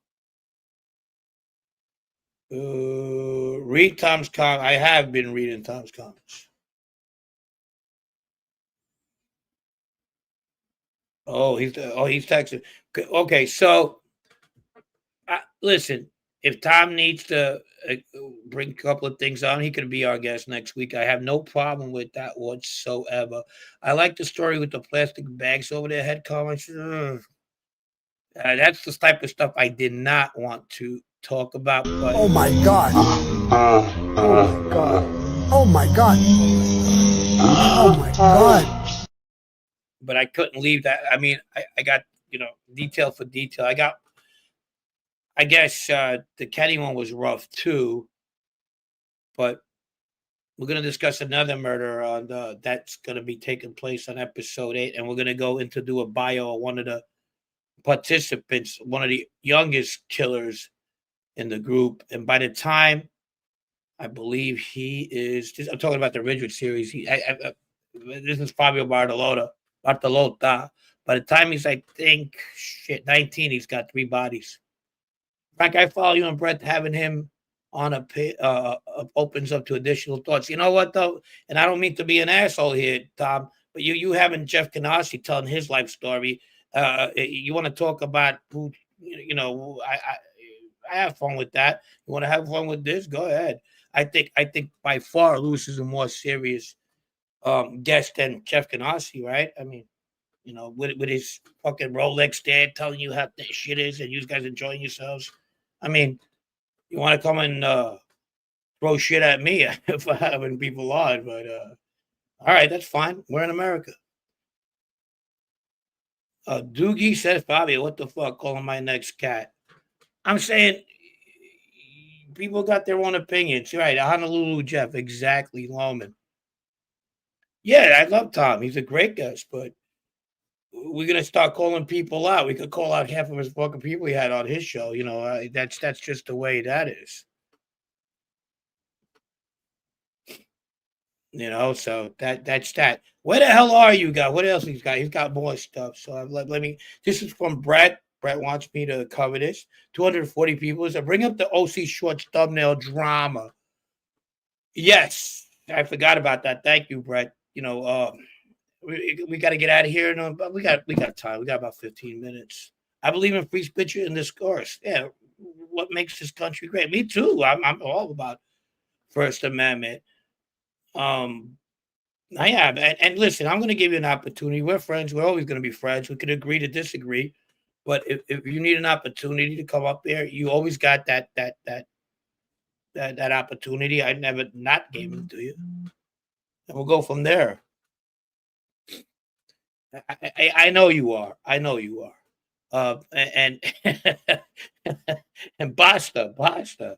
Read Tom's comment. I have been reading Tom's comments. He's texting. Okay, so listen. If Tom needs to bring a couple of things on, he could be our guest next week. I have no problem with that whatsoever. I like the story with the plastic bags over their head comments. That's the type of stuff I did not want to talk about. But oh my God. Oh my God. Oh my God. Oh my God. But I couldn't leave that. I mean, I got, detail for detail. I guess the Kenny one was rough too. But we're going to discuss another murder on that's going to be taking place on episode 8. And we're going to do a bio of one of the participants, one of the youngest killers in the group. And by the time, I believe he is, I'm talking about the Ridgewood series. This is Fabio Bartolota. By the time he's, I think, 19, he's got 3 bodies. Frank, I follow you and Brett. Having him on opens up to additional thoughts. You know what, though? And I don't mean to be an asshole here, Tom, but you having Jeff Canassi telling his life story. You want to talk about who, I have fun with that. You want to have fun with this? Go ahead. I think by far Lewis is a more serious guest than Jeff Canassi, right? I mean, with his fucking Rolex there telling you how that shit is and you guys enjoying yourselves. I mean, you want to come and throw shit at me for having people on, but all right, that's fine. We're in America. Doogie says, Fabio, what the fuck? Calling my next cat. I'm saying people got their own opinions. You're right. Honolulu Jeff. Exactly, Loman. Yeah, I love Tom. He's a great guest, but we're going to start calling people out. We could call out half of his fucking people he had on his show. That's just the way that is. So that's that. Where the hell are you guys? What else he's got? He's got more stuff. So let me. This is from Brett. Brett wants me to cover this. 240 people. So bring up the OC Shorts thumbnail drama. Yes, I forgot about that. Thank you, Brett. We got to get out of here. No, but we got time. We got about 15 minutes. I believe in free speech and discourse. Yeah, what makes this country great? Me too. I'm all about First Amendment. I have, and listen, I'm going to give you an opportunity. We're friends. We're always going to be friends. We could agree to disagree, but if you need an opportunity to come up there, you always got that opportunity. I never not gave it to you, and we'll go from there. I know you are. I know you are. And and basta.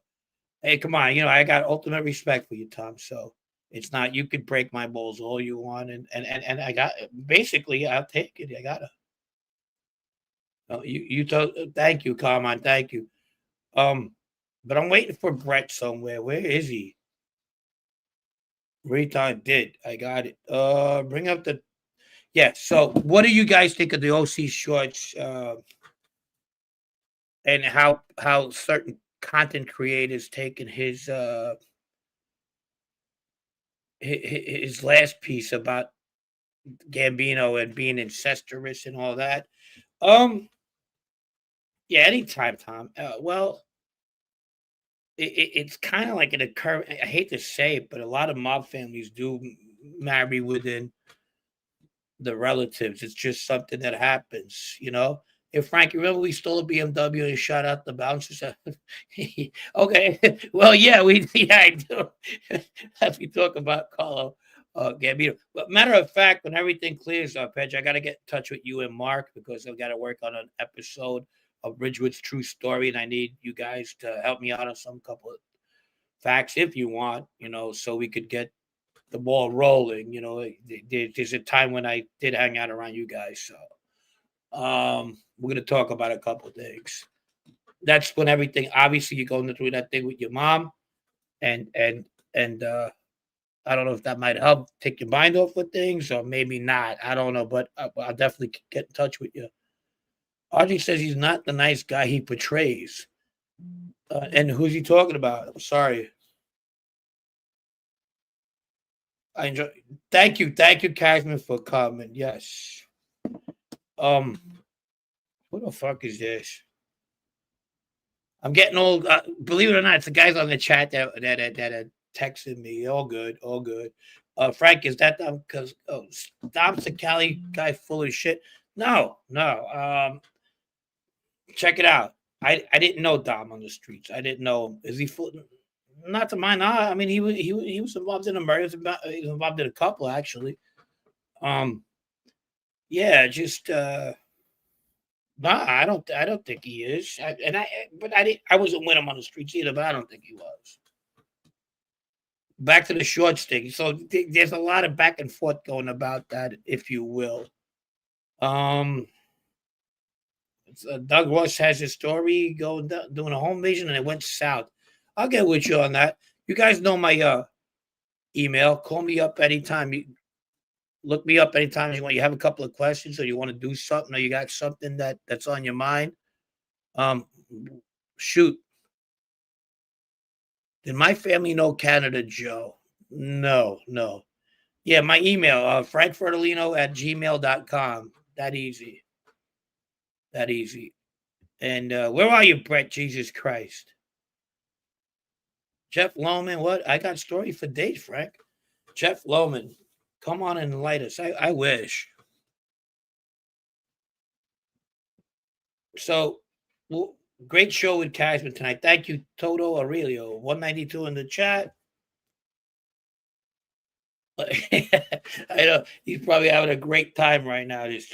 Hey, come on. You know I got ultimate respect for you, Tom. So it's not you can break my balls all you want, and I got basically I'll take it. I gotta. You told. Thank you, Carmine. Thank you. But I'm waiting for Brett somewhere. Where is he? Retard did. I got it. Bring up the. Yeah. So, what do you guys think of the OC shorts? And how certain content creators taking his last piece about Gambino and being incestuous and all that. Yeah, anytime, Tom. Well, it's kind of like an occur. I hate to say it, but a lot of mob families do marry within the relatives. It's just something that happens, you know. If Frankie, remember we stole a BMW and shot out the bouncers. Okay, well, yeah, I do. As we talk about Carlo Gambino, but matter of fact, when everything clears up, Edge, I got to get in touch with you and Mark because I've got to work on an episode of Ridgewood's True Story, and I need you guys to help me out on some couple of facts if you want, you know, so we could get the ball rolling. You know, there's a time when I did hang out around you guys. So we're going to talk about a couple of things. That's when everything, obviously, you're going through that thing with your mom. And I don't know if that might help take your mind off of things or maybe not. I don't know, but I'll definitely get in touch with you. RJ says he's not the nice guy he portrays. And who's he talking about? I'm sorry. I enjoy. Thank you, Kasman, for coming. Yes. Who the fuck is this? I'm getting old. Believe it or not, it's the guys on the chat that are texting me. All good, all good. Frank, is that them? Because Dom's the Cali guy full of shit. No. Check it out. I didn't know Dom on the streets. I didn't know. Is he full? Not to my knowledge. I mean, he was involved in a murder. He was involved in a couple actually. Yeah, just nah, I don't think he is. I wasn't with him on the streets either, but I don't think he was. Back to the short thing. So there's a lot of back and forth going about that, if you will. Doug Ross has his story doing a home invasion and it went south. I'll get with you on that. You guys know my email. Call me up anytime. Look me up anytime you have a couple of questions or you want to do something or you got something that's on your mind. Shoot. Did my family know Canada Joe? No. Yeah, my email, frankfertilino@gmail.com. That easy. And where are you, Brett? Jesus Christ. Jeff Lohman, what? I got story for days, Frank. Jeff Lohman, come on and enlighten us. I wish. So, well, great show with Kasman tonight. Thank you, Toto Aurelio. 192 in the chat. I know he's probably having a great time right now. This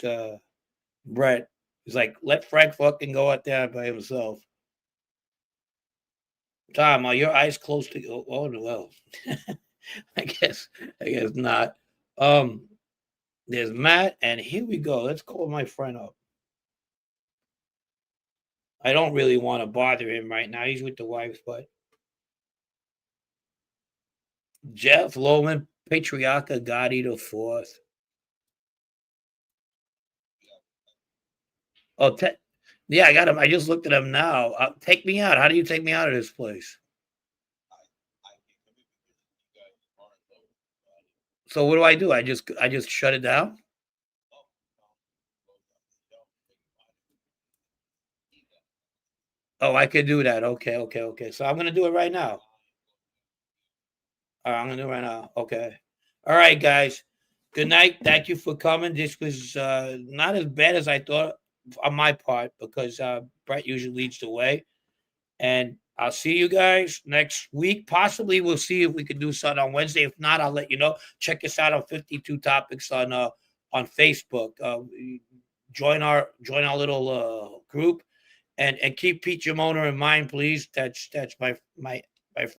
Brett. He's like, let Frank fucking go out there by himself. Tom, are your eyes close to? Oh well. I guess not. There's Matt, and here we go. Let's call my friend up. I don't really want to bother him right now. He's with the wife, but Jeff Loman, Patriarcha Gotti the Fourth. Oh, yeah, I got him. I just looked at him now. Take me out. How do you take me out of this place? So what do? I just shut it down? Oh, I could do that. Okay. So I'm gonna do it right now. All right, I'm gonna do it right now. Okay. All right, guys. Good night. Thank you for coming. This was not as bad as I thought on my part because Brett usually leads the way. And I'll see you guys next week. Possibly we'll see if we can do something on Wednesday. If not, I'll let you know. Check us out on 52 Topics on Facebook. Join our little group and keep Pete Jamona in mind, please. That's my